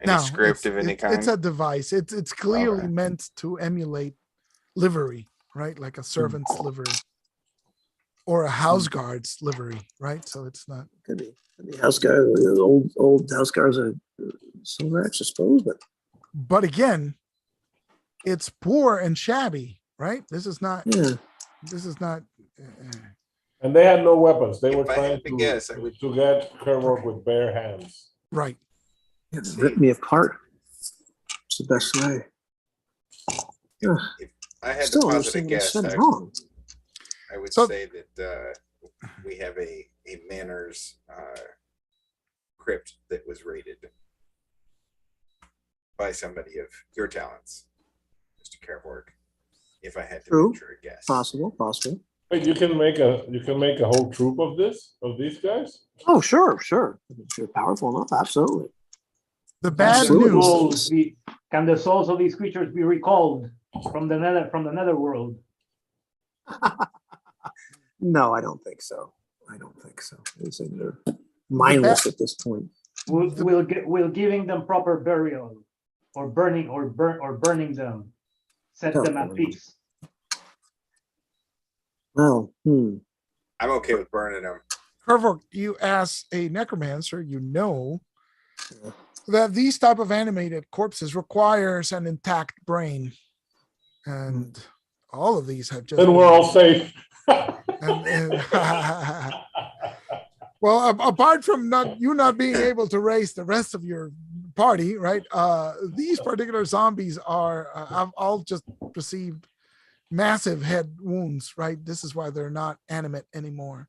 [SPEAKER 4] Any script of any kind?
[SPEAKER 3] It's a device. It's clearly
[SPEAKER 4] Okay.
[SPEAKER 3] meant to emulate livery, right? Like a servant's livery or a house guard's livery, right? So it's not.
[SPEAKER 2] Could be house guard. Old house guards are Silveraxe, I suppose, but
[SPEAKER 3] But again, it's poor and shabby, right? This is not.
[SPEAKER 2] yeah.
[SPEAKER 3] This is not.
[SPEAKER 5] And they had no weapons. They were
[SPEAKER 4] If I
[SPEAKER 5] trying
[SPEAKER 4] had to guess, I would-
[SPEAKER 5] to get Kervork with bare hands.
[SPEAKER 3] Right.
[SPEAKER 2] Rip me apart. It's the best way.
[SPEAKER 4] I had
[SPEAKER 2] Still
[SPEAKER 4] to posit a
[SPEAKER 2] understand what I
[SPEAKER 4] guess.
[SPEAKER 2] said wrong.
[SPEAKER 4] I would
[SPEAKER 3] So-
[SPEAKER 4] say that we have a manners crypt that was raided by somebody of your talents, Mr. Kervork. If I had to
[SPEAKER 2] True.
[SPEAKER 4] venture a guess,
[SPEAKER 2] Possible.
[SPEAKER 5] Wait, you can make a whole troop of these guys?
[SPEAKER 2] Oh, sure. If you're powerful enough, absolutely.
[SPEAKER 3] The bad
[SPEAKER 2] Absolutely.
[SPEAKER 3] news.
[SPEAKER 1] Can the souls of these creatures be recalled from the netherworld?
[SPEAKER 2] No, I don't think so. I don't think so. They're mindless at this point.
[SPEAKER 1] We'll giving them proper burial, or burning them, set them at peace.
[SPEAKER 2] Well,
[SPEAKER 4] I'm okay with burning them.
[SPEAKER 3] Kervork, you as a necromancer, you know that these type of animated corpses requires an intact brain, and all of these have just.
[SPEAKER 5] Then we're all safe.
[SPEAKER 3] And well, apart from not being able to raise the rest of your party, right? These particular zombies are have all just received massive head wounds, right? This is why they're not animate anymore.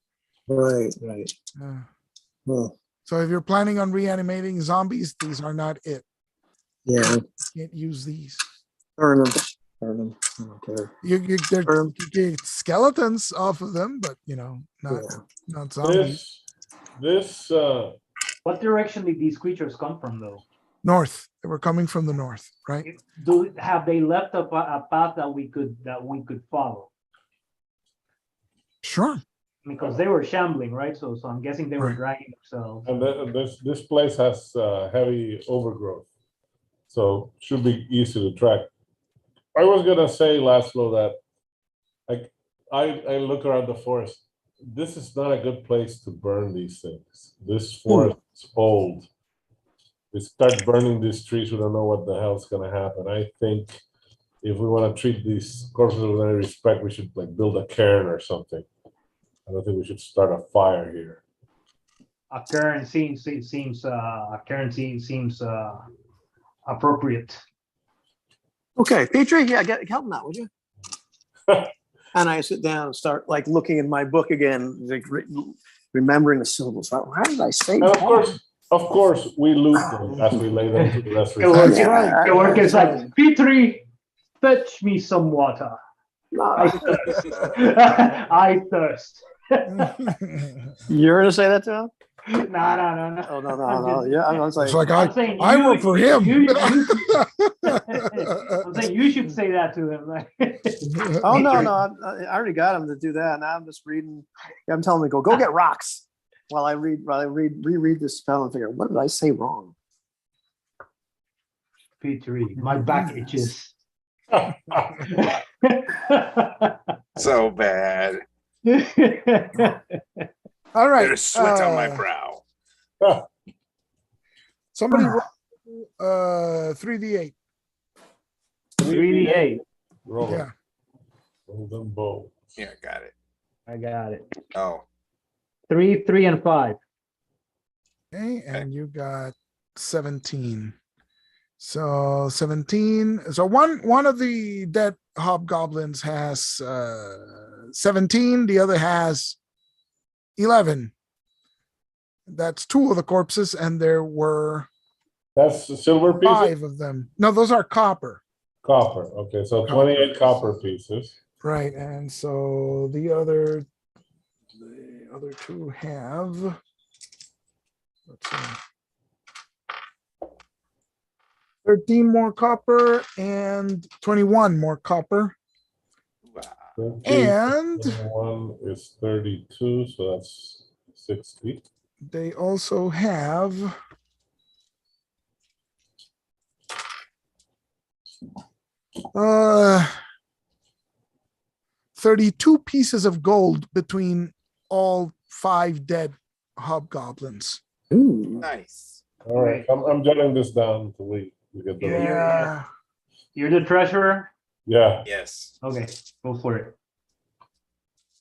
[SPEAKER 2] right. Well,
[SPEAKER 3] So if you're planning on reanimating zombies, these are not it.
[SPEAKER 2] yeah.
[SPEAKER 3] You can't use these.
[SPEAKER 2] Burn them. I don't care.
[SPEAKER 3] You get skeletons off of them, but not zombies.
[SPEAKER 5] This
[SPEAKER 1] What direction did these creatures come from, though?
[SPEAKER 3] North. They were coming from the north, right?
[SPEAKER 1] Have they left a path that we could follow?
[SPEAKER 3] Sure.
[SPEAKER 1] Because they were shambling, right? So I'm guessing they were
[SPEAKER 3] Right.
[SPEAKER 1] dragging themselves.
[SPEAKER 5] and this place has heavy overgrowth, so should be easy to track. I was gonna say, Laszlo, that I look around the forest. This is not a good place to burn these things. This forest is old. We start burning these trees, we don't know what the hell's gonna happen. I think if we want to treat these corpses with any respect, we should like build a cairn or something. I don't think we should start a fire here.
[SPEAKER 1] A cairn seems appropriate.
[SPEAKER 2] Okay, Petrie, yeah, help me out, would you? And I sit down and start like looking in my book again, like remembering the syllables. How did I say?
[SPEAKER 5] And of course, we loot them as we lay them to the rest of the
[SPEAKER 1] Kervork is like, Petrie, fetch me some water. I thirst. I thirst.
[SPEAKER 2] You're gonna say that to him?
[SPEAKER 1] No.
[SPEAKER 2] Oh no. Yeah, I was
[SPEAKER 3] It's
[SPEAKER 2] like,
[SPEAKER 3] like
[SPEAKER 1] saying
[SPEAKER 3] I work for him.
[SPEAKER 1] I'm saying you should say that to him.
[SPEAKER 2] oh no, I already got him to do that. Now I'm just reading. I'm telling him to go get rocks while I reread this spell and figure, what did I say wrong?
[SPEAKER 1] Petrie, my back itches.
[SPEAKER 4] So bad.
[SPEAKER 3] All right.
[SPEAKER 4] There's sweat on my brow.
[SPEAKER 3] Somebody roll 3d8.
[SPEAKER 1] 3d8.
[SPEAKER 5] Roll
[SPEAKER 3] Yeah.
[SPEAKER 5] Roll them both.
[SPEAKER 4] Yeah, got it.
[SPEAKER 1] I got it.
[SPEAKER 4] Oh,
[SPEAKER 1] 3, 3, and 5.
[SPEAKER 3] Okay, and you got 17. So 17. So one of the dead hobgoblins has 17. The other has 11. That's 2 of the corpses, and there were
[SPEAKER 5] That's the silver pieces?
[SPEAKER 3] 5 of them. No, those are copper.
[SPEAKER 5] Copper. Okay, so 28 copper pieces.
[SPEAKER 3] Right, and so the other 2 have. Let's see. 13 more copper and 21 more copper.
[SPEAKER 4] wow.
[SPEAKER 3] And
[SPEAKER 5] 1 is 32, so that's 60.
[SPEAKER 3] they also have 32 pieces of gold between all 5 dead hobgoblins.
[SPEAKER 2] Ooh.
[SPEAKER 4] Nice.
[SPEAKER 5] All right, I'm jotting this down to we get the
[SPEAKER 1] Yeah. You're the treasurer?
[SPEAKER 5] Yeah.
[SPEAKER 4] Yes.
[SPEAKER 1] Okay, go for it.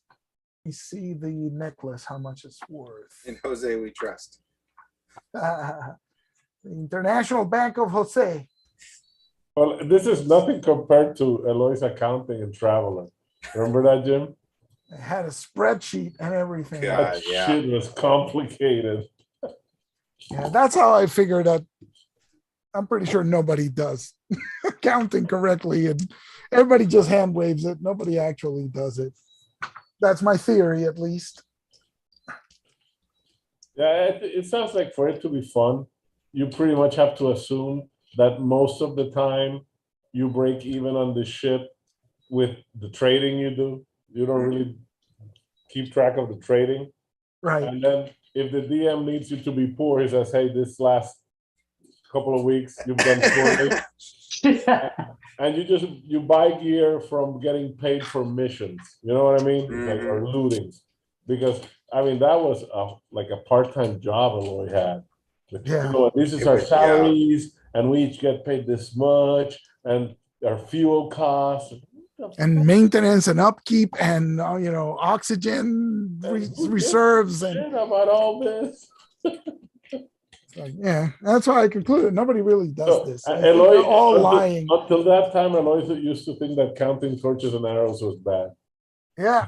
[SPEAKER 3] Let me see the necklace, how much it's worth.
[SPEAKER 4] In Jose we trust.
[SPEAKER 3] The International Bank of Jose.
[SPEAKER 5] Well, this is nothing compared to Eloy's accounting and traveling. Remember that, Jim?
[SPEAKER 3] It had a spreadsheet and everything.
[SPEAKER 4] God.
[SPEAKER 5] That
[SPEAKER 4] yeah.
[SPEAKER 5] shit was complicated.
[SPEAKER 3] Yeah, that's how I figured that. I'm pretty sure nobody does counting correctly, and everybody just hand waves it. Nobody actually does it. That's my theory, at least.
[SPEAKER 5] Yeah, it sounds like for it to be fun, you pretty much have to assume that most of the time you break even on the ship with the trading you do. You don't really keep track of the trading.
[SPEAKER 3] Right.
[SPEAKER 5] And then if the DM needs you to be poor, he says, hey, this last couple of weeks you've done poorly. And you buy gear from getting paid for missions. You know what I mean? It's like, or looting. Because I mean that was like a part-time job Aloy had.
[SPEAKER 3] Yeah.
[SPEAKER 5] You know, this is our salaries, and we each get paid this much, and our fuel costs.
[SPEAKER 3] And maintenance and upkeep and oxygen reserves and
[SPEAKER 5] about all this.
[SPEAKER 3] like, yeah, that's why I concluded nobody really does this. I think
[SPEAKER 5] Aloy,
[SPEAKER 3] they're all lying.
[SPEAKER 5] Until that time, Aloy used to think that counting torches and arrows was bad.
[SPEAKER 3] Yeah.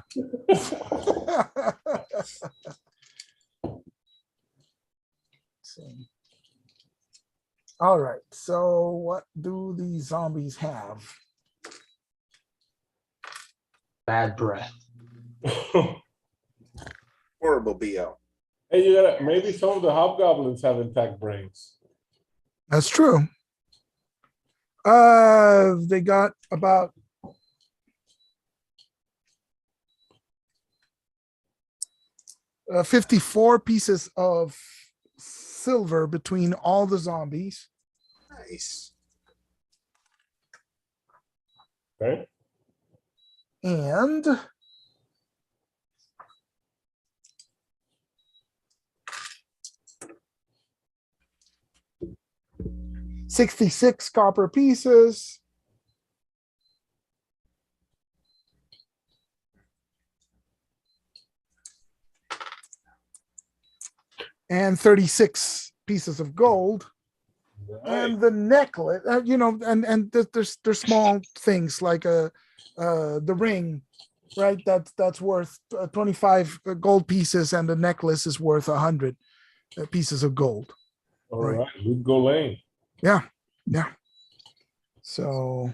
[SPEAKER 3] All right. So what do these zombies have?
[SPEAKER 1] Bad breath.
[SPEAKER 4] Horrible BO.
[SPEAKER 5] Hey, you gotta maybe some of the hobgoblins have intact brains.
[SPEAKER 3] That's true. They got about 54 pieces of silver between all the zombies.
[SPEAKER 4] Nice.
[SPEAKER 5] Okay.
[SPEAKER 3] And $66 copper pieces. And 36 pieces of gold.
[SPEAKER 5] Nice.
[SPEAKER 3] And the necklace, and there's small things like the ring, right? That's worth 25 gold pieces, and the necklace is worth 100 pieces of gold.
[SPEAKER 5] All right. Good go lane.
[SPEAKER 3] Yeah. So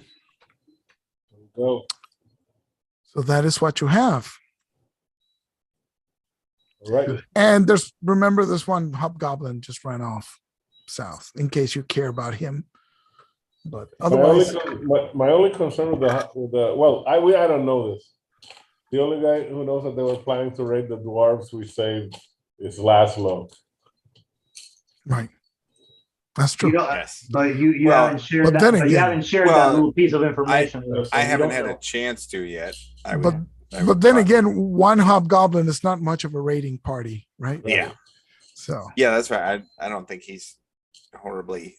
[SPEAKER 5] Go.
[SPEAKER 3] So that is what you have.
[SPEAKER 5] All right.
[SPEAKER 3] And remember this one hobgoblin just ran off south in case you care about him. But otherwise,
[SPEAKER 5] my only concern with the I don't know this. The only guy who knows that they were planning to raid the dwarves we saved is Laszlo.
[SPEAKER 3] Right. That's true.
[SPEAKER 4] Yes.
[SPEAKER 1] But you
[SPEAKER 4] Well,
[SPEAKER 1] haven't shared
[SPEAKER 3] but
[SPEAKER 1] that.
[SPEAKER 3] then
[SPEAKER 1] But you
[SPEAKER 3] again-
[SPEAKER 1] haven't shared
[SPEAKER 4] Well,
[SPEAKER 1] that little piece of information. with us, so
[SPEAKER 4] I
[SPEAKER 1] we
[SPEAKER 4] haven't
[SPEAKER 1] don't
[SPEAKER 4] had
[SPEAKER 1] know.
[SPEAKER 4] a chance to yet.
[SPEAKER 3] But then again, one hobgoblin is not much of a raiding party, right?
[SPEAKER 4] Yeah.
[SPEAKER 3] So
[SPEAKER 4] Yeah, that's right. I don't think he's horribly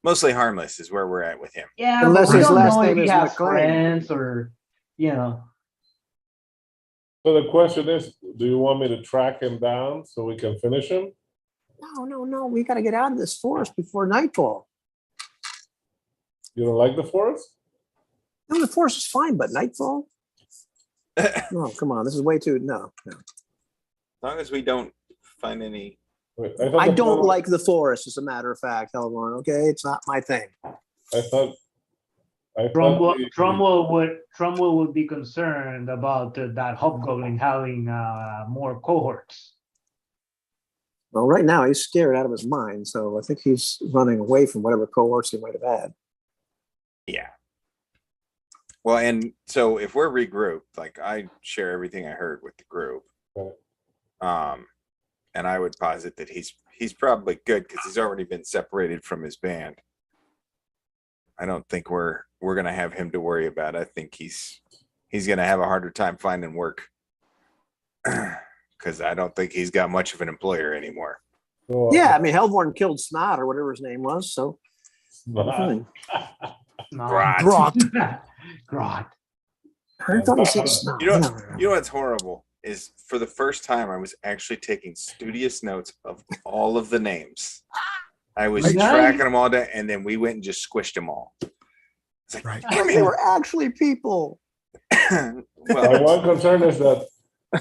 [SPEAKER 4] mostly harmless is where we're at with him.
[SPEAKER 1] Yeah,
[SPEAKER 2] Unless
[SPEAKER 1] but we
[SPEAKER 2] his
[SPEAKER 1] don't
[SPEAKER 2] last
[SPEAKER 1] know if
[SPEAKER 2] name
[SPEAKER 1] he
[SPEAKER 2] is
[SPEAKER 1] has
[SPEAKER 2] McLean.
[SPEAKER 1] friends or
[SPEAKER 5] So the question is, do you want me to track him down so we can finish him?
[SPEAKER 2] No. We got to get out of this forest before nightfall.
[SPEAKER 5] You don't like the forest?
[SPEAKER 2] No, the forest is fine, but nightfall? No, come on. This is way too, no.
[SPEAKER 4] As long as we don't find any.
[SPEAKER 5] Wait,
[SPEAKER 2] I don't like the forest, as a matter of fact, Elmore, okay? It's not my thing.
[SPEAKER 5] I thought
[SPEAKER 1] Trumwell would be concerned about that hobgoblin having more cohorts.
[SPEAKER 2] Well, right now, he's scared out of his mind, so I think he's running away from whatever cohorts he might have had.
[SPEAKER 4] Yeah. Well, and so if we're regrouped, like I share everything I heard with the group.
[SPEAKER 5] Right.
[SPEAKER 4] And I would posit that he's probably good because he's already been separated from his band. I don't think we're gonna have him to worry about. I think he's gonna have a harder time finding work because I don't think he's got much of an employer anymore.
[SPEAKER 5] So,
[SPEAKER 2] Yeah, I mean, Hellborn killed Snot or whatever his name was, so fine.
[SPEAKER 4] Grot.
[SPEAKER 1] Grot.
[SPEAKER 2] I thought he said Snot.
[SPEAKER 4] You know what's horrible is for the first time I was actually taking studious notes of all of the names. I was
[SPEAKER 1] Nice.
[SPEAKER 4] tracking them all day, and then we went and just squished them all. It's like,
[SPEAKER 3] Right.
[SPEAKER 2] And they were actually people.
[SPEAKER 5] My
[SPEAKER 4] well,
[SPEAKER 5] one concern is that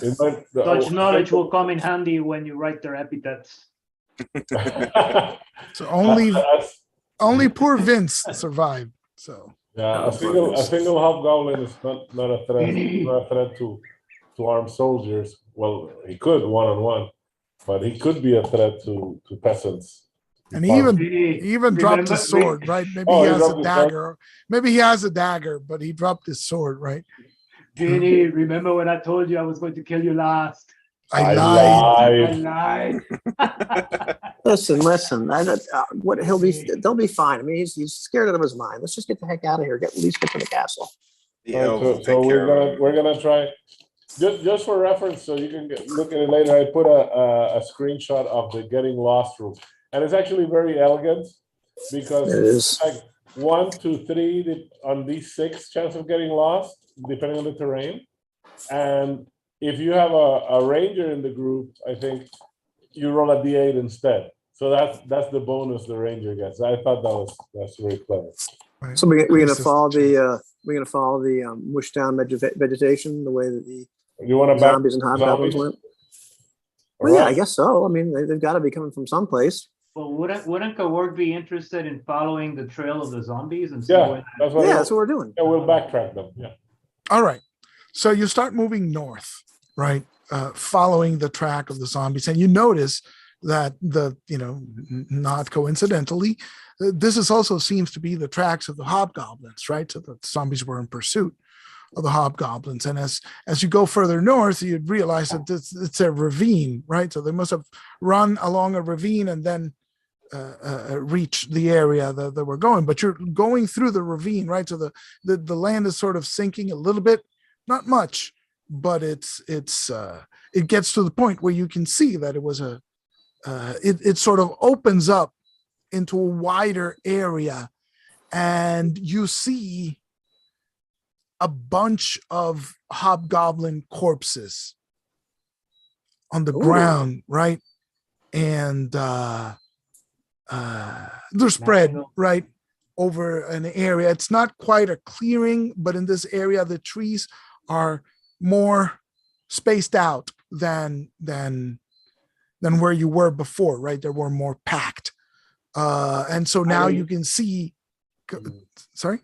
[SPEAKER 5] it might,
[SPEAKER 1] Such knowledge will come in handy when you write their epithets.
[SPEAKER 3] so only poor Vince survived. So
[SPEAKER 5] Yeah, a single hobgoblin is not a threat to armed soldiers. Well, he could one-on-one, but he could be a threat to peasants.
[SPEAKER 3] and he even dropped his sword, right? Maybe
[SPEAKER 5] Oh,
[SPEAKER 3] he
[SPEAKER 5] he
[SPEAKER 3] has
[SPEAKER 5] dropped
[SPEAKER 3] a
[SPEAKER 5] his
[SPEAKER 3] dagger. Maybe he has a dagger, but he dropped his sword, right?
[SPEAKER 1] Vinny, remember when I told you I was going to kill you last?
[SPEAKER 3] I
[SPEAKER 5] I
[SPEAKER 3] lied.
[SPEAKER 1] I lied.
[SPEAKER 2] Listen. What they'll be fine. I mean, he's scared out of his mind. Let's just get the heck out of here. At least get to the castle.
[SPEAKER 4] The
[SPEAKER 5] All right,
[SPEAKER 4] elves will
[SPEAKER 5] so
[SPEAKER 4] take care of him.
[SPEAKER 5] we're gonna try, just for reference, so you can look at it later. I put a screenshot of the getting lost room, and it's actually very elegant because
[SPEAKER 2] It is.
[SPEAKER 5] like 1, 2, 3 on these 6 chance of getting lost, depending on the terrain. And if you have a ranger in the group, I think you roll a d8 instead. So that's the bonus the ranger gets. I thought that's very clever.
[SPEAKER 3] Right.
[SPEAKER 2] So we're gonna
[SPEAKER 3] Increases
[SPEAKER 2] follow
[SPEAKER 3] chance.
[SPEAKER 2] the mush down vegetation the way that the
[SPEAKER 5] You want to back
[SPEAKER 2] zombies and hobgoblins
[SPEAKER 5] zombies?
[SPEAKER 2] went.
[SPEAKER 5] All
[SPEAKER 2] Well, yeah, I
[SPEAKER 5] right.
[SPEAKER 2] guess so. I mean, they've got to be coming from someplace.
[SPEAKER 1] Well, wouldn't Kervork be interested in following the trail of the zombies and see
[SPEAKER 5] Yeah,
[SPEAKER 1] where
[SPEAKER 5] that's what
[SPEAKER 2] Yeah, that's what we're doing.
[SPEAKER 5] we'll backtrack them. Yeah.
[SPEAKER 3] All right. So you start moving north, right? Following the track of the zombies. And you notice that not coincidentally, this is also seems to be the tracks of the hobgoblins, right? So the zombies were in pursuit of the hobgoblins. And as you go further north, you'd realize that it's a ravine, right? So they must have run along a ravine and then reach the area that they were going. But you're going through the ravine, right? So the land is sort of sinking a little bit, not much, but it gets to the point where you can see that it was it sort of opens up into a wider area, and you see a bunch of hobgoblin corpses on the ground, right? And they're spread right over an area. It's not quite a clearing, but in this area, the trees are more spaced out than where you were before, right? They were more packed. And so now you can see, sorry?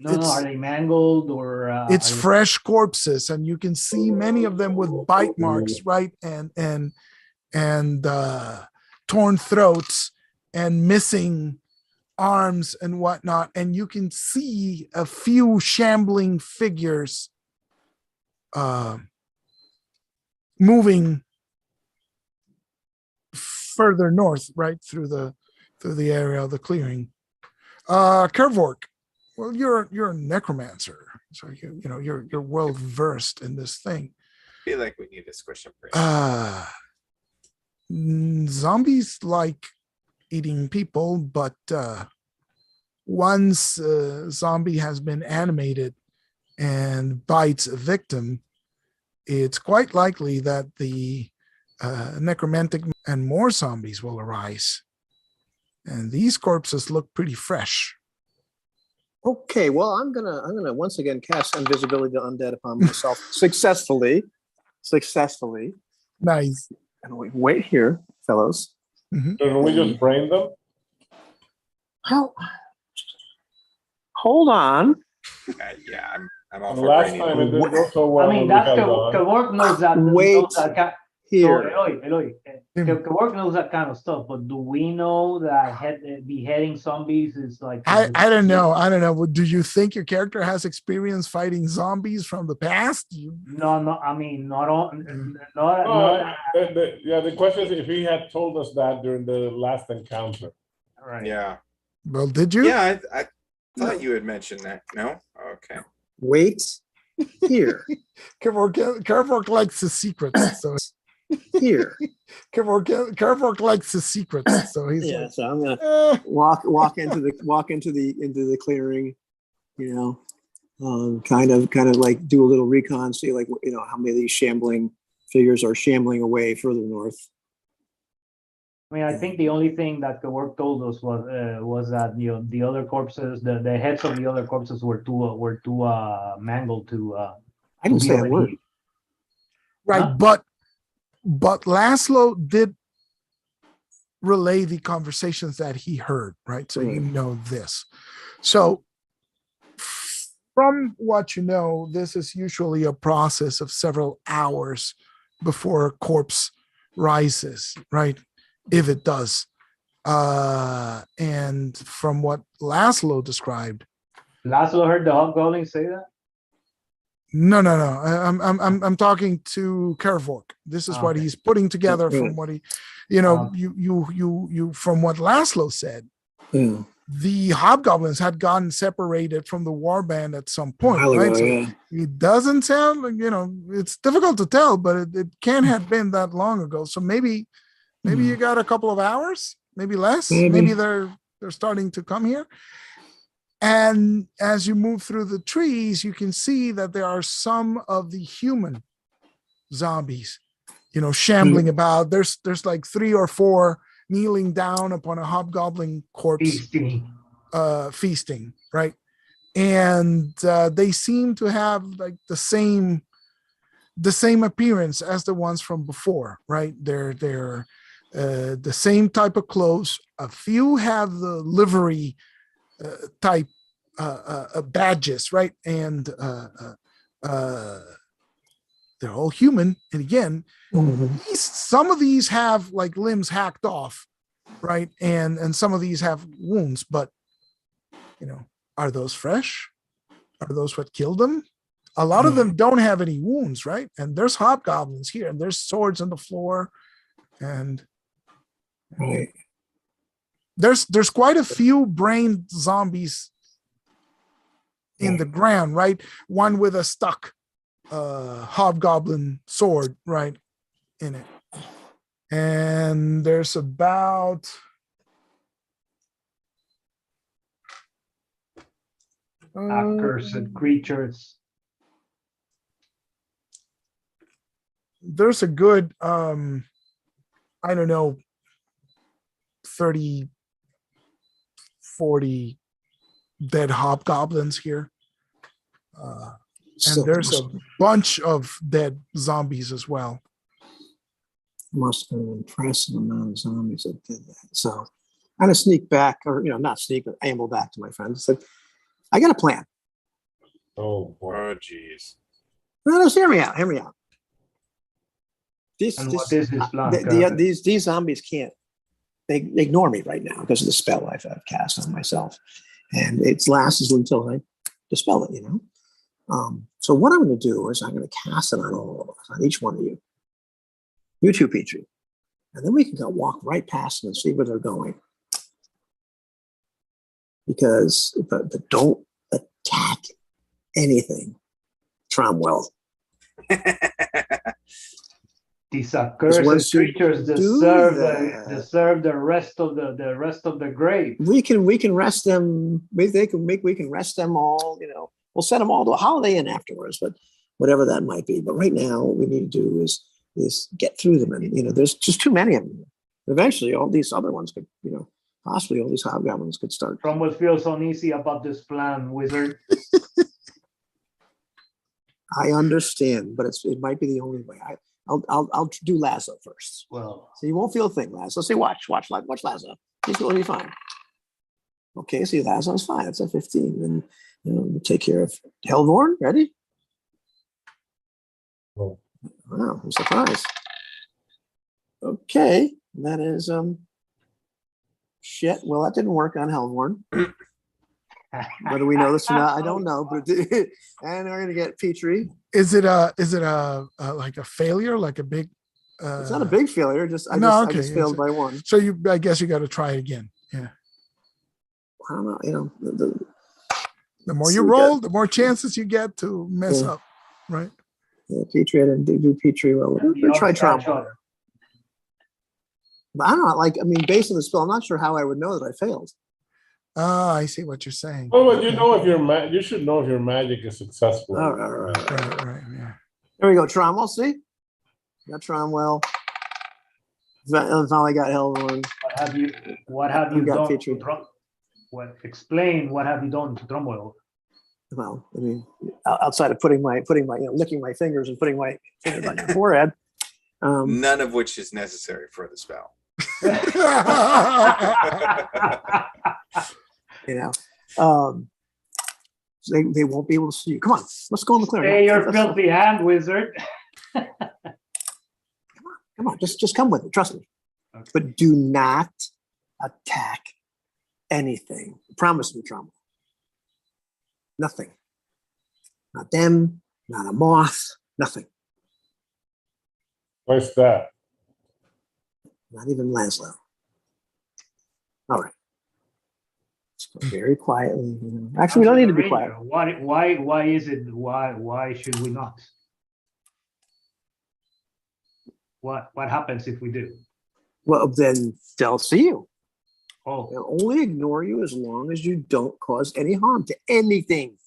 [SPEAKER 1] Are they mangled or?
[SPEAKER 3] It's fresh corpses, and you can see many of them with bite marks, right? And torn throats and missing arms and whatnot. And you can see a few shambling figures moving further north, right through the area of the clearing. Kervork, well, you're a necromancer, so you're well versed in this thing.
[SPEAKER 4] I feel like we need to squish some brains.
[SPEAKER 3] Zombies like eating people, but once a zombie has been animated and bites a victim, it's quite likely that the necromantic and more zombies will arise. And these corpses look pretty fresh.
[SPEAKER 2] Okay, well, I'm gonna once again cast invisibility to undead upon myself successfully.
[SPEAKER 3] Nice.
[SPEAKER 2] And we wait here, fellows.
[SPEAKER 3] Mm-hmm.
[SPEAKER 5] So can we just brain them?
[SPEAKER 2] Well, hold on.
[SPEAKER 4] Yeah, I'm all for
[SPEAKER 5] Last
[SPEAKER 4] braining
[SPEAKER 5] time
[SPEAKER 4] them.
[SPEAKER 5] it didn't go so well.
[SPEAKER 1] I mean,
[SPEAKER 5] when we
[SPEAKER 1] that's
[SPEAKER 5] held on.
[SPEAKER 1] Kervork knows that.
[SPEAKER 2] Wait here.
[SPEAKER 1] Eloy. Kervork knows that kind of stuff, but do we know that beheading zombies is like?
[SPEAKER 3] I don't know. Do you think your character has experience fighting zombies from the past?
[SPEAKER 1] No. I mean, not all.
[SPEAKER 5] The question is if he had told us that during the last encounter.
[SPEAKER 1] Right.
[SPEAKER 4] Yeah.
[SPEAKER 3] Well, did you?
[SPEAKER 4] Yeah, I thought you had mentioned that. No? Okay.
[SPEAKER 2] Wait here.
[SPEAKER 3] Kervork likes the secrets. So
[SPEAKER 2] Here.
[SPEAKER 3] Kervork likes the secrets. So he's
[SPEAKER 2] Yeah,
[SPEAKER 3] like,
[SPEAKER 2] so I'm gonna walk into the clearing, kind of like do a little recon, see like how many of these shambling figures are shambling away further north.
[SPEAKER 1] I mean, I think the only thing that Kervork told us was that the other corpses, the heads of the other corpses were too mangled to.
[SPEAKER 2] I didn't say a word.
[SPEAKER 3] right,
[SPEAKER 1] Huh?
[SPEAKER 3] but Laszlo did relay the conversations that he heard, right? So you know this. So from what you know, this is usually a process of several hours before a corpse rises, right? If it does. And from what Laszlo described.
[SPEAKER 1] Laszlo heard the hobgoblin say that?
[SPEAKER 3] No, no, no. I'm talking to Kervork. This is what
[SPEAKER 1] Okay.
[SPEAKER 3] he's putting together
[SPEAKER 2] Yeah.
[SPEAKER 3] from what he, you know,
[SPEAKER 1] Okay.
[SPEAKER 3] you from what Laszlo said.
[SPEAKER 2] Yeah.
[SPEAKER 3] The hobgoblins had gotten separated from the warband at some point,
[SPEAKER 2] While
[SPEAKER 3] right?
[SPEAKER 2] ago,
[SPEAKER 3] So
[SPEAKER 2] yeah.
[SPEAKER 3] it doesn't sound like, you know, it's difficult to tell, but it can't have been that long ago. So maybe you got a couple of hours, maybe less.
[SPEAKER 2] Maybe.
[SPEAKER 3] Maybe they're starting to come here. And as you move through the trees, you can see that there are some of the human zombies, you know, shambling about. There's like 3 or 4 kneeling down upon a hobgoblin corpse,
[SPEAKER 1] Feasting.
[SPEAKER 3] feasting, right? And they seem to have like the same appearance as the ones from before, right? They're the same type of clothes. A few have the livery type badges, right? And they're all human. And again, some of these have like limbs hacked off, right? And some of these have wounds, but you know, are those fresh? Are those what killed them? A lot of them don't have any wounds, right? And there's hobgoblins here, and there's swords on the floor, and
[SPEAKER 2] Right.
[SPEAKER 3] there's quite a few brain zombies in the ground, right? One with a stuck hobgoblin sword, right, in it. And there's about
[SPEAKER 1] Accursed creatures.
[SPEAKER 3] there's a good I don't know, 30, 40 dead hobgoblins here. And there's a bunch of dead zombies as well.
[SPEAKER 2] Must have been impressive amount of zombies that did that. So I'm gonna sneak back, or not sneak, but amble back to my friend. I said, I got a plan.
[SPEAKER 5] Oh, boy.
[SPEAKER 4] Oh, geez.
[SPEAKER 2] No, just hear me out. Hear me out.
[SPEAKER 1] And what is this plan?
[SPEAKER 2] These zombies can't. They ignore me right now because of the spell I've cast on myself, and it lasts until I dispel it. So what I'm going to do is I'm going to cast it on all of us, on each one of you. You too, Petrie, and then we can go walk right past them and see where they're going. Because, but don't attack anything, Tromwell.
[SPEAKER 1] These
[SPEAKER 2] once
[SPEAKER 1] accursed
[SPEAKER 2] you
[SPEAKER 1] creatures
[SPEAKER 2] do
[SPEAKER 1] deserve
[SPEAKER 2] that-
[SPEAKER 1] deserve the rest of the grave.
[SPEAKER 2] We can rest them. We can rest them all. We'll send them all to a Holiday Inn afterwards, but whatever that might be. But right now, what we need to do is get through them, and there's just too many of them. Eventually, all these other ones could, possibly all these hobgoblins could start.
[SPEAKER 1] Cromwell feels uneasy about this plan, wizard.
[SPEAKER 2] I understand, but it might be the only way. I'll do Lazo first.
[SPEAKER 1] Well,
[SPEAKER 2] So you won't feel a thing, Lazo. Say, watch Lazo. He's going to be fine. Okay, see, Lazo's fine. It's a 15. And we'll take care of Hellborn. Ready?
[SPEAKER 5] Oh.
[SPEAKER 2] Wow, I'm surprised. Okay, that is shit. Well, that didn't work on Hellborn. Whether we know this or not, I don't know. But and we're gonna get Petrie.
[SPEAKER 3] Is it a like a failure, like a big?
[SPEAKER 2] It's not a big failure. I just failed by one.
[SPEAKER 3] So I guess you got to try it again. Yeah.
[SPEAKER 2] I don't know.
[SPEAKER 3] The more you roll, the more chances you get to mess up, right?
[SPEAKER 2] Yeah, Petrie, I didn't do Petrie well. We'll try Tromwell. But I don't know. Based on the spell, I'm not sure how I would know that I failed.
[SPEAKER 3] Ah, I see what you're saying.
[SPEAKER 5] Oh, but you should know if your magic is successful.
[SPEAKER 2] All right.
[SPEAKER 3] Right, yeah.
[SPEAKER 2] There we go, Tromwell. See, got Tromwell. Finally got Hellborn.
[SPEAKER 1] What have you
[SPEAKER 2] got
[SPEAKER 1] done?
[SPEAKER 2] Petrie.
[SPEAKER 1] Explain what have you done to Cromwell?
[SPEAKER 2] Well, outside of putting my licking my fingers and putting my fingers on your forehead.
[SPEAKER 4] None of which is necessary for the spell.
[SPEAKER 2] So they won't be able to see you. Come on, let's go in the clear.
[SPEAKER 1] Stay your filthy hand, wizard.
[SPEAKER 2] Come on, just come with it. Trust me.
[SPEAKER 1] Okay.
[SPEAKER 2] But do not attack anything. Promise me, Tromwell. Nothing. Not them, not a moth, nothing.
[SPEAKER 5] Where's that?
[SPEAKER 2] Not even Laszlo. All right. Let's go very quietly. Actually, we don't need to be quiet.
[SPEAKER 1] Why is it? Why should we not? What happens if we do?
[SPEAKER 2] Well, then they'll see you.
[SPEAKER 1] Oh,
[SPEAKER 2] They'll only ignore you as long as you don't cause any harm to anything.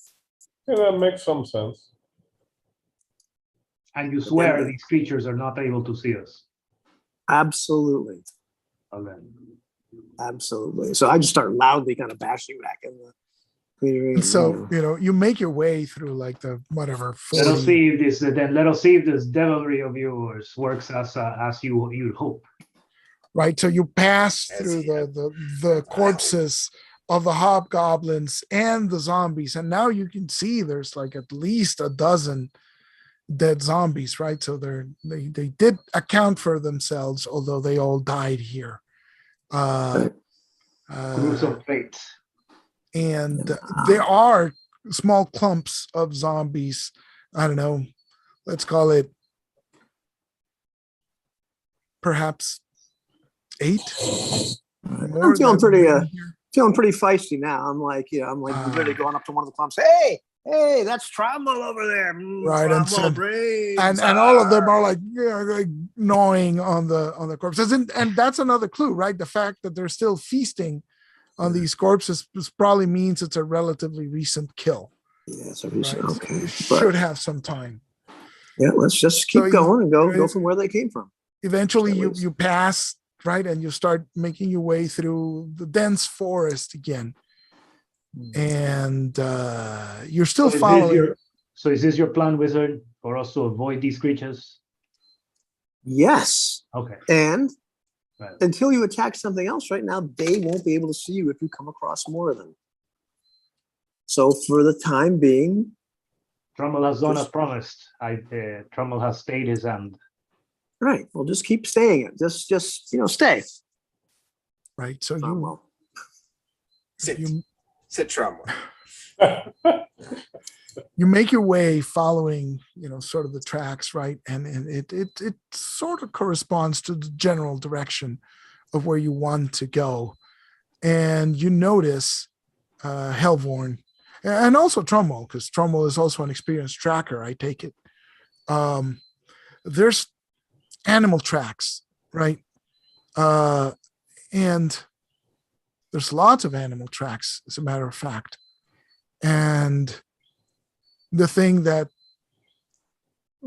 [SPEAKER 5] Yeah, that makes some sense.
[SPEAKER 1] and you swear these creatures are not able to see us.
[SPEAKER 2] Absolutely.
[SPEAKER 1] Okay.
[SPEAKER 2] Absolutely. So I just start loudly kind of bashing back in the clearing.
[SPEAKER 3] And so, you make your way through like the whatever.
[SPEAKER 1] Let us
[SPEAKER 3] 40
[SPEAKER 1] see if this. Then let us see if this devilry of yours works as you'd hope.
[SPEAKER 3] right? So you pass
[SPEAKER 4] As
[SPEAKER 3] through
[SPEAKER 4] he
[SPEAKER 3] the corpses of the hobgoblins and the zombies, and now you can see there's like at least a dozen dead zombies, right? So they did account for themselves, although they all died here.
[SPEAKER 1] Gruesome fate.
[SPEAKER 3] And there are small clumps of zombies. I don't know. Let's call it perhaps 8.
[SPEAKER 2] I'm feeling pretty feisty now. I'm like literally going up to one of the clumps. Hey, that's Trumbull over there.
[SPEAKER 3] Right, and all of them are like gnawing on the corpses, and that's another clue, right? The fact that they're still feasting on these corpses probably means it's a relatively recent kill.
[SPEAKER 2] Yeah, it's a recent.
[SPEAKER 3] Right?
[SPEAKER 2] Okay,
[SPEAKER 3] So should have some time.
[SPEAKER 2] Yeah, let's just keep going and go from where they came from.
[SPEAKER 3] Eventually, you pass, right, and you start making your way through the dense forest again. And you're still following.
[SPEAKER 1] So is this your plan, wizard, for us to avoid these creatures?
[SPEAKER 2] Yes.
[SPEAKER 1] Okay.
[SPEAKER 2] And until you attack something else right now, they won't be able to see you if you come across more of them. So for the time being,
[SPEAKER 1] Trumbull has done as promised. Trumbull has stayed his hand.
[SPEAKER 2] Right. Well, just keep staying it. Just stay.
[SPEAKER 3] Right. So
[SPEAKER 4] Sit Trumbull.
[SPEAKER 3] you make your way following, sort of the tracks, right? And it sort of corresponds to the general direction of where you want to go. And you notice Hellborn and also Trumbull, because Trumbull is also an experienced tracker, I take it. There's animal tracks, right? And there's lots of animal tracks, as a matter of fact. And the thing that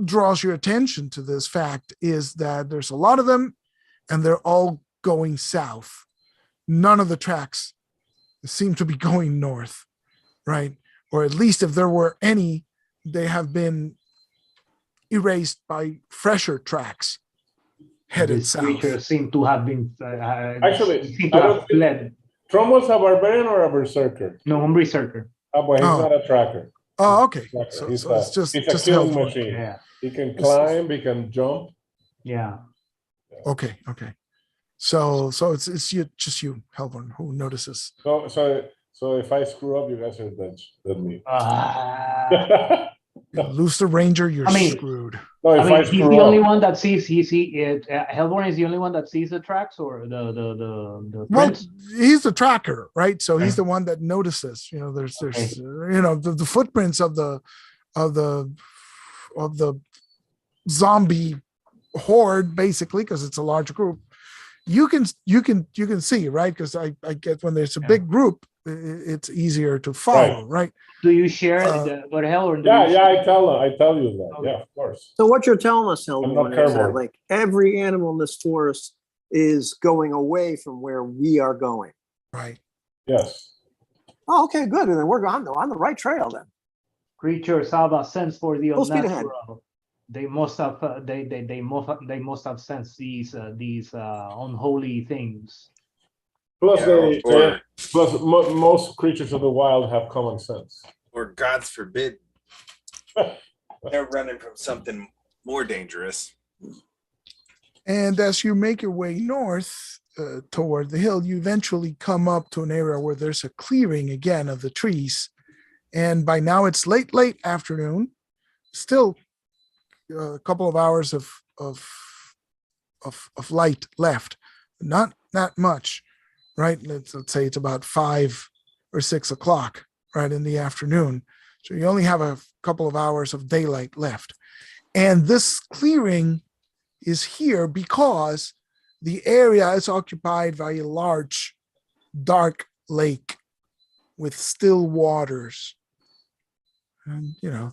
[SPEAKER 3] draws your attention to this fact is that there's a lot of them and they're all going south. None of the tracks seem to be going north, right? Or at least if there were any, they have been erased by fresher tracks headed
[SPEAKER 1] These
[SPEAKER 3] south.
[SPEAKER 1] creatures seem to have been
[SPEAKER 5] fled. Trumbull's a barbarian or a berserker?
[SPEAKER 1] No, I'm berserker.
[SPEAKER 5] But he's not a tracker.
[SPEAKER 3] Oh, okay.
[SPEAKER 5] So
[SPEAKER 3] it's
[SPEAKER 5] he's a
[SPEAKER 3] just
[SPEAKER 5] killing
[SPEAKER 3] helpful.
[SPEAKER 5] machine.
[SPEAKER 1] Yeah.
[SPEAKER 5] He can climb, he can jump.
[SPEAKER 1] Yeah.
[SPEAKER 3] Okay. So it's just you, Hellborn, who notices.
[SPEAKER 5] So if I screw up, you guys are dead me.
[SPEAKER 3] You lose the ranger, you're screwed.
[SPEAKER 5] No,
[SPEAKER 1] he's the only one that sees. Hellborn is the only one that sees the tracks, or the prince?
[SPEAKER 3] He's the tracker, right? So he's the one that notices. There's the footprints of the zombie horde, basically, because it's a large group. You can see, right? Because I get when there's a big group, it's easier to follow, right?
[SPEAKER 1] Do you share what hell or?
[SPEAKER 5] I tell you that.
[SPEAKER 1] Okay.
[SPEAKER 5] Yeah, of course.
[SPEAKER 2] So what you're telling us, Hellborn, is that
[SPEAKER 5] Kervork.
[SPEAKER 2] like every animal in this forest is going away from where we are going.
[SPEAKER 3] Right.
[SPEAKER 5] Yes.
[SPEAKER 2] Oh, okay, good. And then we're on the right trail then.
[SPEAKER 1] Creatures have a sense for the
[SPEAKER 2] Full speed ahead.
[SPEAKER 1] unnatural. They must have. They must have sensed these unholy things.
[SPEAKER 5] Plus, most creatures of the wild have common sense.
[SPEAKER 4] Or God's forbid, they're running from something more dangerous.
[SPEAKER 3] And as you make your way north toward the hill, you eventually come up to an area where there's a clearing again of the trees. And by now it's late afternoon. still a couple of hours of light left, not that much, right? Let's say it's about 5 or 6 o'clock, right, in the afternoon. So you only have a couple of hours of daylight left. And this clearing is here because the area is occupied by a large, dark lake with still waters. And, you know,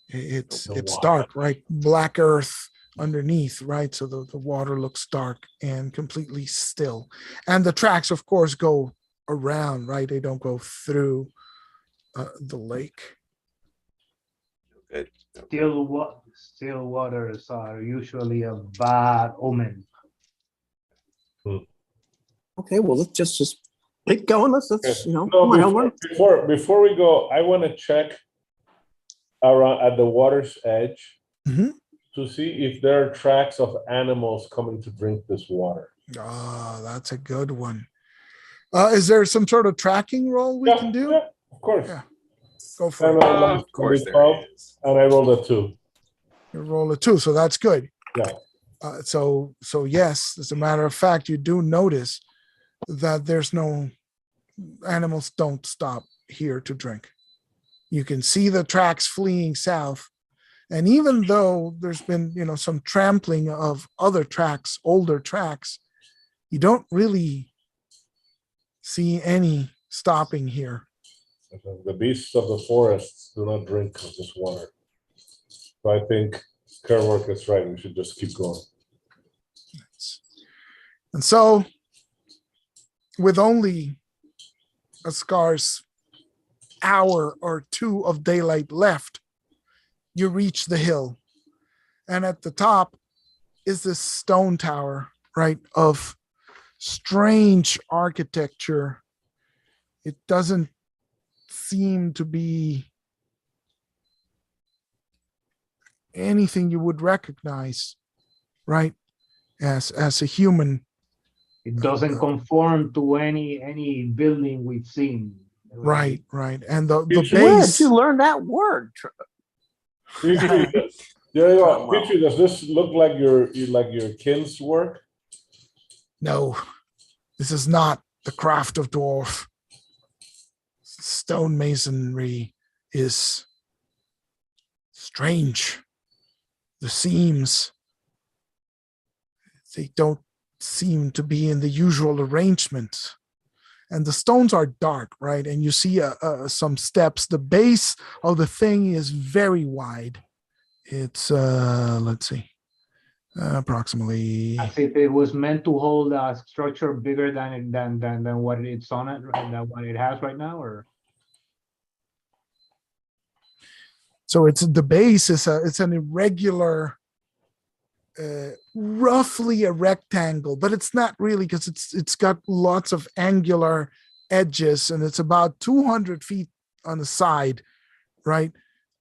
[SPEAKER 3] it's dark, right? Black earth underneath, right? So the water looks dark and completely still. And the tracks, of course, go around, right? They don't go through the lake.
[SPEAKER 4] Good.
[SPEAKER 1] Still waters are usually a bad omen.
[SPEAKER 2] Okay, well, let's just keep going. Let's you know,
[SPEAKER 5] No,
[SPEAKER 2] come on, Elmer.
[SPEAKER 5] before we go, I want to check around at the water's edge
[SPEAKER 3] Mhm.
[SPEAKER 5] to see if there are tracks of animals coming to drink this water.
[SPEAKER 3] Oh, that's a good one. Is there some sort of tracking roll we can do?
[SPEAKER 5] Yeah, of course.
[SPEAKER 3] Yeah. Go for
[SPEAKER 5] And
[SPEAKER 3] it.
[SPEAKER 4] Of course there is.
[SPEAKER 5] And I rolled a 2.
[SPEAKER 3] You roll a 2, so that's good.
[SPEAKER 5] Yeah.
[SPEAKER 3] So yes, as a matter of fact, you do notice that there's no animals don't stop here to drink. You can see the tracks fleeing south. And even though there's been, you know, some trampling of other tracks, older tracks, you don't really see any stopping here.
[SPEAKER 5] The beasts of the forests do not drink of this water. So I think Kervork is right. We should just keep going.
[SPEAKER 3] And so, with only a scarce hour or 2 of daylight left, you reach the hill. And at the top is this stone tower, right, of strange architecture. It doesn't seem to be anything you would recognize, right, as a human.
[SPEAKER 1] It doesn't conform to any building we've seen.
[SPEAKER 3] Right. And the
[SPEAKER 5] Where
[SPEAKER 2] Where
[SPEAKER 3] base.
[SPEAKER 2] did you learn that word?
[SPEAKER 5] Petrie, does this look like your kin's work?
[SPEAKER 3] No, this is not the craft of dwarf. Stonemasonry is strange. The seams, they don't seem to be in the usual arrangement. And the stones are dark, right? And you see some steps. The base of the thing is very wide. It's, let's see, approximately.
[SPEAKER 1] As if it was meant to hold a structure bigger than what it's on it, than what it has right now, or
[SPEAKER 3] So it's the base is it's an irregular, roughly a rectangle, but it's not really, because it's got lots of angular edges, and it's about 200 feet on the side, right?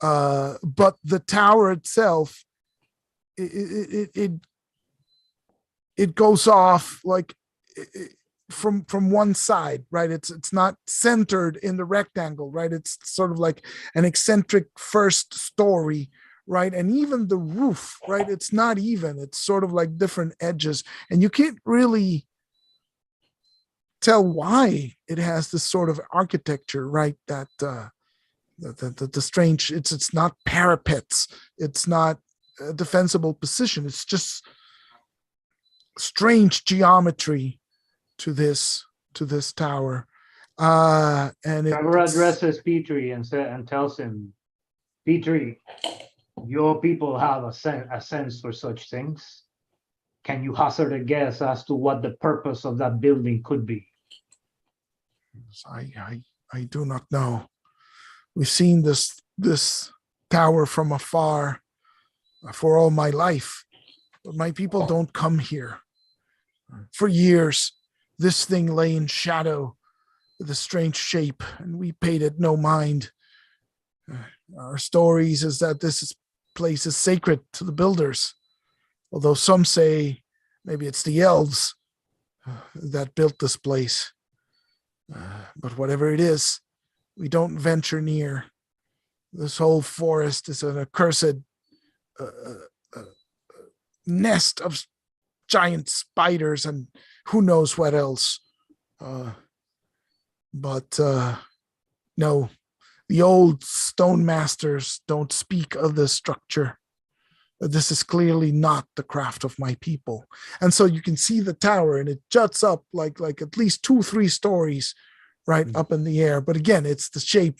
[SPEAKER 3] But the tower itself, it goes off like from one side, right? It's not centered in the rectangle, right? It's sort of like an eccentric first story, right? And even the roof, right? It's not even. It's sort of like different edges, and you can't really tell why it has this sort of architecture, right? That the strange. It's not parapets. It's not a defensible position. It's just strange geometry to this tower. And
[SPEAKER 1] Trevor addresses Petrie and tells him, Petrie, your people have a sense for such things. Can you hazard a guess as to what the purpose of that building could be?
[SPEAKER 3] I do not know. We've seen this tower from afar for all my life, but my people don't come here. For years, this thing lay in shadow with a strange shape, and we paid it no mind. Our stories is that this place is sacred to the builders, although some say maybe it's the elves that built this place. But whatever it is, we don't venture near. This whole forest is an accursed nest of giant spiders and who knows what else. But no, the old stone masters don't speak of the structure. This is clearly not the craft of my people. And so you can see the tower, and it juts up like at least 2-3 stories right up in the air. But again, it's the shape.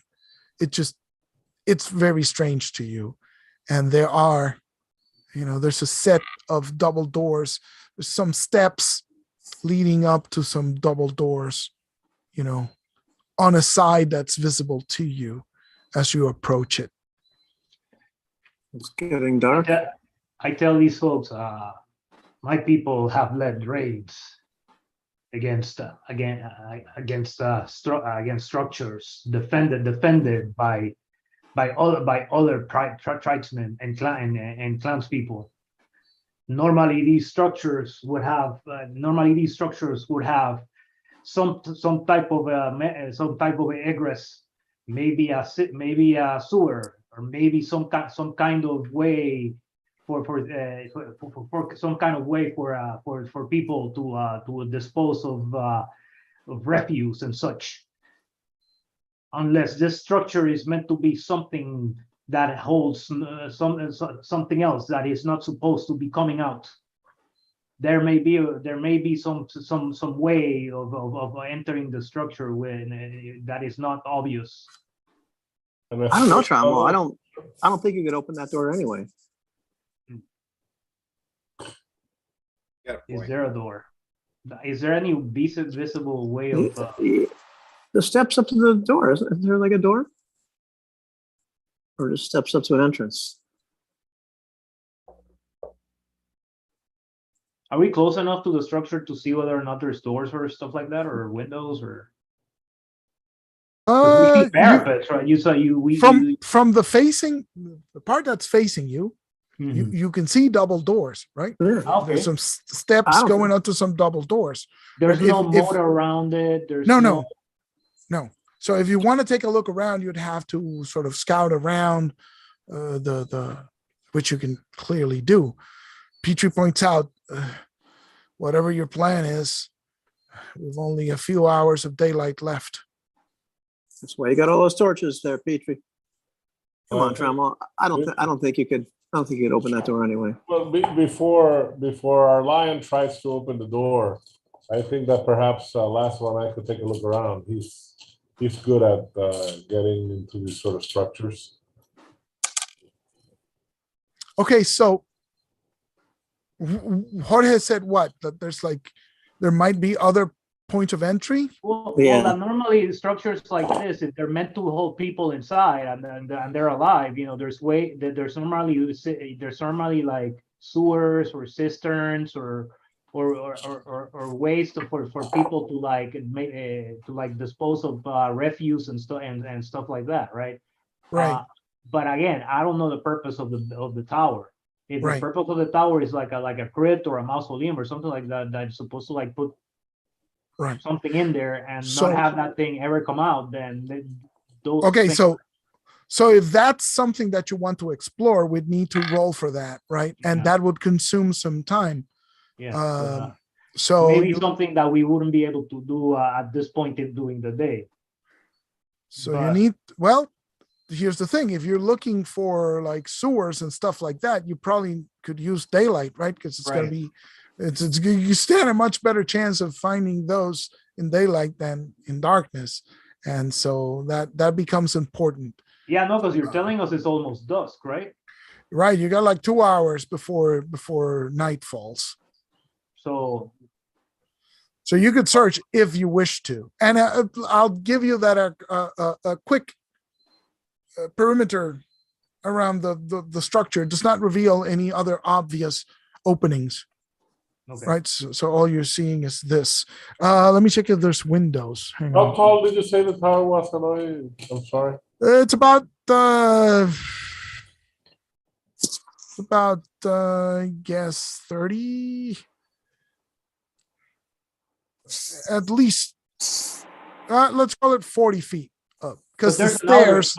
[SPEAKER 3] It's very strange to you. And there are, there's a set of double doors. There's some steps leading up to some double doors, on a side that's visible to you as you approach it.
[SPEAKER 2] It's getting dark.
[SPEAKER 1] I tell these folks, my people have led raids against structures defended by other tribesmen and clanspeople. Normally, these structures would have some type of egress, maybe a sewer, or maybe some kind of way for some kind of way for people to dispose of refuse and such. Unless this structure is meant to be something that holds something else that is not supposed to be coming out, there may be some way of entering the structure when that is not obvious.
[SPEAKER 2] I don't know, Tramo. I don't think you could open that door anyway.
[SPEAKER 1] Is there a door? Is there any visible way of?
[SPEAKER 2] The steps up to the door. Is there like a door? Or just steps up to an entrance?
[SPEAKER 1] Are we close enough to the structure to see whether or not there's doors or stuff like that, or windows, or? We see parapets, right?
[SPEAKER 3] From the part that's facing you, you can see double doors, right?
[SPEAKER 2] Yeah.
[SPEAKER 1] Okay.
[SPEAKER 3] There's some steps going up to some double doors.
[SPEAKER 1] There's
[SPEAKER 3] But
[SPEAKER 1] no moat around it. There's
[SPEAKER 3] no. So if you want to take a look around, you'd have to sort of scout around which you can clearly do. Petrie points out, whatever your plan is, we've only a few hours of daylight left.
[SPEAKER 2] That's why you got all those torches there, Petrie. Come on, Tramo. I don't think you could open that door anyway.
[SPEAKER 5] Well, before our lion tries to open the door, I think that perhaps last one I could take a look around. He's good at getting into these sort of structures.
[SPEAKER 3] Okay, so Jorge said what? That there might be other points of entry?
[SPEAKER 1] Well,
[SPEAKER 2] Yeah.
[SPEAKER 1] Normally structures like this, if they're meant to hold people inside and they're alive, there's normally like sewers or cisterns or ways for people to dispose of refuse and stuff like that, right?
[SPEAKER 3] Right.
[SPEAKER 1] But again, I don't know the purpose of the tower. If
[SPEAKER 3] Right.
[SPEAKER 1] the purpose of the tower is like a crypt or a mausoleum or something like that, that's supposed to put
[SPEAKER 3] Right.
[SPEAKER 1] something in there and
[SPEAKER 3] So-
[SPEAKER 1] not have that thing ever come out, then those
[SPEAKER 3] Okay,
[SPEAKER 1] things,
[SPEAKER 3] so if that's something that you want to explore, we'd need to roll for that, right? And
[SPEAKER 1] Yeah.
[SPEAKER 3] that would consume some time.
[SPEAKER 1] yeah,
[SPEAKER 3] So
[SPEAKER 1] maybe something that we wouldn't be able to do at this point during the day.
[SPEAKER 3] So
[SPEAKER 1] But-
[SPEAKER 3] here's the thing. If you're looking for like sewers and stuff like that, you probably could use daylight, right? Because it's going to be, you stand a much better chance of finding those in daylight than in darkness. And so that becomes important.
[SPEAKER 1] Yeah, no, because you're telling us it's almost dusk, right?
[SPEAKER 3] Right. You got like 2 hours before night falls.
[SPEAKER 1] So
[SPEAKER 3] you could search if you wish to. And I'll give you that a quick perimeter around the structure. It does not reveal any other obvious openings.
[SPEAKER 1] okay.
[SPEAKER 3] Right. So all you're seeing is this. Let me check if there's windows. Hang
[SPEAKER 5] How
[SPEAKER 3] on.
[SPEAKER 5] tall did you say the tower was, Hanoi? I'm sorry.
[SPEAKER 3] It's about I guess 30, at least let's call it 40 feet up. because the
[SPEAKER 1] there's an outer,
[SPEAKER 3] stairs,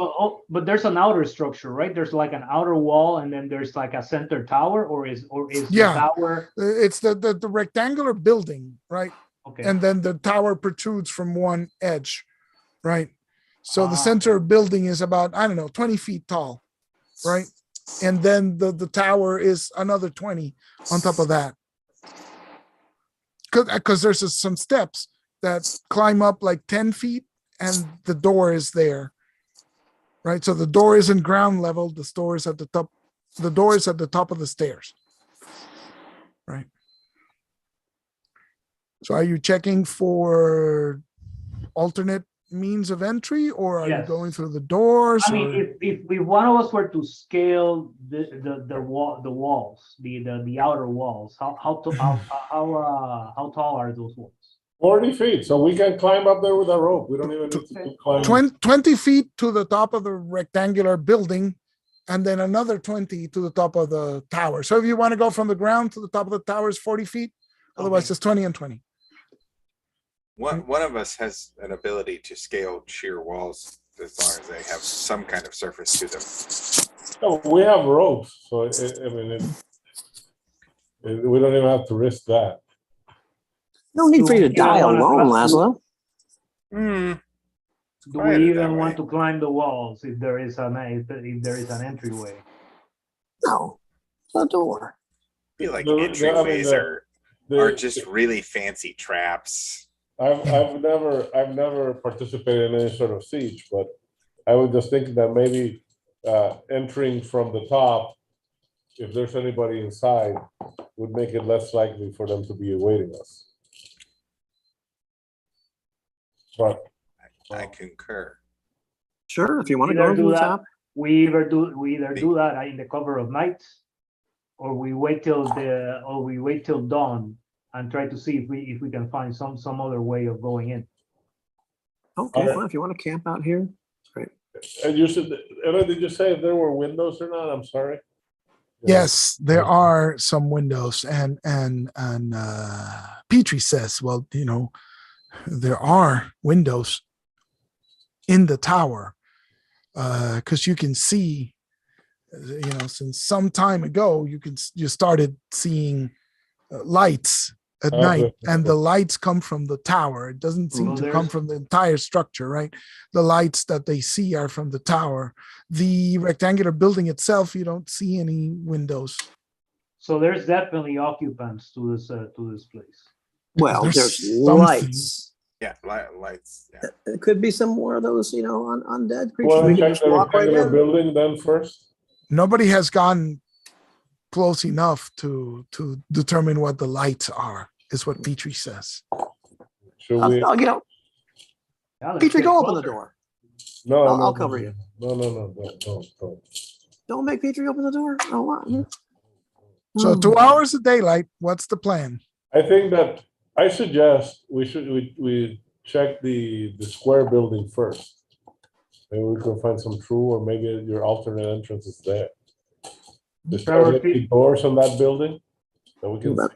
[SPEAKER 1] but there's an outer structure, right? There's like an outer wall, and then there's like a center tower, or is
[SPEAKER 3] Yeah.
[SPEAKER 1] the tower?
[SPEAKER 3] it's the rectangular building, right?
[SPEAKER 1] Okay.
[SPEAKER 3] And then the tower protrudes from one edge, right? So the
[SPEAKER 1] Ah,
[SPEAKER 3] center building is about, I don't know, 20 feet tall, right? And then the tower is another 20 on top of that. Because there's some steps that climb up like 10 feet and the door is there, right? So the door isn't ground level, the door is at the top, the door is at the top of the stairs, right? So are you checking for alternate means of entry, or are you
[SPEAKER 1] Yes.
[SPEAKER 3] going through the doors?
[SPEAKER 1] I mean,
[SPEAKER 3] or-
[SPEAKER 1] if one of us were to scale the walls, the outer walls, how tall are those walls?
[SPEAKER 5] 40 feet, so we can climb up there with a rope. We don't even need to climb.
[SPEAKER 3] 20 feet to the top of the rectangular building, and then another 20 to the top of the tower. So if you want to go from the ground to the top of the tower is 40 feet, otherwise
[SPEAKER 1] Okay.
[SPEAKER 3] it's 20 and 20.
[SPEAKER 4] One of us has an ability to scale sheer walls as long as they have some kind of surface to them.
[SPEAKER 5] No, we have ropes, so we don't even have to risk that.
[SPEAKER 2] No need for you to
[SPEAKER 1] You don't
[SPEAKER 2] die
[SPEAKER 1] wanna
[SPEAKER 2] alone,
[SPEAKER 1] trust-
[SPEAKER 2] Laszlo.
[SPEAKER 1] Do
[SPEAKER 4] Quiet
[SPEAKER 1] we
[SPEAKER 4] it that
[SPEAKER 1] even want
[SPEAKER 4] way.
[SPEAKER 1] to climb the walls if there is an entryway?
[SPEAKER 2] No, the door.
[SPEAKER 4] I feel like
[SPEAKER 5] I mean,
[SPEAKER 4] entryways are
[SPEAKER 5] The-
[SPEAKER 4] just really fancy traps.
[SPEAKER 5] I've never participated in any sort of siege, but I would just think that maybe entering from the top, if there's anybody inside, would make it less likely for them to be awaiting us. But
[SPEAKER 4] I concur.
[SPEAKER 2] Sure, if you want to
[SPEAKER 1] Either
[SPEAKER 2] go to
[SPEAKER 1] do
[SPEAKER 2] the
[SPEAKER 1] that.
[SPEAKER 2] top.
[SPEAKER 1] We either do that in the cover of night, or we wait till dawn and try to see if we can find some other way of going in.
[SPEAKER 2] Okay,
[SPEAKER 5] Alright.
[SPEAKER 2] fine. If you want to camp out here, great.
[SPEAKER 5] and you said, Ella, did you say if there were windows or not? I'm sorry.
[SPEAKER 3] Yes, there are some windows, and Petrie says, well, there are windows in the tower, because you can see, since some time ago, you started seeing lights at
[SPEAKER 5] Okay.
[SPEAKER 3] night, and the lights come from the tower. It doesn't seem
[SPEAKER 1] So
[SPEAKER 3] to come
[SPEAKER 1] there's-
[SPEAKER 3] from the entire structure, right? The lights that they see are from the tower. The rectangular building itself, you don't see any windows.
[SPEAKER 1] So there's definitely occupants to this place.
[SPEAKER 2] Well,
[SPEAKER 3] There's
[SPEAKER 2] there's
[SPEAKER 3] something.
[SPEAKER 2] lights.
[SPEAKER 4] Yeah, lights. Yeah.
[SPEAKER 2] It could be some more of those, undead creatures.
[SPEAKER 5] Well,
[SPEAKER 2] We
[SPEAKER 5] check
[SPEAKER 2] can just
[SPEAKER 5] the
[SPEAKER 2] walk right
[SPEAKER 5] rectangular
[SPEAKER 2] in.
[SPEAKER 5] building then first.
[SPEAKER 3] Nobody has gone close enough to determine what the lights are, is what Petrie says.
[SPEAKER 5] Should we?
[SPEAKER 2] I'll,
[SPEAKER 1] Yeah, let's
[SPEAKER 2] Petrie,
[SPEAKER 1] get
[SPEAKER 2] go open the
[SPEAKER 1] closer.
[SPEAKER 2] door.
[SPEAKER 5] No,
[SPEAKER 2] I'll
[SPEAKER 5] no,
[SPEAKER 2] cover
[SPEAKER 5] no,
[SPEAKER 2] you.
[SPEAKER 5] No, don't.
[SPEAKER 2] Don't make Petrie open the door. Oh, what?
[SPEAKER 3] So
[SPEAKER 2] Hmm.
[SPEAKER 3] 2 hours of daylight, what's the plan?
[SPEAKER 5] I think that I suggest we check the square building first. Maybe we can find some true, or maybe your alternate entrance is there. Is there
[SPEAKER 1] Trevor,
[SPEAKER 5] any doors on that building that we can?
[SPEAKER 2] But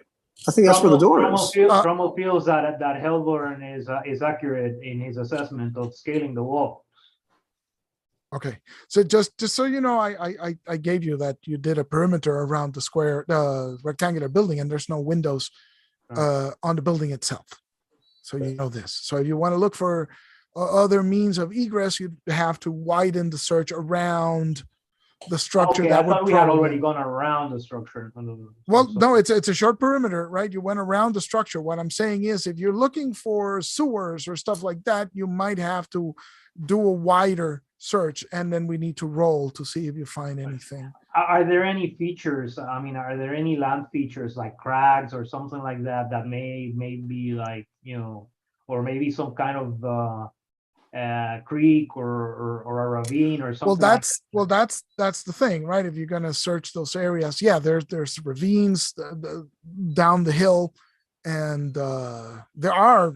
[SPEAKER 2] I think that's where the door is.
[SPEAKER 1] Trommel feels that Helborn is accurate in his assessment of scaling the wall.
[SPEAKER 3] Okay, so just so you know, I gave you that you did a perimeter around the rectangular building, and there's no windows on the building itself. So you know this. So if you want to look for other means of egress, you'd have to widen the search around the structure.
[SPEAKER 1] Okay,
[SPEAKER 3] That
[SPEAKER 1] I
[SPEAKER 3] would
[SPEAKER 1] thought we had
[SPEAKER 3] probably-
[SPEAKER 1] already gone around the structure.
[SPEAKER 3] Well, no, it's a short perimeter, right? You went around the structure. What I'm saying is, if you're looking for sewers or stuff like that, you might have to do a wider search, and then we need to roll to see if you find anything.
[SPEAKER 1] Are there any features? I mean, are there any land features like crags or something like that may be like, or maybe some kind of creek or a ravine or something?
[SPEAKER 3] That's the thing, right? If you're gonna search those areas, yeah, there's ravines down the hill, and there are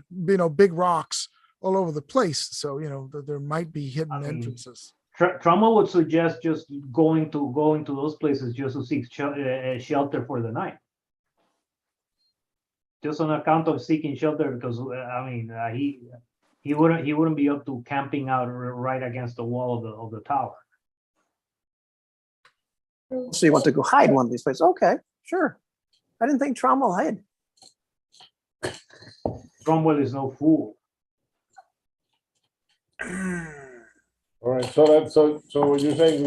[SPEAKER 3] big rocks all over the place. So there might be hidden entrances.
[SPEAKER 1] Trommel would suggest just going to those places just to seek shelter for the night. Just on account of seeking shelter, because He wouldn't be up to camping out right against the wall of the tower.
[SPEAKER 2] So you want to go hide in one of these places? Okay, sure. I didn't think Trom will hide.
[SPEAKER 1] Cromwell is no fool.
[SPEAKER 5] All right, so what you're saying,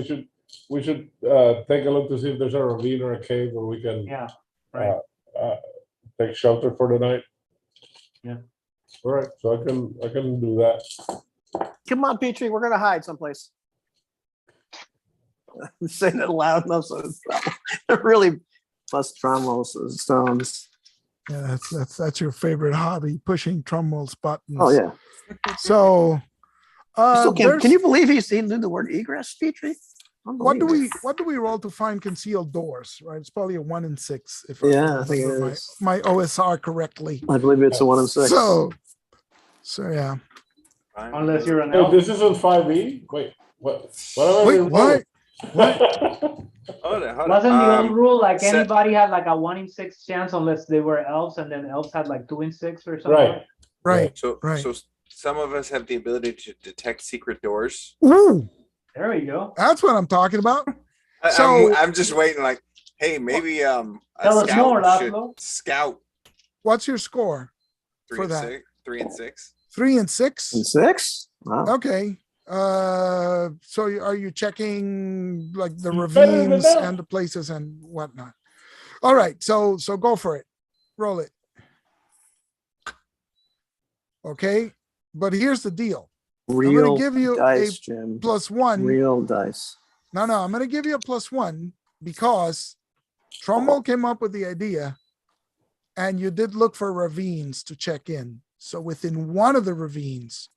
[SPEAKER 5] we should take a look to see if there's a ravine or a cave where we can
[SPEAKER 1] Yeah, right.
[SPEAKER 5] take shelter for the night.
[SPEAKER 1] Yeah.
[SPEAKER 5] All right, so I can do that.
[SPEAKER 2] Come on, Petrie, we're gonna hide someplace. I'm saying it loud enough so it's they're really plus Tromwell's stones.
[SPEAKER 3] Yeah, that's your favorite hobby, pushing Trumwell's buttons.
[SPEAKER 2] Oh yeah.
[SPEAKER 3] So
[SPEAKER 2] Still can
[SPEAKER 3] there's-
[SPEAKER 2] you believe he's knew the word egress, Petrie?
[SPEAKER 3] what do we roll to find concealed doors? Right, it's probably a 1 in 6 if
[SPEAKER 2] Yeah, I think it
[SPEAKER 3] remember
[SPEAKER 2] is.
[SPEAKER 3] my OSR correctly.
[SPEAKER 2] I believe it's a 1 in 6.
[SPEAKER 3] So yeah.
[SPEAKER 1] Unless you're an
[SPEAKER 5] Oh,
[SPEAKER 1] elf.
[SPEAKER 5] this isn't 5e? Wait, what? What have I
[SPEAKER 3] Wait,
[SPEAKER 5] been
[SPEAKER 3] what?
[SPEAKER 5] rolling?
[SPEAKER 4] Hold on.
[SPEAKER 1] Wasn't the old rule like
[SPEAKER 4] set-
[SPEAKER 1] anybody had like a 1 in 6 chance unless they were elves, and then elves had like 2 in 6 or something?
[SPEAKER 5] Right.
[SPEAKER 3] Right.
[SPEAKER 4] So,
[SPEAKER 3] Right.
[SPEAKER 4] so some of us have the ability to detect secret doors.
[SPEAKER 3] Ooh,
[SPEAKER 1] There we go.
[SPEAKER 3] that's what I'm talking about.
[SPEAKER 4] I-
[SPEAKER 3] So-
[SPEAKER 4] I'm just waiting. Like, hey, maybe a
[SPEAKER 1] Tell us more,
[SPEAKER 4] scout should
[SPEAKER 1] Laszlo.
[SPEAKER 4] scout
[SPEAKER 3] What's your score?
[SPEAKER 4] 3
[SPEAKER 3] For
[SPEAKER 4] and
[SPEAKER 3] that.
[SPEAKER 4] 6, 3 and 6.
[SPEAKER 3] 3 and 6.
[SPEAKER 2] In 6? Wow.
[SPEAKER 3] Okay. So are you checking like the
[SPEAKER 5] Better than
[SPEAKER 3] ravines
[SPEAKER 5] that.
[SPEAKER 3] and the places and whatnot? All right. So go for it. Roll it. Okay. But here's the deal.
[SPEAKER 2] Real
[SPEAKER 3] give you
[SPEAKER 2] dice, Jim.
[SPEAKER 3] +1.
[SPEAKER 2] Real dice.
[SPEAKER 3] No, I'm going to give you a +1 because Trumbull came up with the idea and you did look for ravines to check in. So within one of the ravines,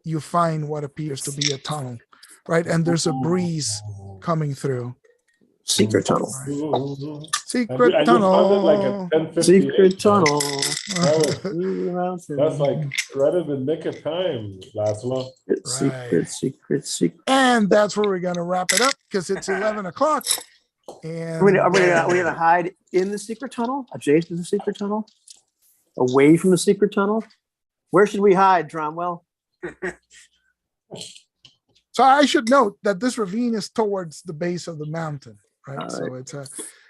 [SPEAKER 3] you find what appears to be a tunnel, right? And there's a breeze coming through.
[SPEAKER 2] Secret tunnel.
[SPEAKER 3] Secret
[SPEAKER 5] I just found it like
[SPEAKER 3] tunnel.
[SPEAKER 5] at 10:58.
[SPEAKER 2] Secret tunnel.
[SPEAKER 5] That's like right at the nick of time, Laszlo.
[SPEAKER 2] Secret.
[SPEAKER 3] And that's where we're going to wrap it up because it's 11 o'clock. And
[SPEAKER 2] Are we gonna hide in the secret tunnel? Adjacent to the secret tunnel? Away from the secret tunnel? Where should we hide, Dromwell?
[SPEAKER 3] so I should note that this ravine is towards the base of the mountain, right?
[SPEAKER 2] All
[SPEAKER 3] So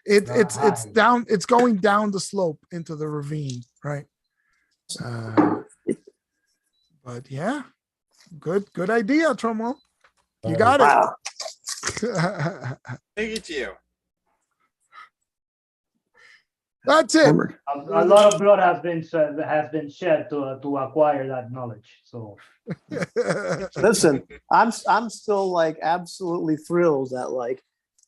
[SPEAKER 3] it's down, it's going down the slope into the ravine, right? But yeah, good idea, Trumwell. You got
[SPEAKER 2] Wow.
[SPEAKER 3] it.
[SPEAKER 4] Thank at you.
[SPEAKER 3] That's it.
[SPEAKER 1] A lot of blood has been shed to acquire that knowledge. So
[SPEAKER 2] Listen, I'm still like absolutely thrilled that like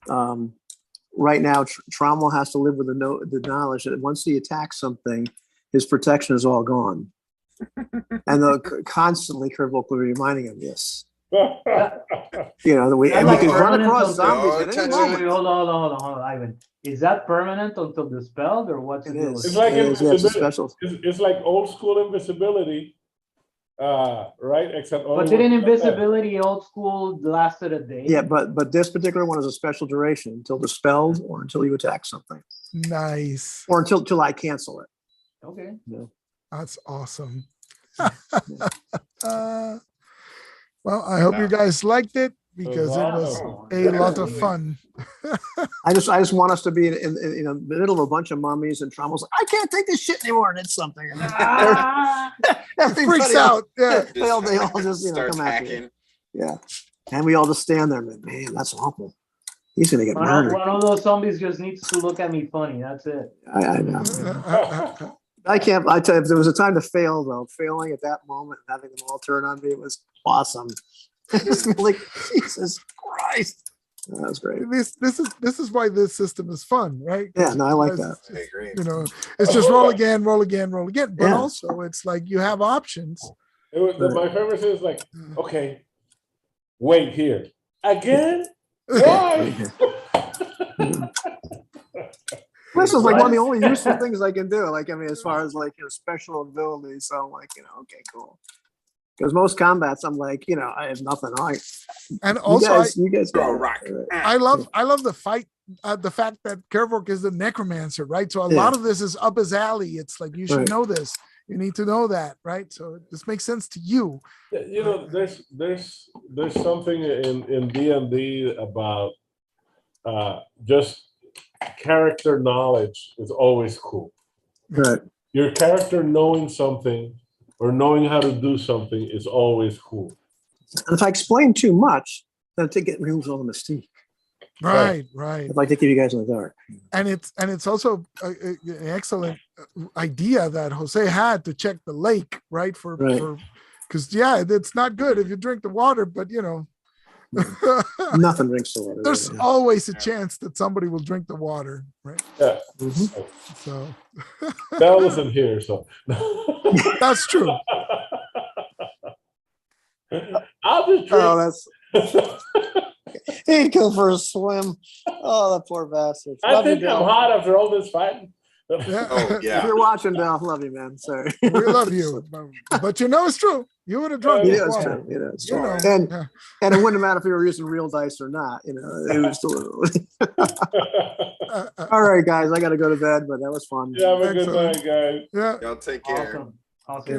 [SPEAKER 2] right now Tromwell has to live with the knowledge that once he attacks something, his protection is all gone. And constantly Kervork will be reminding him this. You know, we
[SPEAKER 1] That's like
[SPEAKER 2] can run
[SPEAKER 1] permanent
[SPEAKER 2] across
[SPEAKER 1] until-
[SPEAKER 2] zombies at any
[SPEAKER 4] Wait,
[SPEAKER 2] moment.
[SPEAKER 1] hold on, Ivan. Is that permanent until dispelled, or what's
[SPEAKER 2] It
[SPEAKER 1] the deal
[SPEAKER 2] is.
[SPEAKER 1] with
[SPEAKER 5] It's like
[SPEAKER 2] It is, yeah, it's a
[SPEAKER 5] invisibility.
[SPEAKER 2] special.
[SPEAKER 5] It's like old school invisibility, right? Except only
[SPEAKER 1] But didn't
[SPEAKER 5] with-
[SPEAKER 1] invisibility old school lasted a day?
[SPEAKER 2] Yeah, but this particular one is a special duration until dispelled or until you attack something
[SPEAKER 3] Nice.
[SPEAKER 2] or until I cancel it.
[SPEAKER 1] Okay.
[SPEAKER 3] That's awesome. Well, I hope you guys liked it because it was a lot of fun.
[SPEAKER 2] I just want us to be in the middle of a bunch of mummies and Tromwell's like, I can't take this shit anymore, and it's something. And
[SPEAKER 1] Ah,
[SPEAKER 2] everybody
[SPEAKER 3] Freaks
[SPEAKER 2] else-
[SPEAKER 3] out. Yeah.
[SPEAKER 2] They all just
[SPEAKER 4] starts
[SPEAKER 2] come after you.
[SPEAKER 4] hacking.
[SPEAKER 2] Yeah, and we all just stand there, man. That's awful. He's gonna get
[SPEAKER 1] one
[SPEAKER 2] murdered.
[SPEAKER 1] of those zombies just needs to look at me funny. That's it.
[SPEAKER 2] I know. I can't. I tell you, if there was a time to fail, though, failing at that moment, and having them all turn on me, it was awesome. It's like Jesus Christ, that was great.
[SPEAKER 3] This is why this system is fun, right?
[SPEAKER 2] Yeah, no, I like
[SPEAKER 3] Because,
[SPEAKER 2] that.
[SPEAKER 4] I agree.
[SPEAKER 3] You know, it's just roll again. But
[SPEAKER 2] Yeah.
[SPEAKER 3] also it's like you have options.
[SPEAKER 5] My favorite is like, okay, wait here again. Why?
[SPEAKER 2] This is like one of the only useful things I can do. Like, I mean, as far as like special abilities, so I'm like, okay, cool. Because most combats, I'm like, I have nothing.
[SPEAKER 3] And also,
[SPEAKER 2] you guys
[SPEAKER 4] Throw
[SPEAKER 2] got
[SPEAKER 4] a
[SPEAKER 2] it.
[SPEAKER 4] rock.
[SPEAKER 3] I love the fight. The fact that Kervork is the necromancer, right? So a
[SPEAKER 2] Yeah.
[SPEAKER 3] lot of this is up his alley. It's like you should
[SPEAKER 2] Right.
[SPEAKER 3] know this. You need to know that, right? So this makes sense to you.
[SPEAKER 5] You know, there's something in D&D about just character knowledge is always cool.
[SPEAKER 2] Right.
[SPEAKER 5] Your character knowing something or knowing how to do something is always cool.
[SPEAKER 2] And if I explain too much, then I think it removes all the mystique.
[SPEAKER 3] Right, right.
[SPEAKER 2] I'd like to keep you guys in the dark.
[SPEAKER 3] And it's also an excellent idea that Jose had to check the lake, right? Because it's not good if you drink the water, but you know,
[SPEAKER 2] Nothing drinks the water.
[SPEAKER 3] there's
[SPEAKER 2] really.
[SPEAKER 3] always a chance that somebody will drink the water, right?
[SPEAKER 5] Yeah,
[SPEAKER 3] So
[SPEAKER 5] that wasn't here, so
[SPEAKER 3] that's true.
[SPEAKER 5] I'll just drink.
[SPEAKER 2] Oh, that's. He'd go for a swim. Oh, that poor bastard.
[SPEAKER 5] I
[SPEAKER 2] Love you,
[SPEAKER 5] think I'm
[SPEAKER 2] Del.
[SPEAKER 5] hot after all this fighting.
[SPEAKER 3] Yeah.
[SPEAKER 4] Oh
[SPEAKER 2] If
[SPEAKER 4] yeah.
[SPEAKER 2] you're watching, Del, love you, man. Sorry.
[SPEAKER 3] We love you, but you know it's true. You would have drunk
[SPEAKER 2] You
[SPEAKER 3] this
[SPEAKER 2] know, it's
[SPEAKER 3] water.
[SPEAKER 2] true. You know, it's
[SPEAKER 3] You
[SPEAKER 2] true.
[SPEAKER 3] know,
[SPEAKER 2] And
[SPEAKER 3] yeah.
[SPEAKER 2] and it wouldn't matter if you were using real dice or not. You know, it was still. All right, guys, I got to go to bed, but that was fun.
[SPEAKER 5] Yeah, have a good
[SPEAKER 3] Excellent.
[SPEAKER 5] night, guys.
[SPEAKER 3] Yeah.
[SPEAKER 4] Y'all take care.
[SPEAKER 1] Awesome. Awesome.